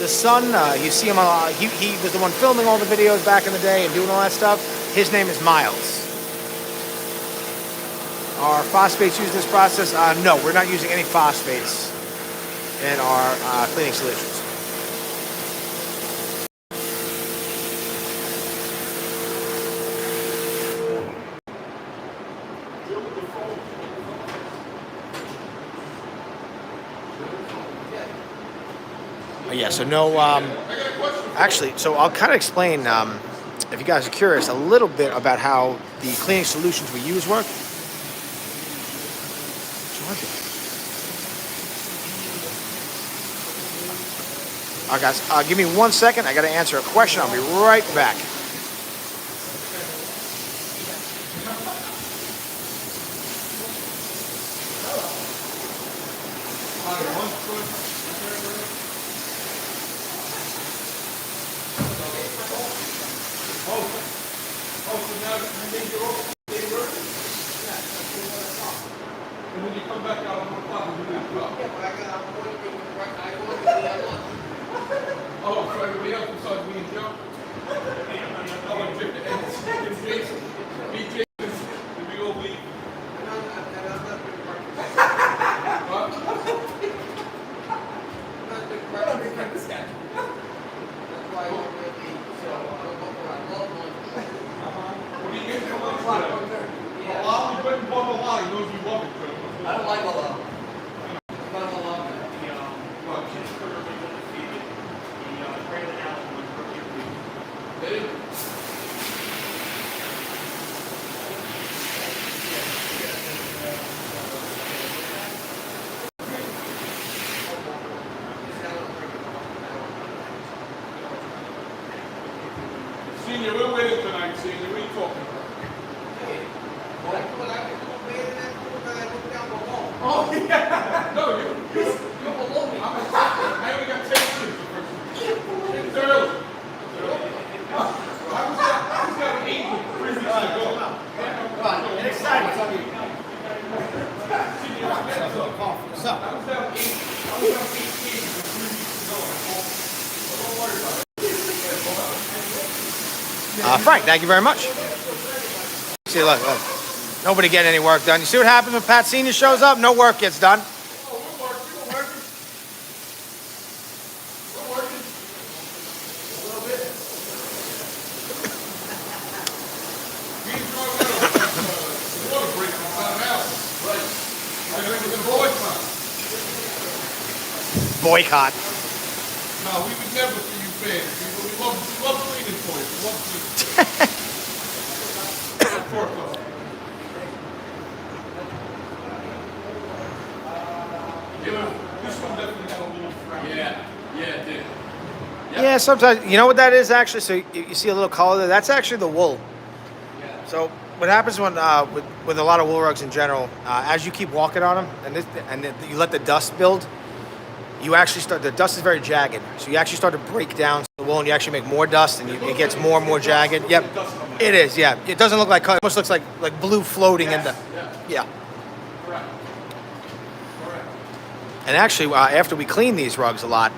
son, you see him, he was the one filming all the videos back in the day and doing all that stuff. His name is Miles. Are phosphates used in this process? No, we're not using any phosphates in our cleaning solutions. Yeah, so no, actually, so I'll kind of explain, if you guys are curious, a little bit about how the cleaning solutions we use work. All right, guys, give me 1 second. I got to answer a question. I'll be right back. And when you come back out on 1 o'clock, we'll do that as well. Oh, sorry, everybody else besides me and Joe? Oh, and Jason. Me, Jason, the big old lead. What do you get for lunch today? Halal, you couldn't bought halal, he knows you love it, Joe. I don't like halal. Senior, we're waiting tonight, Senior. What are you talking about? Oh, yeah. No, you're below me. I only got 10 minutes. It's early. I was got 8 with 3 weeks to go. Come on, get excited. Senior, What's up? I was down 8 cases with 3 weeks to go. Don't worry about it. Frank, thank you very much. See, look. Nobody getting any work done. You see what happens when Pat Senior shows up? No work gets done. Boycott. No, we would never see you fans. We love cleaning for you. We love cleaning. Of course, though. This one definitely had a little frown. Yeah, it did. Yeah, sometimes, you know what that is actually? So you see a little color there? That's actually the wool. So what happens when, with a lot of wool rugs in general, as you keep walking on them and you let the dust build, you actually the dust is very jagged. So you actually start to break down the wool and you actually make more dust and it gets more and more jagged. Yep, it is, yeah. It doesn't look like color. It almost looks like blue floating in the, yeah. Correct. And actually, after we clean these rugs a lot,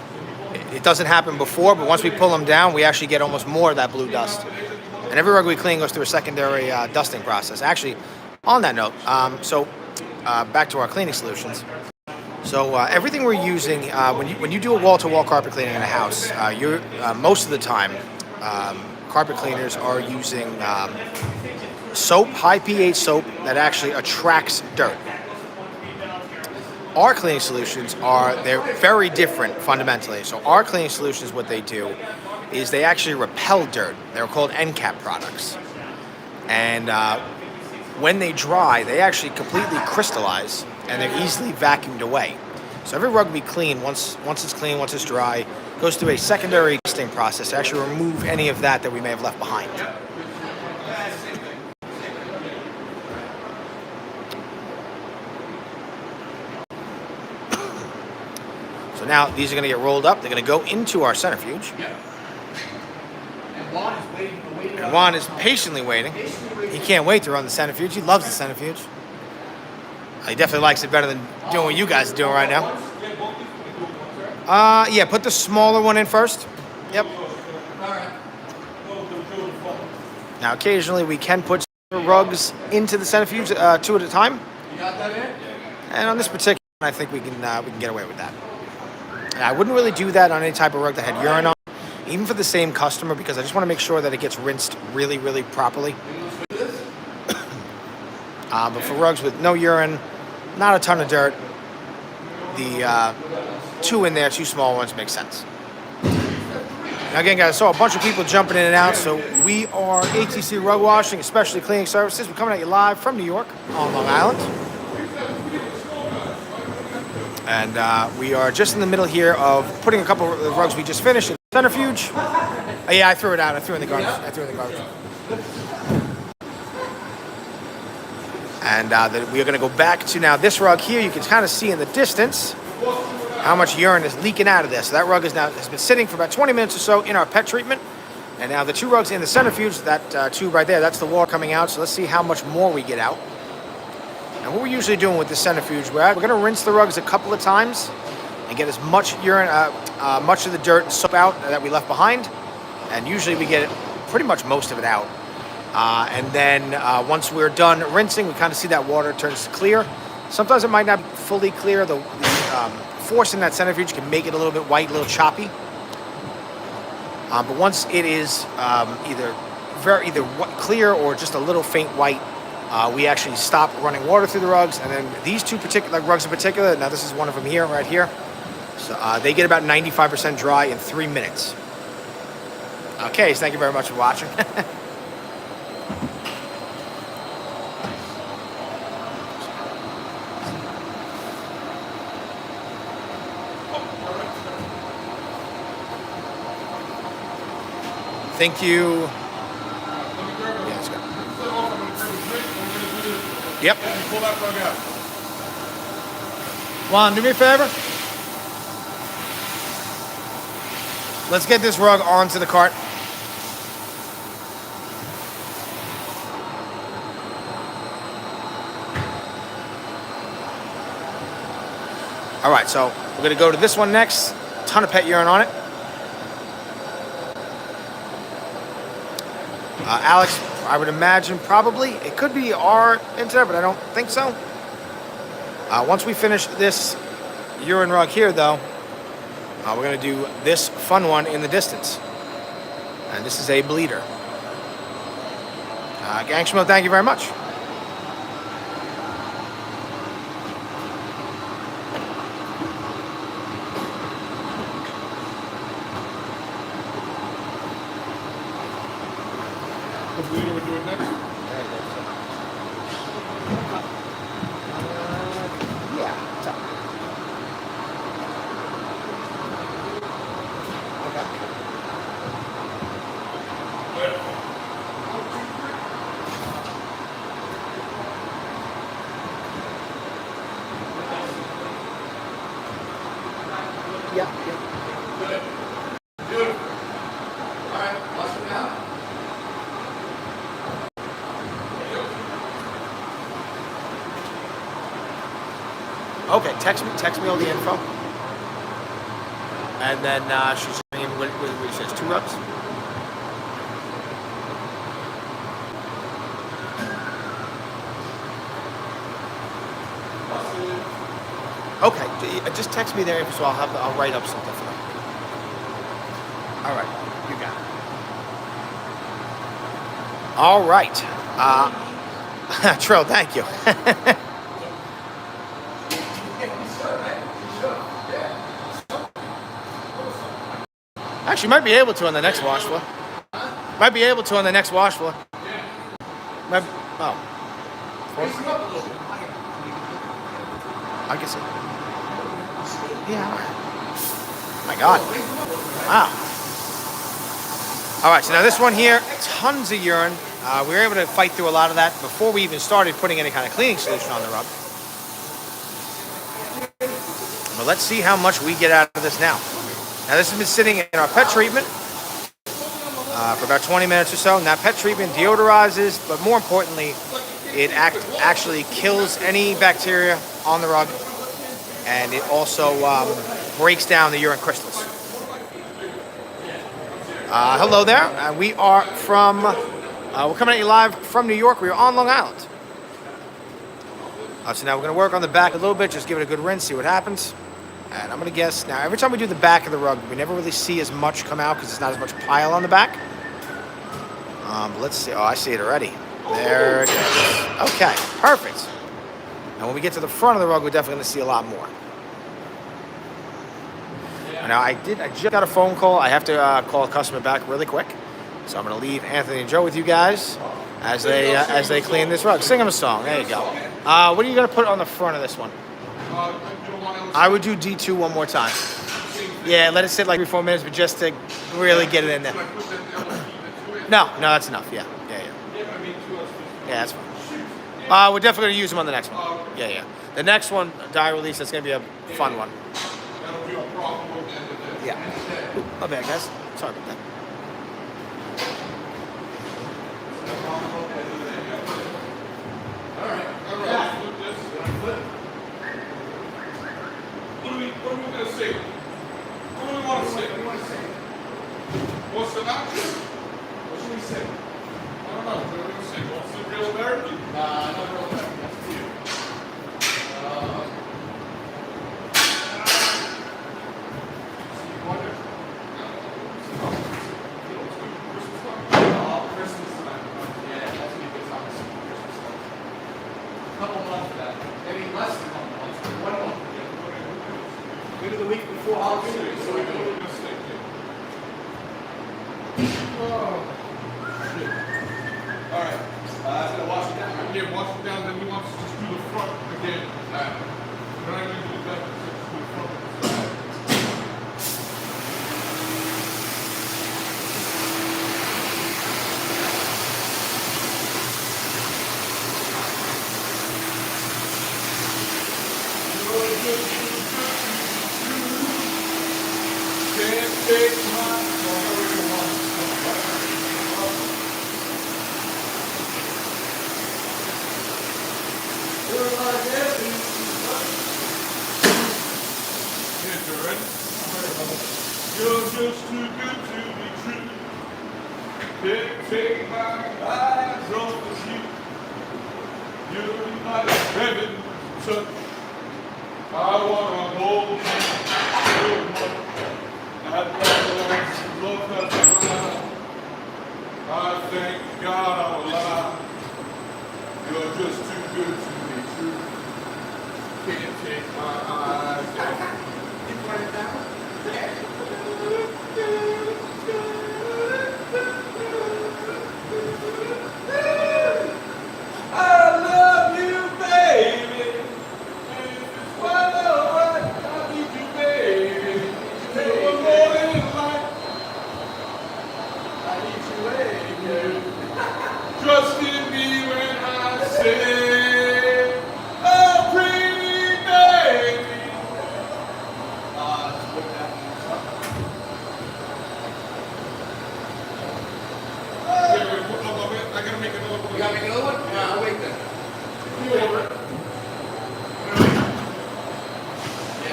it doesn't happen before, but once we pull them down, we actually get almost more of that blue dust. And every rug we clean goes through a secondary dusting process. Actually, on that note, back to our cleaning solutions. So everything we're using, when you do a wall-to-wall carpet cleaning in a house, most of the time, carpet cleaners are using soap, high pH soap that actually attracts dirt. Our cleaning solutions they're very different fundamentally. So our cleaning solutions, what they do is they actually repel dirt. They're called end cap products. And when they dry, they actually completely crystallize and they're easily vacuumed away. So every rug we clean, once it's clean, once it's dry, goes through a secondary dusting process to actually remove any of that we may have left behind. So now these are going to get rolled up. They're going to go into our centrifuge. Yep. And Juan is waiting. And Juan is patiently waiting. He can't wait to run the centrifuge. He loves the centrifuge. He definitely likes it better than doing what you guys are doing right now. Yeah, put the smaller one in first. Yep. Now, occasionally we can put rugs into the centrifuge, 2 at a time. You got that in? And on this particular one, I think we can get away with that. And I wouldn't really do that on any type of rug that had urine on, even for the same customer, because I just want to make sure that it gets rinsed really, really properly. But for rugs with no urine, not a ton of dirt, the 2 in there, 2 small ones, make sense. Now again, guys, I saw a bunch of people jumping in and out, so we are ATC Rug Washing, especially cleaning services. We're coming at you live from New York on Long Island. And we are just in the middle here of putting a couple of the rugs we just finished in the centrifuge. Yeah, I threw it out. I threw it in the garbage. And then we are going to go back to now this rug here. You can kind of see in the distance how much urine is leaking out of this. So that rug has been sitting for about 20 minutes or so in our pet treatment. And now the 2 rugs in the centrifuge, that tube right there, that's the water coming out. So let's see how much more we get out. And what we're usually doing with the centrifuge, we're going to rinse the rugs a couple of times and get as much urine, much of the dirt and soap out that we left behind. And usually we get pretty much most of it out. And then once we're done rinsing, we kind of see that water turns clear. Sometimes it might not be fully clear. The force in that centrifuge can make it a little bit white, a little choppy. But once it is either clear or just a little faint white, we actually stop running water through the rugs. And then these 2 particular rugs in particular, now this is one of them here, right here. So they get about 95% dry in 3 minutes. Okay, so thank you very much for watching. Thank you. Yeah, let's go. Yep. Pull that plug out. Juan, do me a favor. Let's get this rug onto the cart. All right, so we're going to go to this one next. Ton of pet urine on it. Alex, I would imagine probably. It could be our internet, but I don't think so. Once we finish this urine rug here, though, we're going to do this fun one in the distance. And this is a bleeder. Gangshmo, thank you very much. The bleeder would do it next. Okay, text me all the info. And then she's saying what says 2 rugs. Okay, just text me their info, so I'll write up something for them. All right, you got it. All right, Trill, thank you. Actually, might be able to on the next wash floor. Might be able to on the next wash floor. Oh. I can see. Yeah. My God. Wow. All right, so now this one here, tons of urine. We were able to fight through a lot of that before we even started putting any kind of cleaning solution on the rug. But let's see how much we get out of this now. Now this has been sitting in our pet treatment for about 20 minutes or so. Now pet treatment deodorizes, but more importantly, it actually kills any bacteria on the rug, and it also breaks down the urine crystals. Hello there. We are from, we're coming at you live from New York. We are on Long Island. So now we're going to work on the back a little bit, just give it a good rinse, see what happens. And I'm going to guess, now every time we do the back of the rug, we never really see as much come out because there's not as much pile on the back. But let's see. Oh, I see it already. There it goes. Okay, perfect. And when we get to the front of the rug, we're definitely going to see a lot more. Now, I just got a phone call. I have to call a customer back really quick. So I'm going to leave Anthony and Joe with you guys as they clean this rug. Sing them a song. There you go. What are you going to put on the front of this one? I would do D2 one more time. Yeah, let it sit like 3-4 minutes, but just to really get it in there. No, that's enough. Yeah, that's fine. We're definitely going to use them on the next one. Yeah. The next one, dye release, that's going to be a fun one. Yeah. My bad, guys. Sorry about that. All right. What are we going to say? What do we want to say? What's the option? What should we say? I don't know. What are we going to say? What's the real American? Not real American. That's for you. Christmas time. Yeah, that's gonna be a good time. Christmas time. A couple months for that. Maybe less than a couple months. 1 month. Maybe the week before Halloween. So we go to the state. All right. I'm gonna wash it down. Yeah, wash it down, then we want to just do the front again. All right. We're not going to do the back, just do the front. Can't take my you're just too good to be true. Can't take my eyes off of you. You're my heaven touch. I wanna hold you so much. I'd rather love that mine. I thank God I'm alive. You're just too good to be true. Can't take my eyes off. You put it down? Yeah. I love you, baby. And if it's quite alright, I need you, baby. Take one more in life. I need you, baby. Trust in me when I say, oh, pretty baby. Let's put that I gotta make another one. You gotta make another one? Yeah, I'll wait then. Yeah,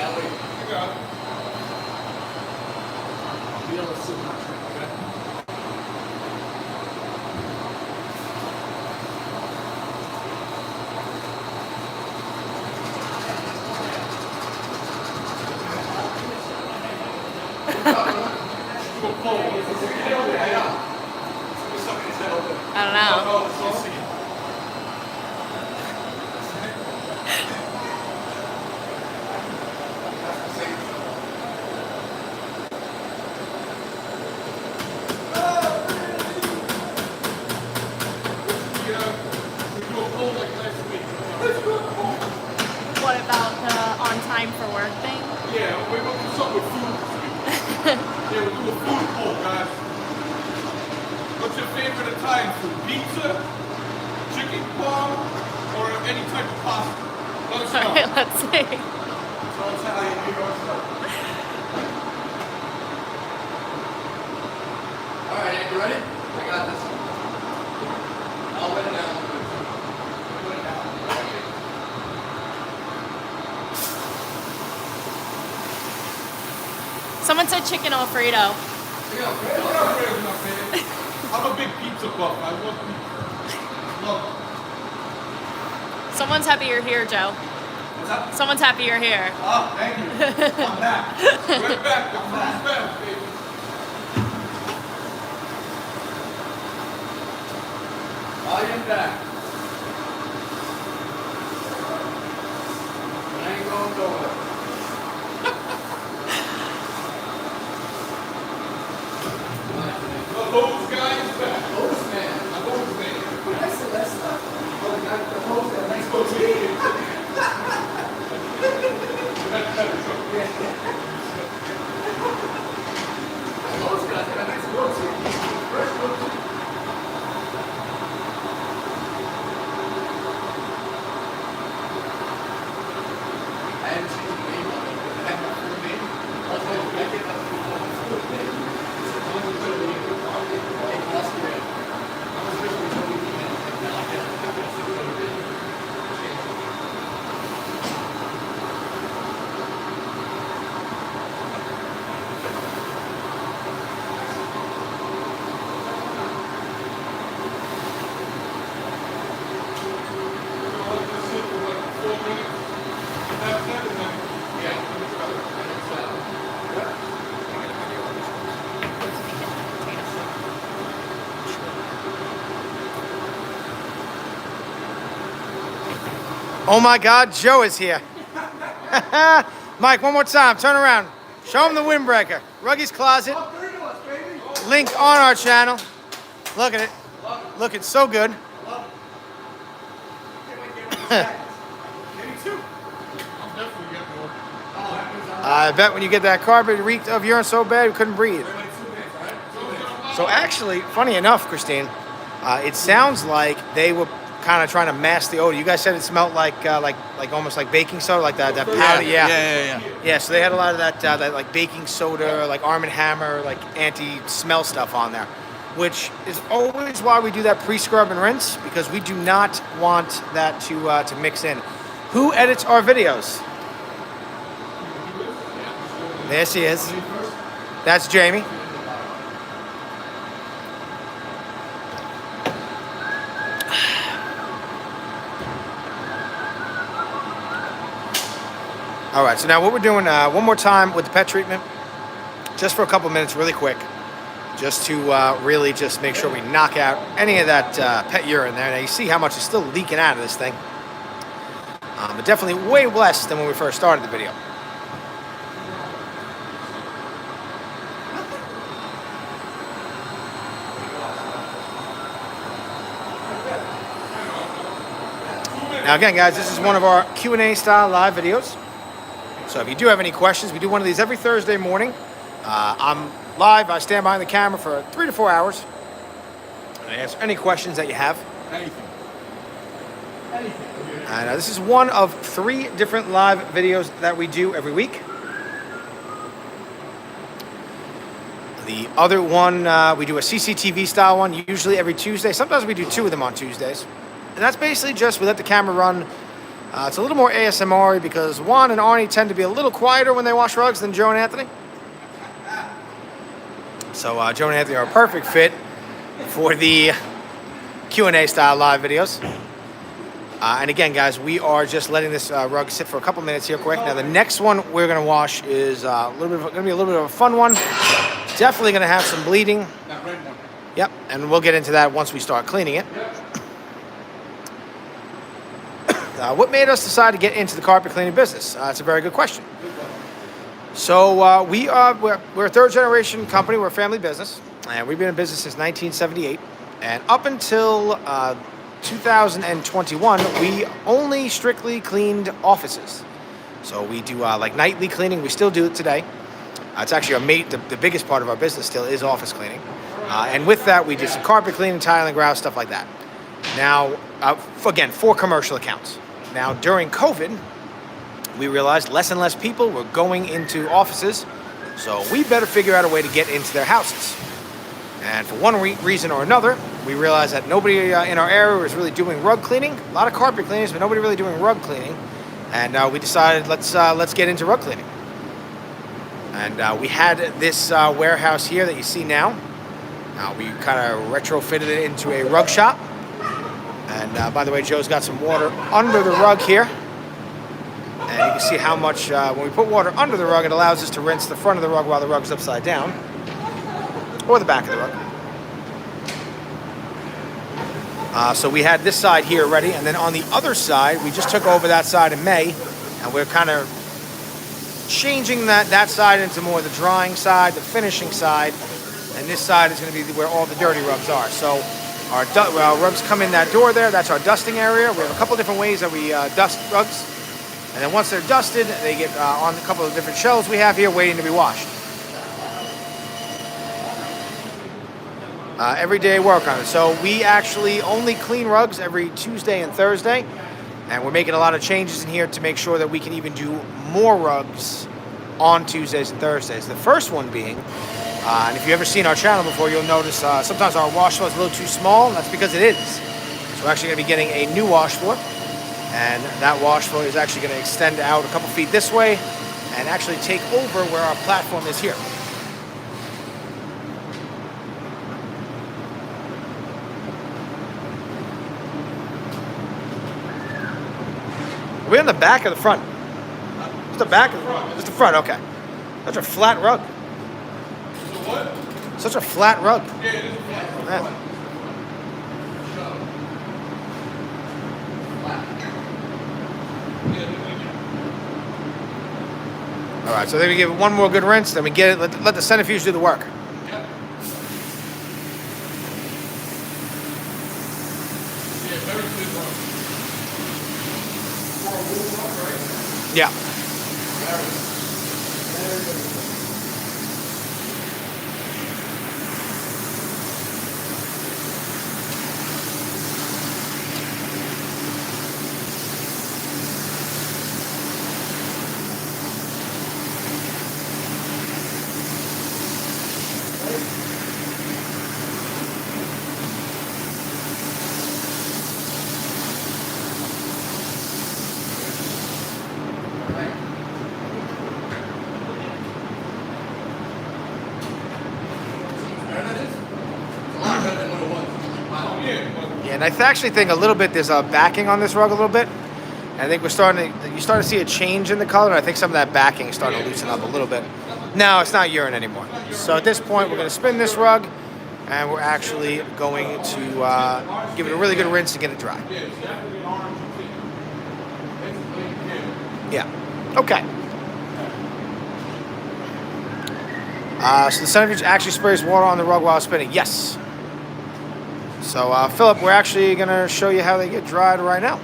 I'll wait. You got it. I'll be able to see my trick, okay? I don't know. What about the on time for work thing? Yeah, we're gonna do something with food. Yeah, we'll do a food poll, guys. What's your favorite Italian food? Pizza, chicken parm, or any type of pasta? Let us know. Alright, let's see. So Don't tell how you do your stuff. All right, Andy, you ready? I got this. I'll let it down. Let it down. Someone said chicken Alfredo. I'm a big pizza buff. I love pizza. Love Someone's happy you're here, Joe. What's up? Someone's happy you're here. Oh, thank you. I'm back. it. We're back. The food's back, baby. I am back. I ain't going nowhere. The hose guy is back. Host man. The hose man. That's not. Oh, the guy with the host that makes goatee. Host guy that makes goatee. Fresh goatee. I haven't changed the name on it, but I have my full name. Also, I get up to my full name. It's a convoluted name. Hey, last year, I was originally told me email, and now I get a full name. We'll let this sit for like 4 minutes. That's it, and then Oh my God, Joe is here. Mike, one more time. Turn around. Show him the windbreaker. Ruggy's Closet. Link on our channel. Look at it. Looking so good. I'm definitely getting one. I bet when you get that carpet reeked of urine so bad you couldn't breathe. So actually, funny enough, Christine, it sounds like they were kind of trying to mask the odor. You guys said it smelled like almost like baking soda, like that powder. Yeah. So they had a lot of that like baking soda, like Arm & Hammer, like anti-smell stuff on there, which is always why we do that pre-scrub and rinse, because we do not want that to mix in. Who edits our videos? There she is. That's Jamie. All right, so now what we're doing one more time with the pet treatment, just for a couple minutes, really quick, just to really just make sure we knock out any of that pet urine there. Now you see how much is still leaking out of this thing, but definitely way less than when we first started the video. Now again, guys, this is one of our Q&A style live videos. So if you do have any questions, we do one of these every Thursday morning. I'm live. I stand behind the camera for 3 to 4 hours. And I answer any questions that you have. Anything. And this is one of 3 different live videos that we do every week. The other one, we do a CCTV style one, usually every Tuesday. Sometimes we do 2 of them on Tuesdays. And that's basically just we let the camera run. It's a little more ASMR because Juan and Arnie tend to be a little quieter when they wash rugs than Joe and Anthony. So Joe and Anthony are a perfect fit for the Q&A style live videos. And again, guys, we are just letting this rug sit for a couple minutes here quick. Now, the next one we're going to wash is going to be a little bit of a fun one. Definitely going to have some bleeding. That red one. Yep, and we'll get into that once we start cleaning it. What made us decide to get into the carpet cleaning business? It's a very good question. So we're a third generation company. We're a family business, and we've been in business since 1978. And up until 2021, we only strictly cleaned offices. So we do like nightly cleaning. We still do it today. It's actually the biggest part of our business still is office cleaning. And with that, we do some carpet cleaning, tiling, grout, stuff like that. Now, again, for commercial accounts. Now, during COVID, we realized less and less people were going into offices, so we better figure out a way to get into their houses. And for one reason or another, we realized that nobody in our area was really doing rug cleaning. A lot of carpet cleaners, but nobody really doing rug cleaning. And we decided let's get into rug cleaning. And we had this warehouse here that you see now. We kind of retrofitted it into a rug shop. And by the way, Joe's got some water under the rug here. And you can see how much, when we put water under the rug, it allows us to rinse the front of the rug while the rug's upside down. Or the back of the rug. So we had this side here ready. And then on the other side, we just took over that side in May. And we're kind of changing that side into more the drying side, the finishing side. And this side is going to be where all the dirty rugs are. So our rugs come in that door there. That's our dusting area. We have a couple different ways that we dust rugs. And then once they're dusted, they get on a couple of different shelves we have here waiting to be washed. Everyday work on it. So we actually only clean rugs every Tuesday and Thursday. And we're making a lot of changes in here to make sure that we can even do more rugs on Tuesdays and Thursdays. The first one being, and if you've ever seen our channel before, you'll notice sometimes our wash floor is a little too small, and that's because it is. So we're actually going to be getting a new wash floor. And that wash floor is actually going to extend out a couple feet this way and actually take over where our platform is here. We're in the back or the front? Just the back? Just the front, okay. Such a flat rug. So what? Such a flat rug. Yeah, it is flat. Yeah. All right, so then we give it one more good rinse, then we get it, let the centrifuge do the work. Yeah. Very good one. For a wool rug, right? Yeah. Yeah, and I actually think a little bit there's a backing on this rug a little bit. And I think you start to see a change in the color. And I think some of that backing is starting to loosen up a little bit. No, it's not urine anymore. So at this point, we're going to spin this rug, and we're actually going to give it a really good rinse to get it dry. Yeah. Okay. So the centrifuge actually sprays water on the rug while it's spinning. Yes. So, Philip, we're actually going to show you how they get dried right now.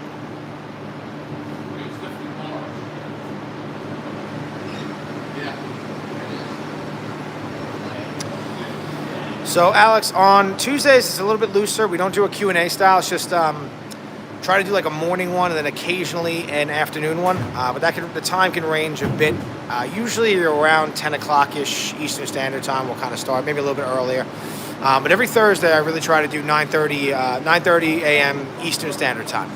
So, Alex, on Tuesdays, it's a little bit looser. We don't do a Q&A style. It's just try to do like a morning one and then occasionally an afternoon one. But the time can range a bit. Usually around 10 o'clock-ish Eastern Standard Time we'll kind of start, maybe a little bit earlier. But every Thursday, I really try to do 9:30 a.m. Eastern Standard Time.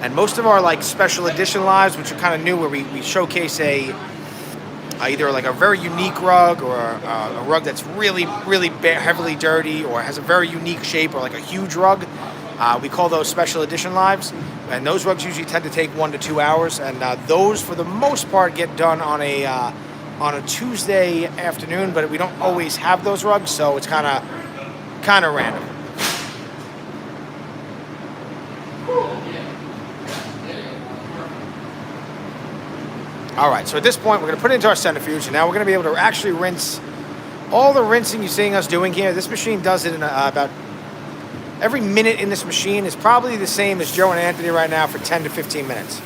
And most of our like special edition lives, which are kind of new, where we showcase either like a very unique rug or a rug that's really, really heavily dirty or has a very unique shape or like a huge rug. We call those special edition lives. And those rugs usually tend to take 1 to 2 hours. And those, for the most part, get done on a Tuesday afternoon, but we don't always have those rugs, so it's kind of random. All right, so at this point, we're going to put it into our centrifuge, and now we're going to be able to actually rinse all the rinsing you're seeing us doing here. This machine does it in about every minute in this machine is probably the same as Joe and Anthony right now for 10 to 15 minutes.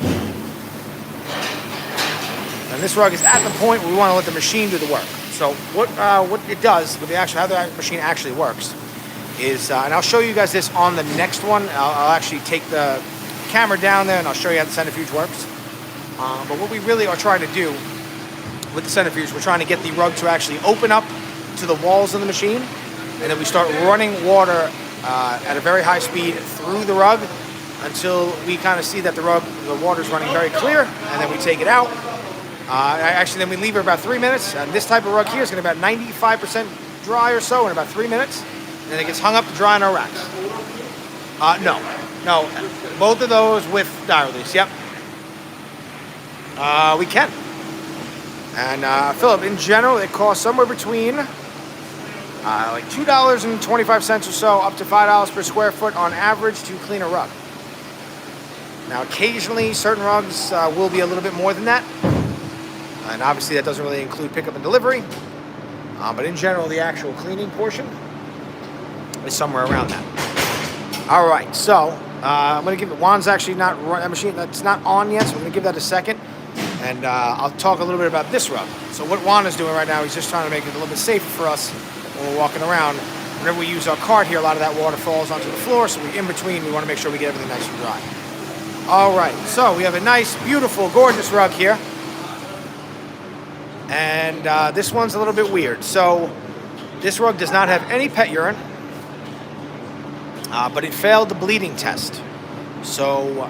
And this rug is at the point where we want to let the machine do the work. So what it does, how the machine actually works, is, and I'll show you guys this on the next one. I'll actually take the camera down there and I'll show you how the centrifuge works. But what we really are trying to do with the centrifuge, we're trying to get the rug to actually open up to the walls of the machine, and then we start running water at a very high speed through the rug until we kind of see that the water's running very clear, and then we take it out. Actually, then we leave it about 3 minutes, and this type of rug here is going to be about 95% dry or so in about 3 minutes, and then it gets hung up to dry on our racks. No, both of those with dye release, yep. We can. And Philip, in general, it costs somewhere between like $2.25 or so up to $5 per square foot on average to clean a rug. Now, occasionally, certain rugs will be a little bit more than that. And obviously, that doesn't really include pickup and delivery. But in general, the actual cleaning portion is somewhere around that. All right, so I'm going to give it, Juan's actually not run, that machine, that's not on yet, so I'm going to give that a second. And I'll talk a little bit about this rug. So what Juan is doing right now, he's just trying to make it a little bit safer for us when we're walking around. Whenever we use our cart here, a lot of that water falls onto the floor, so in between, we want to make sure we get everything nice and dry. All right, so we have a nice, beautiful, gorgeous rug here. And this one's a little bit weird. So this rug does not have any pet urine, but it failed the bleeding test. So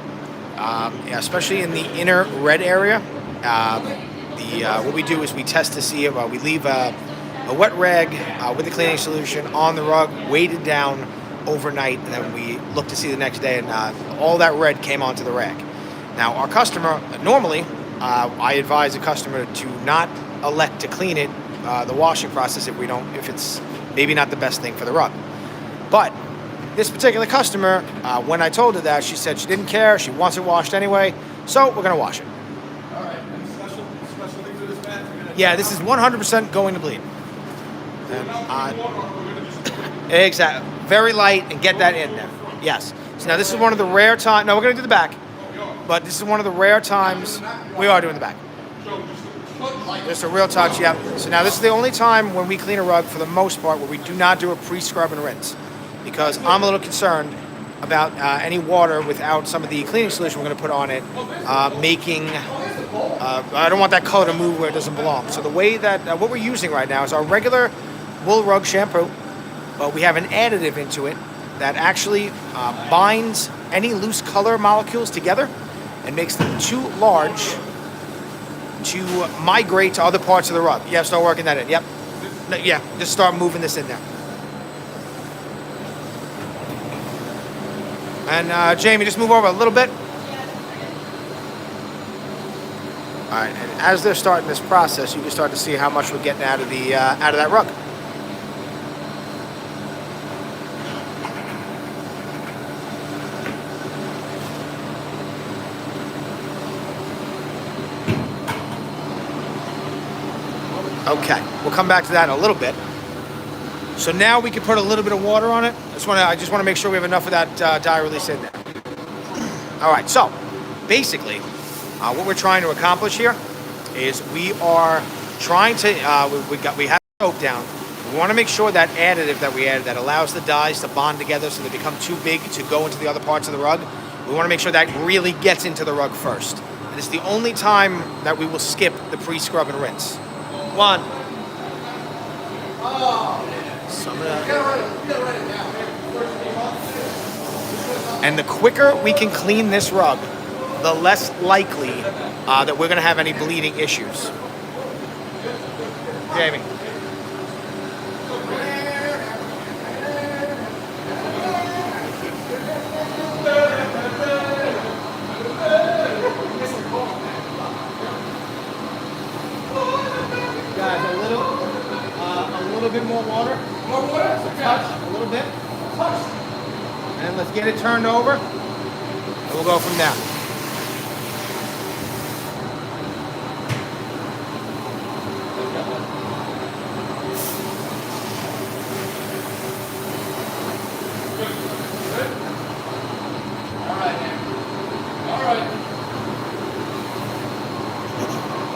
especially in the inner red area, what we do is we test to see if we leave a wet rag with the cleaning solution on the rug, weighted down overnight, and then we look to see the next day, and all that red came onto the rag. Now, our customer, normally, I advise a customer to not elect to clean it, the washing process, if it's maybe not the best thing for the rug. But this particular customer, when I told her that, she said she didn't care, she wants it washed anyway, so we're going to wash it. All right, and special things with this mat? Yeah, this is 100% going to bleed. And, exactly. Very light, and get that in there. Yes. So now this is one of the rare times, no, we're going to do the back, but this is one of the rare times we are doing the back. Just a real touch, yep. So now this is the only time when we clean a rug, for the most part, where we do not do a pre-scrub and rinse, because I'm a little concerned about any water without some of the cleaning solution we're going to put on it, I don't want that color to move where it doesn't belong. So the way that, what we're using right now is our regular wool rug shampoo, but we have an additive into it that actually binds any loose color molecules together and makes them too large to migrate to other parts of the rug. Yeah, start working that in, yep. Yeah, just start moving this in there. And Jamie, just move over a little bit. All right, and as they're starting this process, you can start to see how much we're getting out of that rug. Okay, we'll come back to that in a little bit. So now we can put a little bit of water on it. I just want to make sure we have enough of that dye release in there. All right, so basically, what we're trying to accomplish here is we are trying to, we have soap down. We want to make sure that additive that we added that allows the dyes to bond together so they become too big to go into the other parts of the rug. We want to make sure that really gets into the rug first. And it's the only time that we will skip the pre-scrub and rinse. One. Some of that. And the quicker we can clean this rug, the less likely that we're going to have any bleeding issues. Jamie. Guys, a little bit more water. More water? A touch, a little bit. A touch. And let's get it turned over. And we'll go from there.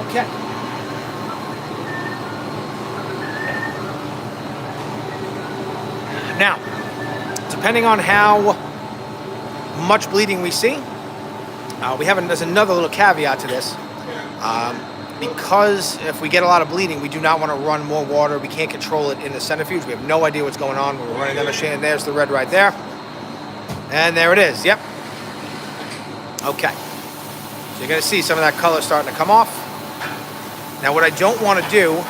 Okay. Now, depending on how much bleeding we see, There's another little caveat to this. Because if we get a lot of bleeding, we do not want to run more water. We can't control it in the centrifuge. We have no idea what's going on when we're running the machine. There's the red right there. And there it is. Yep. Okay. So you're going to see some of that color starting to come off. Now what I don't want to do,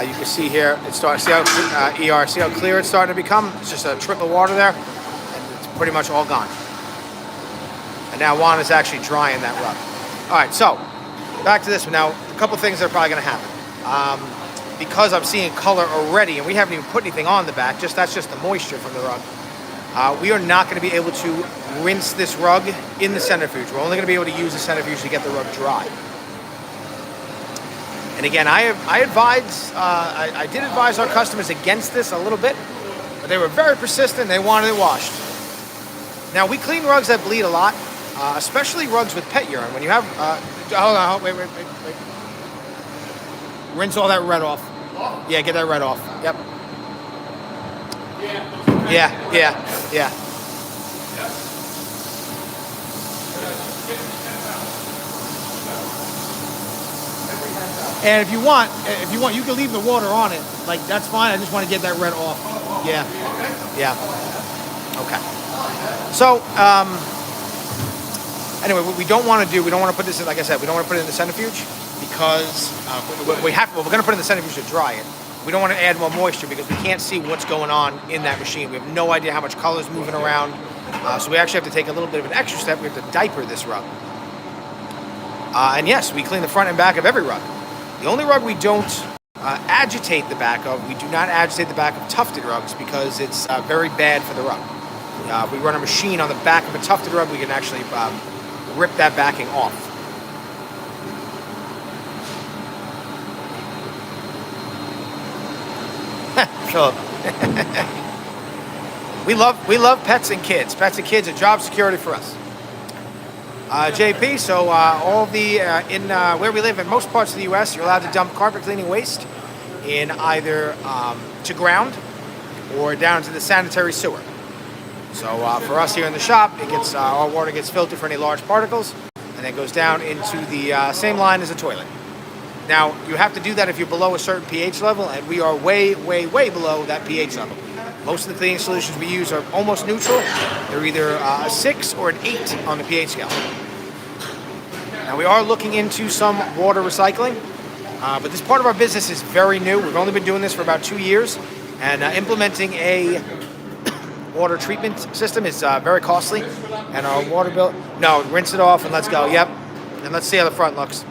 you can see here, see how clear it's starting to become? It's just a trickle of water there, and it's pretty much all gone. And now Juan is actually drying that rug. All right, so back to this one. Now, a couple things that are probably going to happen. Because I'm seeing color already, and we haven't even put anything on the back, that's just the moisture from the rug. We are not going to be able to rinse this rug in the centrifuge. We're only going to be able to use the centrifuge to get the rug dry. And again, I did advise our customers against this a little bit, but they were very persistent. They wanted it washed. Now, we clean rugs that bleed a lot, especially rugs with pet urine. When you have, hold on, wait. Rinse all that red off. Yeah, get that red off. Yep. Yeah. And if you want, you can leave the water on it. Like, that's fine. I just want to get that red off. Yeah. Okay. So, anyway, what we don't want to do, we don't want to put this in, like I said, we don't want to put it in the centrifuge because we're going to put it in the centrifuge to dry it. We don't want to add more moisture because we can't see what's going on in that machine. We have no idea how much color is moving around. So we actually have to take a little bit of an extra step. We have to diaper this rug. And yes, we clean the front and back of every rug. The only rug we don't agitate the back of, we do not agitate the back of tufted rugs because it's very bad for the rug. If we run a machine on the back of a tufted rug, we can actually rip that backing off. Philip. we love pets and kids. Pets and kids are job security for us. JP, so all the where we live in most parts of the U.S., you're allowed to dump carpet cleaning waste in either to ground or down to the sanitary sewer. So for us here in the shop, it gets our water gets filtered for any large particles, and then goes down into the same line as a toilet. Now you have to do that if you're below a certain pH level, and we are way below that pH level. Most of the cleaning solutions we use are almost neutral. They're either a 6 or an 8 on the pH scale. Now we are looking into some water recycling, but this part of our business is very new. We've only been doing this for about 2 years, and implementing a water treatment system is very costly. And our water bill, no, rinse it off and let's go. Yep, and let's see how the front looks.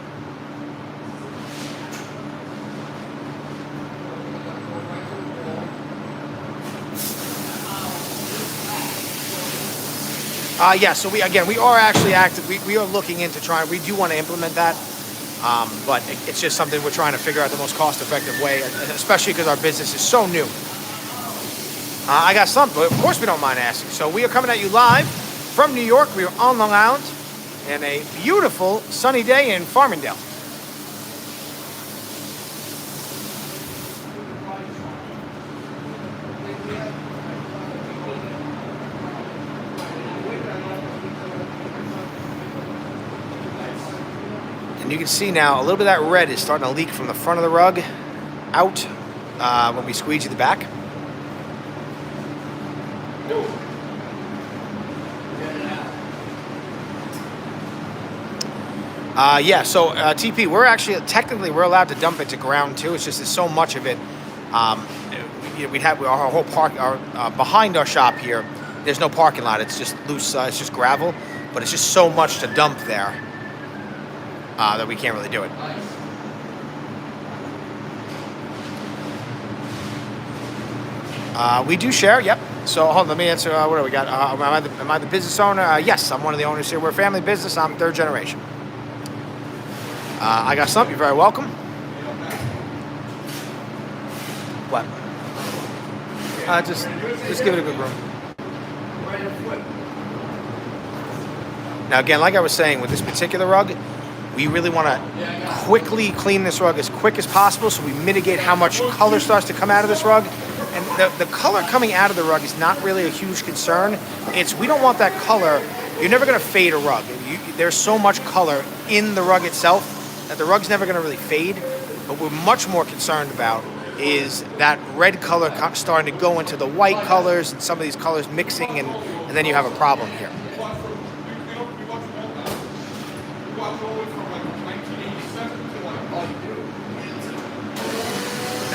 Yeah, so we are actually active. We are looking into trying. We do want to implement that, but it's just something we're trying to figure out the most cost-effective way, especially because our business is so new. I got something. Of course, we don't mind asking. So we are coming at you live from New York. We are on Long Island, and a beautiful sunny day in Farmingdale. And you can see now a little bit of that red is starting to leak from the front of the rug out when we squeegee the back. Yeah, so TP, we're actually, technically, we're allowed to dump it to ground too. It's just there's so much of it. We'd have our whole behind our shop here, there's no parking lot. It's just loose, it's just gravel, but it's just so much to dump there that we can't really do it. We do share, yep. So hold on, let me answer, what do we got? Am I the business owner? Yes, I'm one of the owners here. We're a family business. I'm third generation. I got something. You're very welcome. What? Just give it a good room. Now again, like I was saying, with this particular rug, we really want to quickly clean this rug as quick as possible so we mitigate how much color starts to come out of this rug. And the color coming out of the rug is not really a huge concern. We don't want that color you're never going to fade a rug. There's so much color in the rug itself that the rug's never going to really fade. What we're much more concerned about is that red color starting to go into the white colors and some of these colors mixing, and then you have a problem here. We watch all the way from like 1987 to like all you do.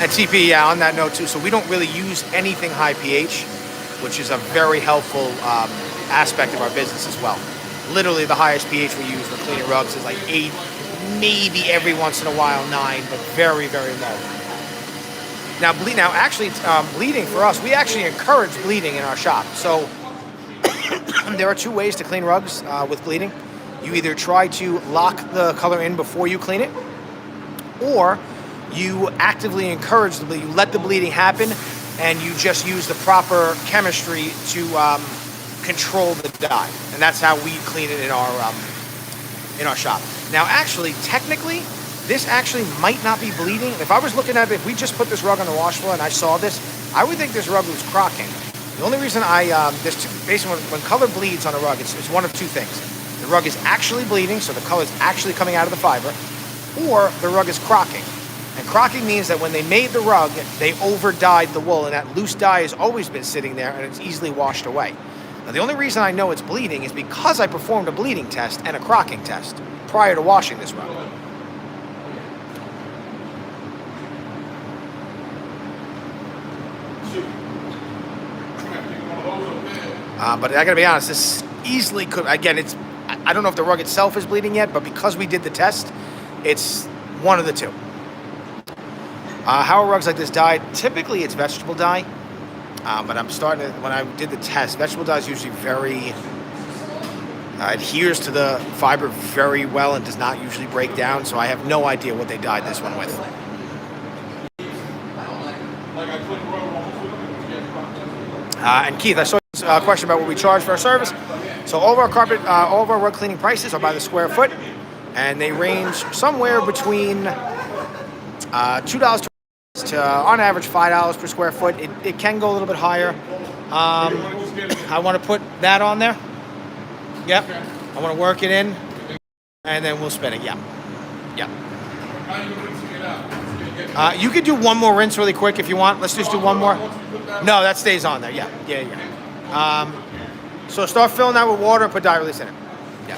And TP, yeah, on that note too, so we don't really use anything high pH, which is a very helpful aspect of our business as well. Literally the highest pH we use for cleaning rugs is like 8, maybe every once in a while 9, but very, very low. Now, actually, bleeding for us, we actually encourage bleeding in our shop. So there are 2 ways to clean rugs with bleeding. You either try to lock the color in before you clean it, or you actively encourage the bleeding. You let the bleeding happen, and you just use the proper chemistry to control the dye. And that's how we clean it in our shop. Now, actually, technically, this actually might not be bleeding. If I was looking at it, if we just put this rug on the wash floor and I saw this, I would think this rug was crocking. The only reason basically when color bleeds on a rug, it's one of 2 things. The rug is actually bleeding, so the color is actually coming out of the fiber, or the rug is crocking. And crocking means that when they made the rug, they over-dyed the wool, and that loose dye has always been sitting there, and it's easily washed away. Now, the only reason I know it's bleeding is because I performed a bleeding test and a crocking test prior to washing this rug. But I gotta be honest, this easily could, again, I don't know if the rug itself is bleeding yet, but because we did the test, it's one of the 2. How are rugs like this dyed? Typically it's vegetable dye, but when I did the test, vegetable dye is usually very, adheres to the fiber very well and does not usually break down, so I have no idea what they dyed this one with. And Keith, I saw a question about what we charge for our service. So all of our all of our rug cleaning prices are by the square foot, and they range somewhere between $2 to on average $5 per square foot. It can go a little bit higher. I want to put that on there. Yep. I want to work it in, and then we'll spin it. Yeah. You could do one more rinse really quick if you want. Let's just do one more. No, that stays on there. Yeah. So start filling that with water and put dye release in it. Yeah.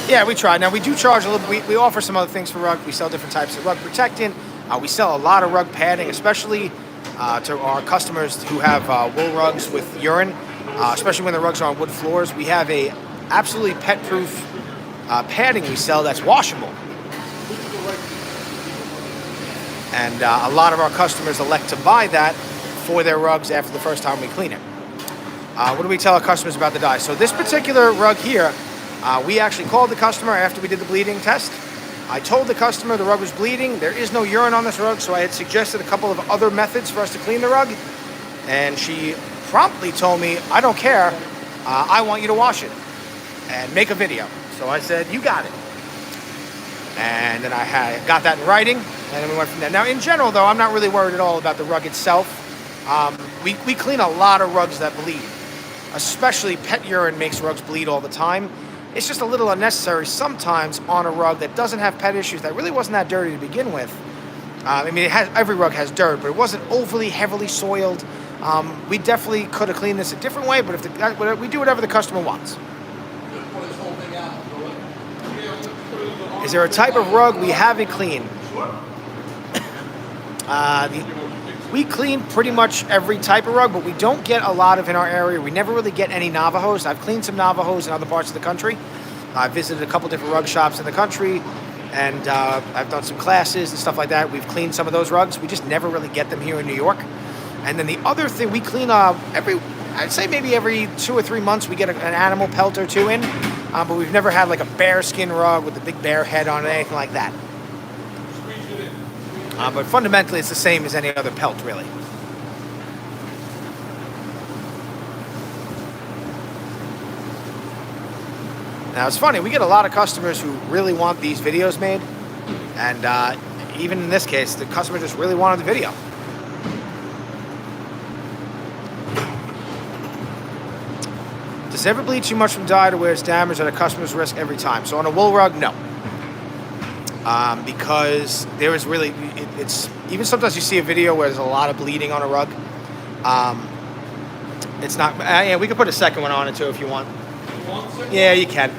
Yeah, we try. Now, we do charge a little. We offer some other things for rug. We sell different types of rug protectant. We sell a lot of rug padding, especially to our customers who have wool rugs with urine, especially when the rugs are on wood floors. We have a absolutely pet-proof padding we sell that's washable. And a lot of our customers elect to buy that for their rugs after the first time we clean it. What do we tell our customers about the dye? So this particular rug here, we actually called the customer after we did the bleeding test. I told the customer the rug was bleeding. There is no urine on this rug, so I had suggested a couple of other methods for us to clean the rug. And she promptly told me, I don't care, I want you to wash it and make a video. So I said, you got it. And then I got that in writing, and then we went from there. Now, in general, though, I'm not really worried at all about the rug itself. We clean a lot of rugs that bleed. Especially pet urine makes rugs bleed all the time. It's just a little unnecessary sometimes on a rug that doesn't have pet issues, that really wasn't that dirty to begin with. I mean, every rug has dirt, but it wasn't overly heavily soiled. We definitely could have cleaned this a different way, but we do whatever the customer wants. Is there a type of rug we haven't cleaned? We clean pretty much every type of rug, but we don't get a lot of in our area. We never really get any Navajos. I've cleaned some Navajos in other parts of the country. I've visited a couple different rug shops in the country, and I've done some classes and stuff like that. We've cleaned some of those rugs. We just never really get them here in New York. And then the other thing, we clean I'd say maybe every 2 or 3 months we get an animal pelt or 2 in, but we've never had like a bear skin rug with a big bear head on it, anything like that. But fundamentally, it's the same as any other pelt, really. Now it's funny, we get a lot of customers who really want these videos made, and even in this case, the customer just really wanted the video. Does it ever bleed too much from dye to where it's damaged at a customer's risk every time? So on a wool rug, no. Because there is really, it's even sometimes you see a video where there's a lot of bleeding on a rug. It's not, yeah, we could put a second one on it too if you want. Yeah, you can.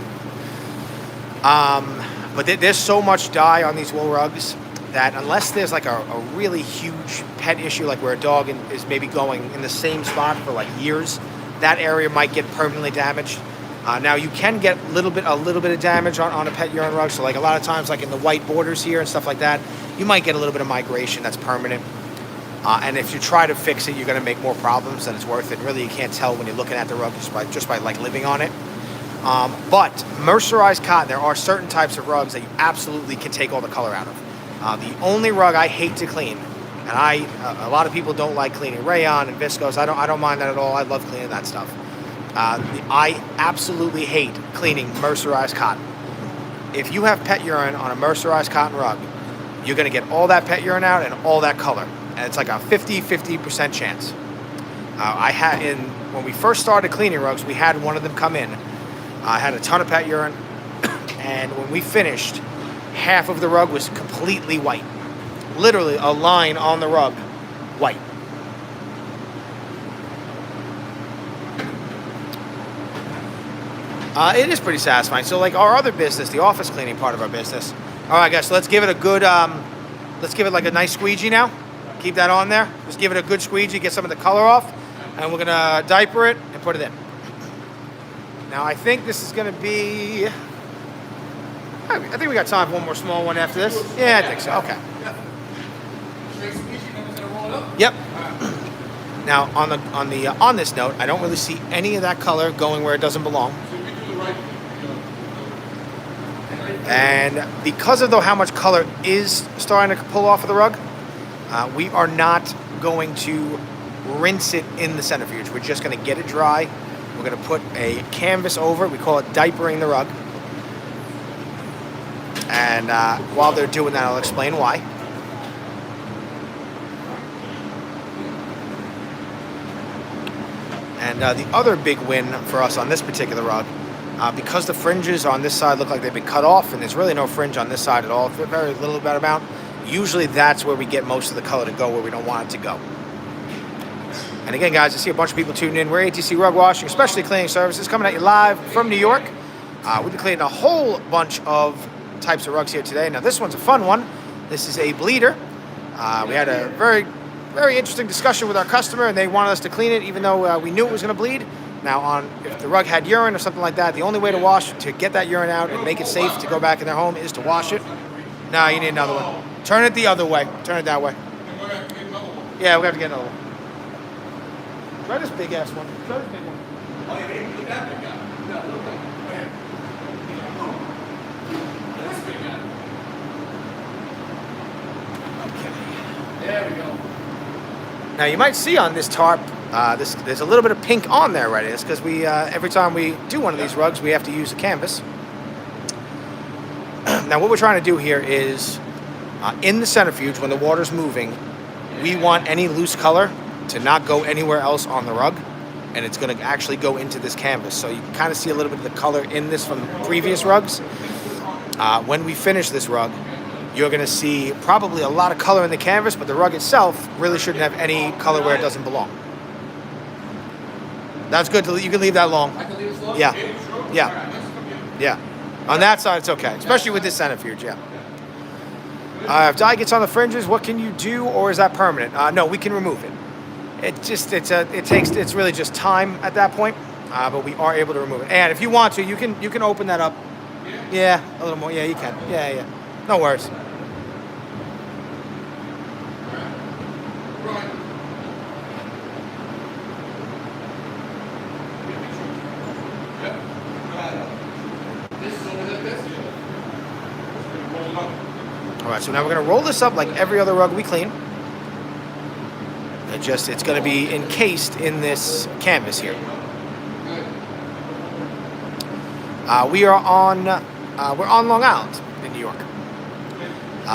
But there's so much dye on these wool rugs that unless there's like a really huge pet issue, like where a dog is maybe going in the same spot for like years, that area might get permanently damaged. Now you can get a little bit of damage on a pet urine rug. So like a lot of times, like in the white borders here and stuff like that, you might get a little bit of migration that's permanent. And if you try to fix it, you're going to make more problems than it's worth it. Really, you can't tell when you're looking at the rug just by like living on it. But mercerized cotton, there are certain types of rugs that you absolutely can take all the color out of. The only rug I hate to clean, and a lot of people don't like cleaning rayon and viscose. I don't mind that at all. I love cleaning that stuff. I absolutely hate cleaning mercerized cotton. If you have pet urine on a mercerized cotton rug, you're going to get all that pet urine out and all that color. And it's like a 50% chance. When we first started cleaning rugs, we had one of them come in. I had a ton of pet urine, and when we finished, half of the rug was completely white. Literally a line on the rug, white. It is pretty satisfying. So like our other business, the office cleaning part of our business. All right, guys, so let's give it a good, let's give it like a nice squeegee now. Keep that on there. Just give it a good squeegee, get some of the color off, and we're gonna diaper it and put it in. Now I think this is gonna be, I think we got time for one more small one after this. Yeah, I think so, okay. Yep. Now on this note, I don't really see any of that color going where it doesn't belong. And because of how much color is starting to pull off of the rug, we are not going to rinse it in the centrifuge. We're just going to get it dry. We're going to put a canvas over it. We call it diapering the rug. And while they're doing that, I'll explain why. And the other big win for us on this particular rug, because the fringes on this side look like they've been cut off, and there's really no fringe on this side at all, very little bit amount, usually that's where we get most of the color to go where we don't want it to go. And again, guys, I see a bunch of people tuning in. We're ATC Rug Washing, especially cleaning services, coming at you live from New York. We've been cleaning a whole bunch of types of rugs here today. Now, this one's a fun one. This is a bleeder. We had a very interesting discussion with our customer, and they wanted us to clean it even though we knew it was going to bleed. Now, if the rug had urine or something like that, the only way to get that urine out and make it safe to go back in their home is to wash it. No, you need another one. Turn it the other way. Turn it that way. Yeah, we have to get another one. Try this big ass one. Try this big one. Oh, yeah, maybe look at that big guy. No, look at that. This big guy. Okay. There we go. Now, you might see on this tarp, there's a little bit of pink on there already. It's because we, every time we do one of these rugs, we have to use a canvas. Now, what we're trying to do here is, in the centrifuge, when the water's moving, we want any loose color to not go anywhere else on the rug, and it's going to actually go into this canvas. So you can kind of see a little bit of the color in this from previous rugs. When we finish this rug, you're going to see probably a lot of color in the canvas, but the rug itself really shouldn't have any color where it doesn't belong. That's good. You can leave that long. I can leave this long? Yeah. Yeah. Yeah. On that side, it's okay, especially with this centrifuge, yeah. If dye gets on the fringes, what can you do, or is that permanent? No, we can remove it. It's really just time at that point, but we are able to remove it. And if you want to, you can open that up. Yeah, a little more. Yeah, you can. Yeah. No worries. All right, so now we're going to roll this up like every other rug we clean. It's going to be encased in this canvas here. We're on Long Island in New York.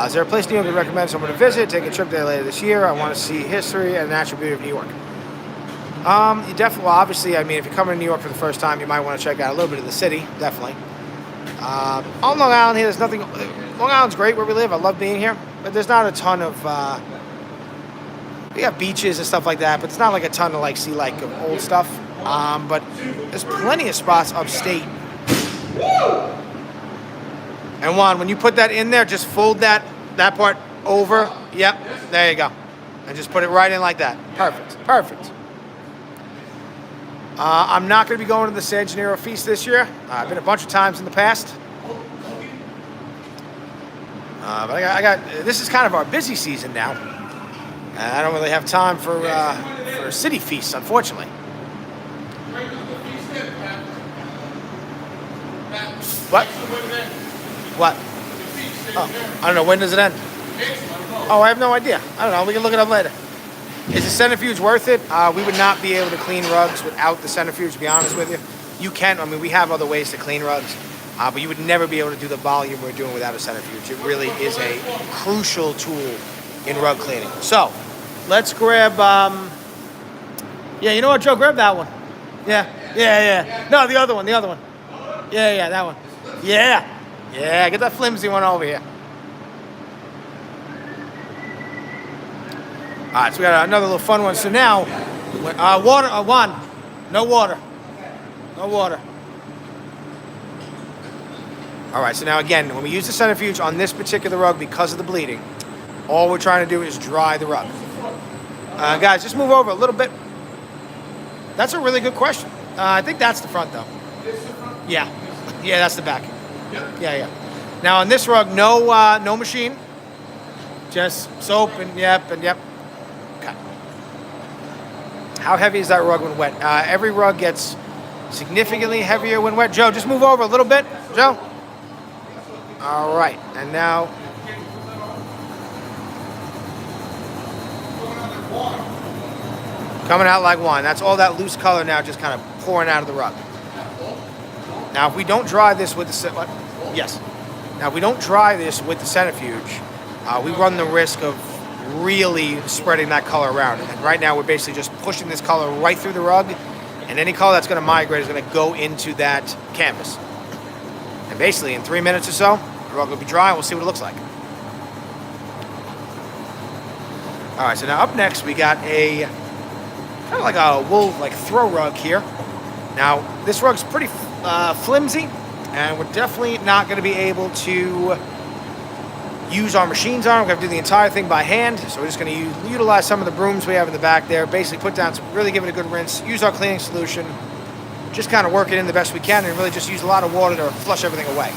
Is there a place in New York you'd recommend someone to visit? Take a trip there later this year. I want to see history and the natural beauty of New York. You definitely, well, obviously, I mean, if you're coming to New York for the first time, you might want to check out a little bit of the city, definitely. On Long Island here, there's nothing. Long Island's great where we live. I love being here, but there's not a ton of. We got beaches and stuff like that, but it's not like a ton to see of old stuff. But there's plenty of spots upstate. And Juan, when you put that in there, just fold that part over. Yep, there you go, and just put it right in like that. Perfect, perfect. I'm not going to be going to the San Gennaro Feast this year. I've been a bunch of times in the past. But I got this is kind of our busy season now. I don't really have time for city feasts, unfortunately. What? What? Oh, I don't know. When does it end? Oh, I have no idea. I don't know. We can look it up later. Is the centrifuge worth it? We would not be able to clean rugs without the centrifuge, to be honest with you. You can. I mean, we have other ways to clean rugs, but you would never be able to do the volume we're doing without a centrifuge. It really is a crucial tool in rug cleaning. So, let's grab, yeah, you know what, Joe? Grab that one. Yeah. No, the other one. Yeah, that one. Yeah, get that flimsy one over here. All right, so we got another little fun one. So now, water, Juan, no water. All right, so now again, when we use the centrifuge on this particular rug because of the bleeding, all we're trying to do is dry the rug. Guys, just move over a little bit. That's a really good question. I think that's the front, though. Yeah, that's the back. Yeah. Now on this rug, no machine, just soap and yep. Okay. How heavy is that rug when wet? Every rug gets significantly heavier when wet. Joe, just move over a little bit. Joe. All right, and now. Coming out like wine. That's all that loose color now just kind of pouring out of the rug. Now, if we don't dry this with the Now, if we don't dry this with the centrifuge, we run the risk of really spreading that color around. And right now, we're basically just pushing this color right through the rug, and any color that's going to migrate is going to go into that canvas. And basically, in 3 minutes or so, the rug will be dry, and we'll see what it looks like. All right, so now up next, we got a kind of like a wool throw rug here. Now, this rug's pretty flimsy, and we're definitely not going to be able to use our machines on it. We're going to do the entire thing by hand, so we're just going to utilize some of the brooms we have in the back there, basically put down some, really give it a good rinse, use our cleaning solution, just kind of work it in the best we can, and really just use a lot of water to flush everything away.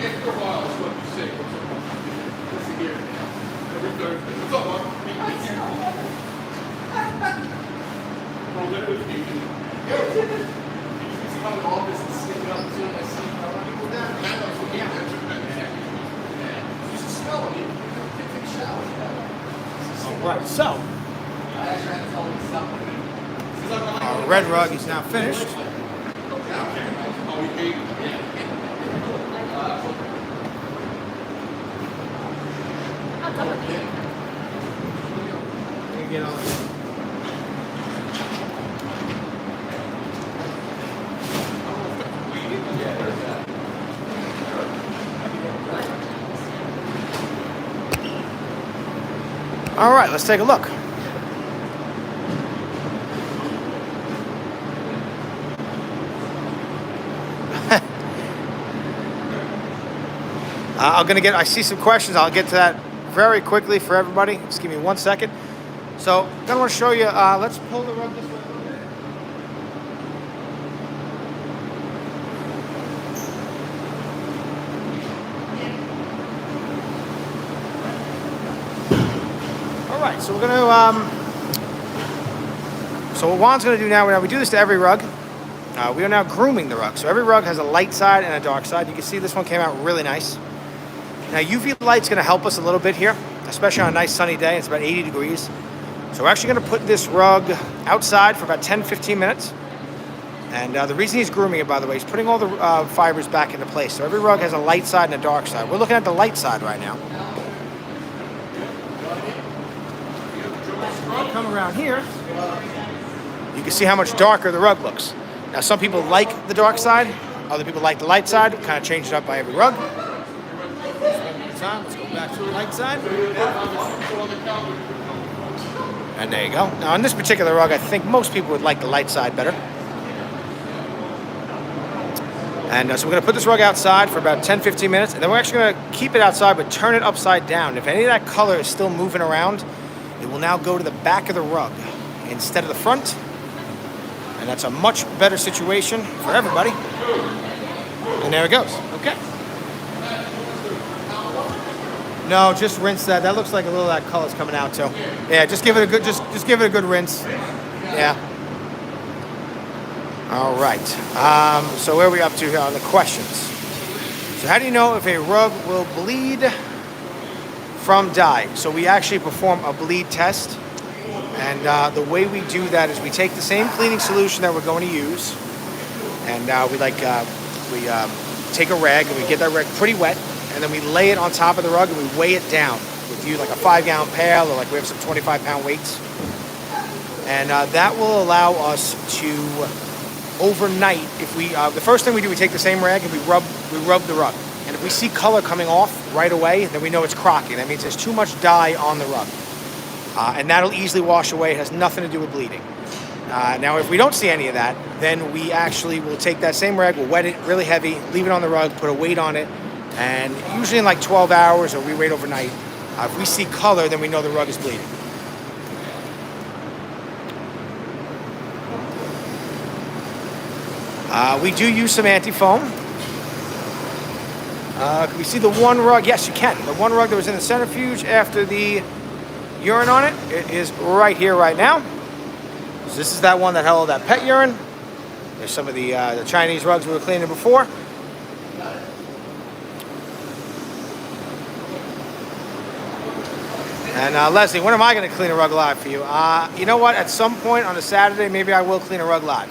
After a while, it's what you say. Listen here. Every Thursday. What's up, Mark? Well, that was me. He's coming to the office and sticking up to my seat. I want to go down. I know, so yeah. You should smell him. You take a shower. All right, so I actually had to tell him to stop. our red rug is now finished. Oh, we paid. I'll tell you. Get on. All right, let's take a look. I see some questions. I'll get to that very quickly for everybody. Just give me 1 second. So, then I want to show you, let's pull the rug this way a little bit. All right, so we're going to, so what Juan's going to do now, we do this to every rug. We are now grooming the rug. So every rug has a light side and a dark side. You can see this one came out really nice. Now UV light's going to help us a little bit here, especially on a nice sunny day. It's about 80 degrees. So we're actually going to put this rug outside for about 10-15 minutes. And the reason he's grooming it, by the way, he's putting all the fibers back into place. So every rug has a light side and a dark side. We're looking at the light side right now. Come around here, you can see how much darker the rug looks. Now some people like the dark side, other people like the light side. Kind of change it up by every rug. Let's go back to the light side. And there you go. Now on this particular rug, I think most people would like the light side better. And so we're going to put this rug outside for about 10-15 minutes, and then we're actually going to keep it outside but turn it upside down. If any of that color is still moving around, it will now go to the back of the rug instead of the front. And that's a much better situation for everybody. And there it goes. Okay. No, just rinse that. That looks like a little of that color's coming out too. Yeah, just give it a good just give it a good rinse. Yeah. All right. So where are we up to here on the questions? So how do you know if a rug will bleed from dye? So we actually perform a bleed test. And the way we do that is we take the same cleaning solution that we're going to use, and we take a rag and we get that rag pretty wet, and then we lay it on top of the rug and we weigh it down. We use like a 5-gallon pail, or like we have some 25-pound weights, and that will allow us to overnight. If we the first thing we do, we take the same rag and we rub the rug, and if we see color coming off right away, then we know it's crocking. That means there's too much dye on the rug. And that'll easily wash away. It has nothing to do with bleeding. Now, if we don't see any of that, then we actually will take that same rag, we'll wet it really heavy, leave it on the rug, put a weight on it, and usually in like 12 hours, or we wait overnight, if we see color, then we know the rug is bleeding. We do use some anti-foam. Can we see the one rug? Yes, you can. The one rug that was in the centrifuge after the urine on it, it is right here right now. So this is that one that held that pet urine. There's some of the Chinese rugs we were cleaning before. And Leslie, when am I going to clean a rug live for you? You know what? At some point on a Saturday, maybe I will clean a rug live.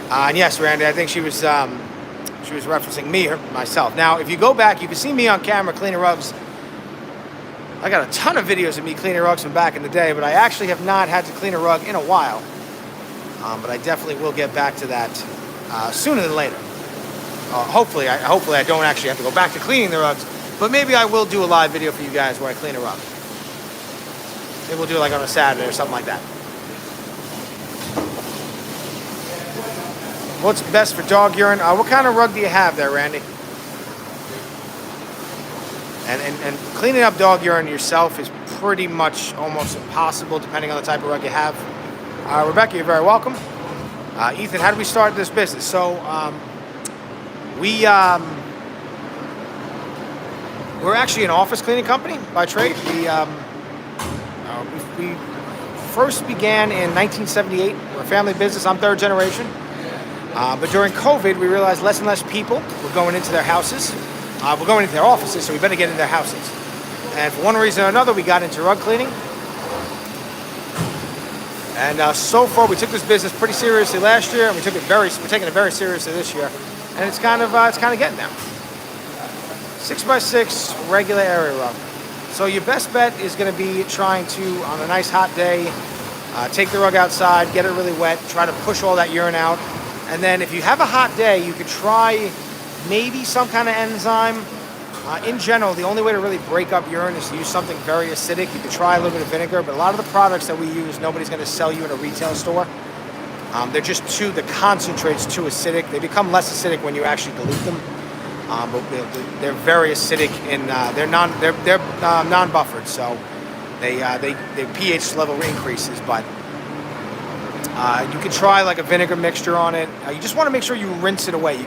And yes, Randy, I think she was referencing me or myself. Now, if you go back, you can see me on camera cleaning rugs. I got a ton of videos of me cleaning rugs from back in the day, but I actually have not had to clean a rug in a while. But I definitely will get back to that sooner than later. Hopefully I don't actually have to go back to cleaning the rugs, but maybe I will do a live video for you guys where I clean a rug. Maybe we'll do it like on a Saturday or something like that. What's best for dog urine? What kind of rug do you have there, Randy? And cleaning up dog urine yourself is pretty much almost impossible depending on the type of rug you have. Rebecca, you're very welcome. Ethan, how did we start this business? So we're actually an office cleaning company by trade. We first began in 1978. We're a family business. I'm third generation. But during COVID, we realized less and less people were going into their houses. We're going into their offices, so we better get into their houses. And for one reason or another, we got into rug cleaning. And so far, we took this business pretty seriously last year, and we're taking it very seriously this year. And it's kind of getting there. 6x6 regular area rug. So your best bet is going to be trying to, on a nice hot day, take the rug outside, get it really wet, try to push all that urine out. And then if you have a hot day, you could try maybe some kind of enzyme. In general, the only way to really break up urine is to use something very acidic. You could try a little bit of vinegar, but a lot of the products that we use, nobody's going to sell you in a retail store. They're just the concentrate's too acidic. They become less acidic when you actually dilute them. But they're very acidic and they're non-buffered, so their pH level increases. But you could try like a vinegar mixture on it. You just want to make sure you rinse it away. You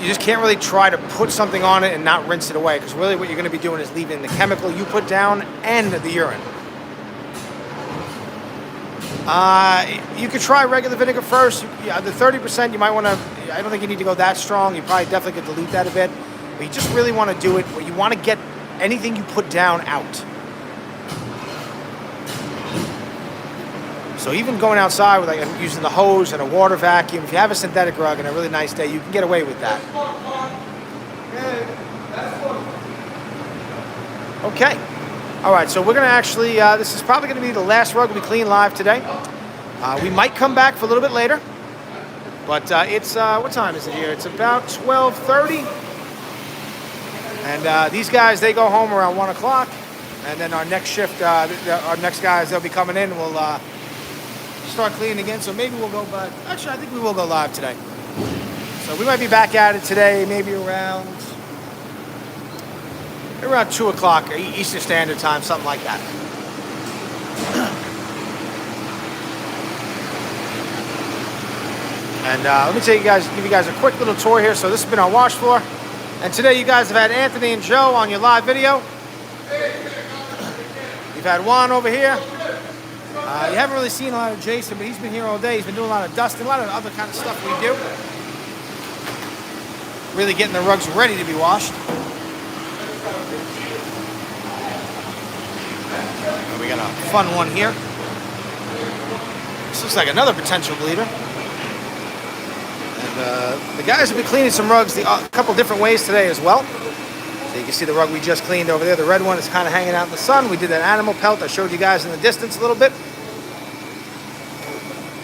just can't really try to put something on it and not rinse it away, because really what you're going to be doing is leaving the chemical you put down and the urine. You could try regular vinegar first. The 30% you might want to, I don't think you need to go that strong. You probably definitely could dilute that a bit. But you just really want to do it where you want to get anything you put down out. So even going outside with like using the hose and a water vacuum, if you have a synthetic rug and a really nice day, you can get away with that. Okay. All right, so we're going to actually, this is probably going to be the last rug we clean live today. We might come back for a little bit later, but it's, what time is it here? It's about 12:30. And these guys, they go home around 1 o'clock. And then our next shift, our next guys, they'll be coming in. We'll start cleaning again. So maybe we'll go, but actually I think we will go live today. So we might be back at it today, maybe around 2 o'clock Eastern Standard Time, something like that. And let me give you guys a quick little tour here. So this has been our wash floor. And today you guys have had Anthony and Joe on your live video. You've had Juan over here. You haven't really seen a lot of Jason, but he's been here all day. He's been doing a lot of dusting, a lot of other kind of stuff we do. Really getting the rugs ready to be washed. And we got a fun one here. This looks like another potential bleeder. And the guys have been cleaning some rugs a couple different ways today as well. So you can see the rug we just cleaned over there. The red one is kind of hanging out in the sun. We did that animal pelt I showed you guys in the distance a little bit.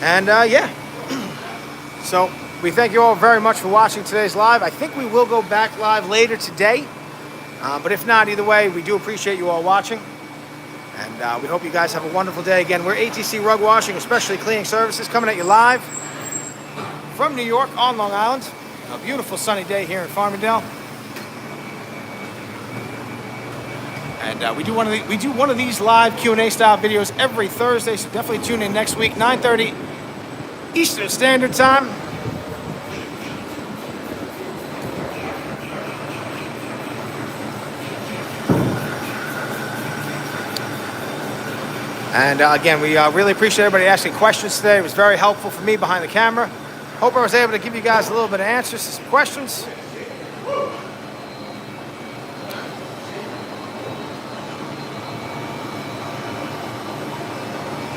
And yeah. So we thank you all very much for watching today's live. I think we will go back live later today. But if not, either way, we do appreciate you all watching. And we hope you guys have a wonderful day. Again, we're ATC Rug Washing, especially cleaning services, coming at you live from New York on Long Island. A beautiful sunny day here in Farmingdale. And we do one of these live Q&A style videos every Thursday, so definitely tune in next week, 9:30 Eastern Standard Time. And again, we really appreciate everybody asking questions today. It was very helpful for me behind the camera. Hope I was able to give you guys a little bit of answers to some questions.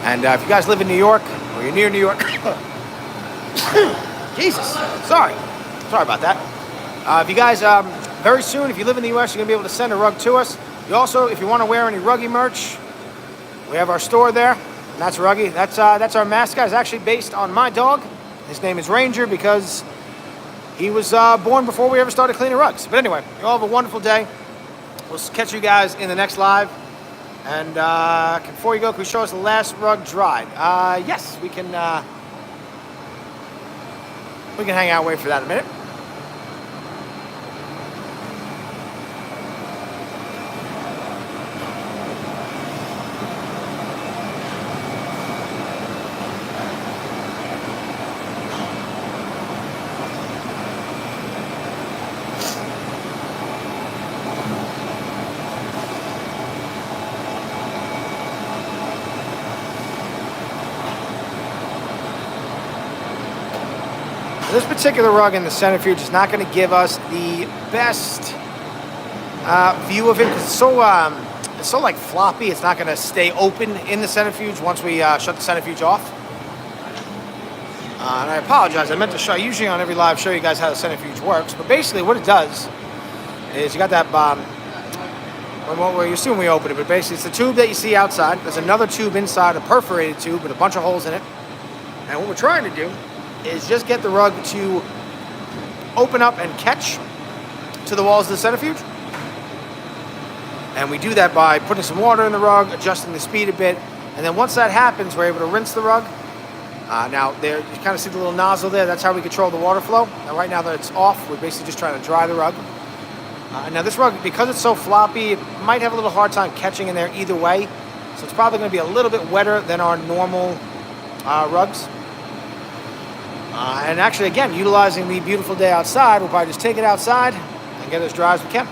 And if you guys live in New York, or you're near New York, Jesus, sorry about that. If you guys, very soon, if you live in the U.S., you're gonna be able to send a rug to us. You also, if you want to wear any Ruggy merch, we have our store there, and that's Ruggy. That's our mascot. It's actually based on my dog. His name is Ranger because he was born before we ever started cleaning rugs. But anyway, you all have a wonderful day. We'll catch you guys in the next live. And before you go, can we show us the last rug dried? Yes, we can hang out, wait for that a minute. This particular rug in the centrifuge is not going to give us the best view of it because it's so like floppy. It's not going to stay open in the centrifuge once we shut the centrifuge off. And I apologize. I meant to show. Usually on every live show you guys how the centrifuge works, but basically what it does is you got that well, you see when we open it, but basically it's the tube that you see outside. There's another tube inside, a perforated tube with a bunch of holes in it. And what we're trying to do is just get the rug to open up and catch to the walls of the centrifuge. And we do that by putting some water in the rug, adjusting the speed a bit, and then once that happens, we're able to rinse the rug. Now, there you kind of see the little nozzle there. That's how we control the water flow. Now, right now that it's off, we're basically just trying to dry the rug. Now, this rug, because it's so floppy, it might have a little hard time catching in there either way. So it's probably going to be a little bit wetter than our normal rugs. And actually, again, utilizing the beautiful day outside, we'll probably just take it outside and get it as dry as we can.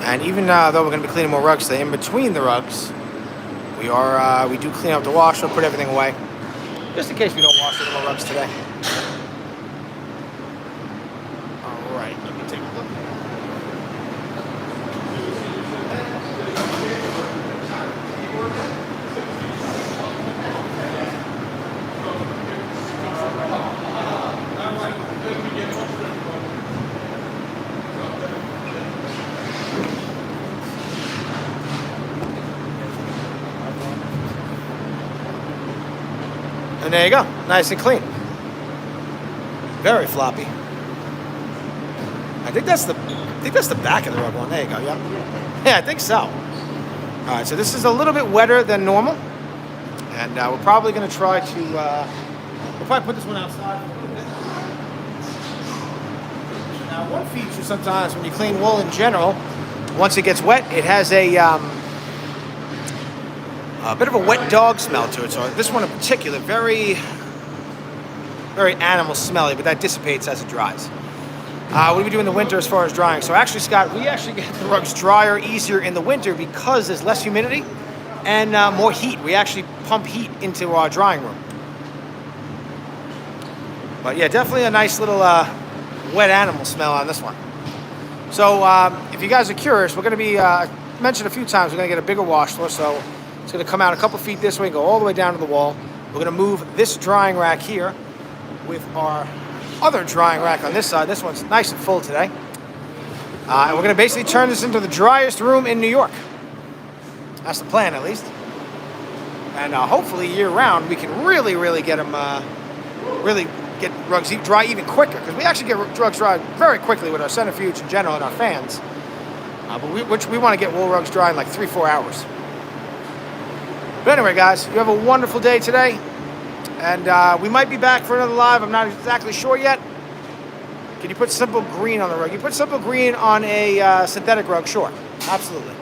And even though we're going to be cleaning more rugs today, in between the rugs, we do clean up the washer, put everything away, just in case we don't wash any more rugs today. All right, let me take a look. And there you go, nice and clean. Very floppy. I think that's the back of the rug one. There you go. Yeah, I think so. All right, so this is a little bit wetter than normal, and we're probably going to try to we'll probably put this one outside. Now, one feature sometimes when you clean wool in general, once it gets wet, it has a bit of a wet dog smell to it. So this one in particular, very, very animal smelly, but that dissipates as it dries. What do we do in the winter as far as drying? So actually, Scott, we actually get the rugs drier easier in the winter because there's less humidity and more heat. We actually pump heat into our drying room. But yeah, definitely a nice little wet animal smell on this one. So if you guys are curious, we're going to be, mentioned a few times, we're going to get a bigger wash floor. So it's going to come out a couple feet this way and go all the way down to the wall. We're going to move this drying rack here with our other drying rack on this side. This one's nice and full today. And we're going to basically turn this into the driest room in New York. That's the plan, at least. And hopefully year-round, we can really get them, really get rugs dry even quicker. Because we actually get rugs dry very quickly with our centrifuge in general and our fans. But we want to get wool rugs dry in like 3-4 hours. But anyway, guys, you have a wonderful day today. And we might be back for another live. I'm not exactly sure yet. Can you put simple green on the rug? You put simple green on a synthetic rug, sure. Absolutely.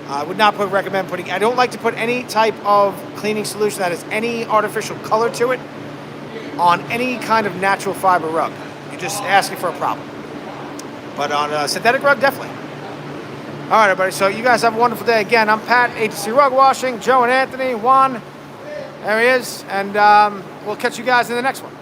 I would not recommend putting... I don't like to put any type of cleaning solution that has any artificial color to it on any kind of natural fiber rug. You're just asking for a problem. But on a synthetic rug, definitely. All right, everybody. So you guys have a wonderful day. Again, I'm Pat, ATC Rug Washing. Joe and Anthony, Juan. There he is. And we'll catch you guys in the next one.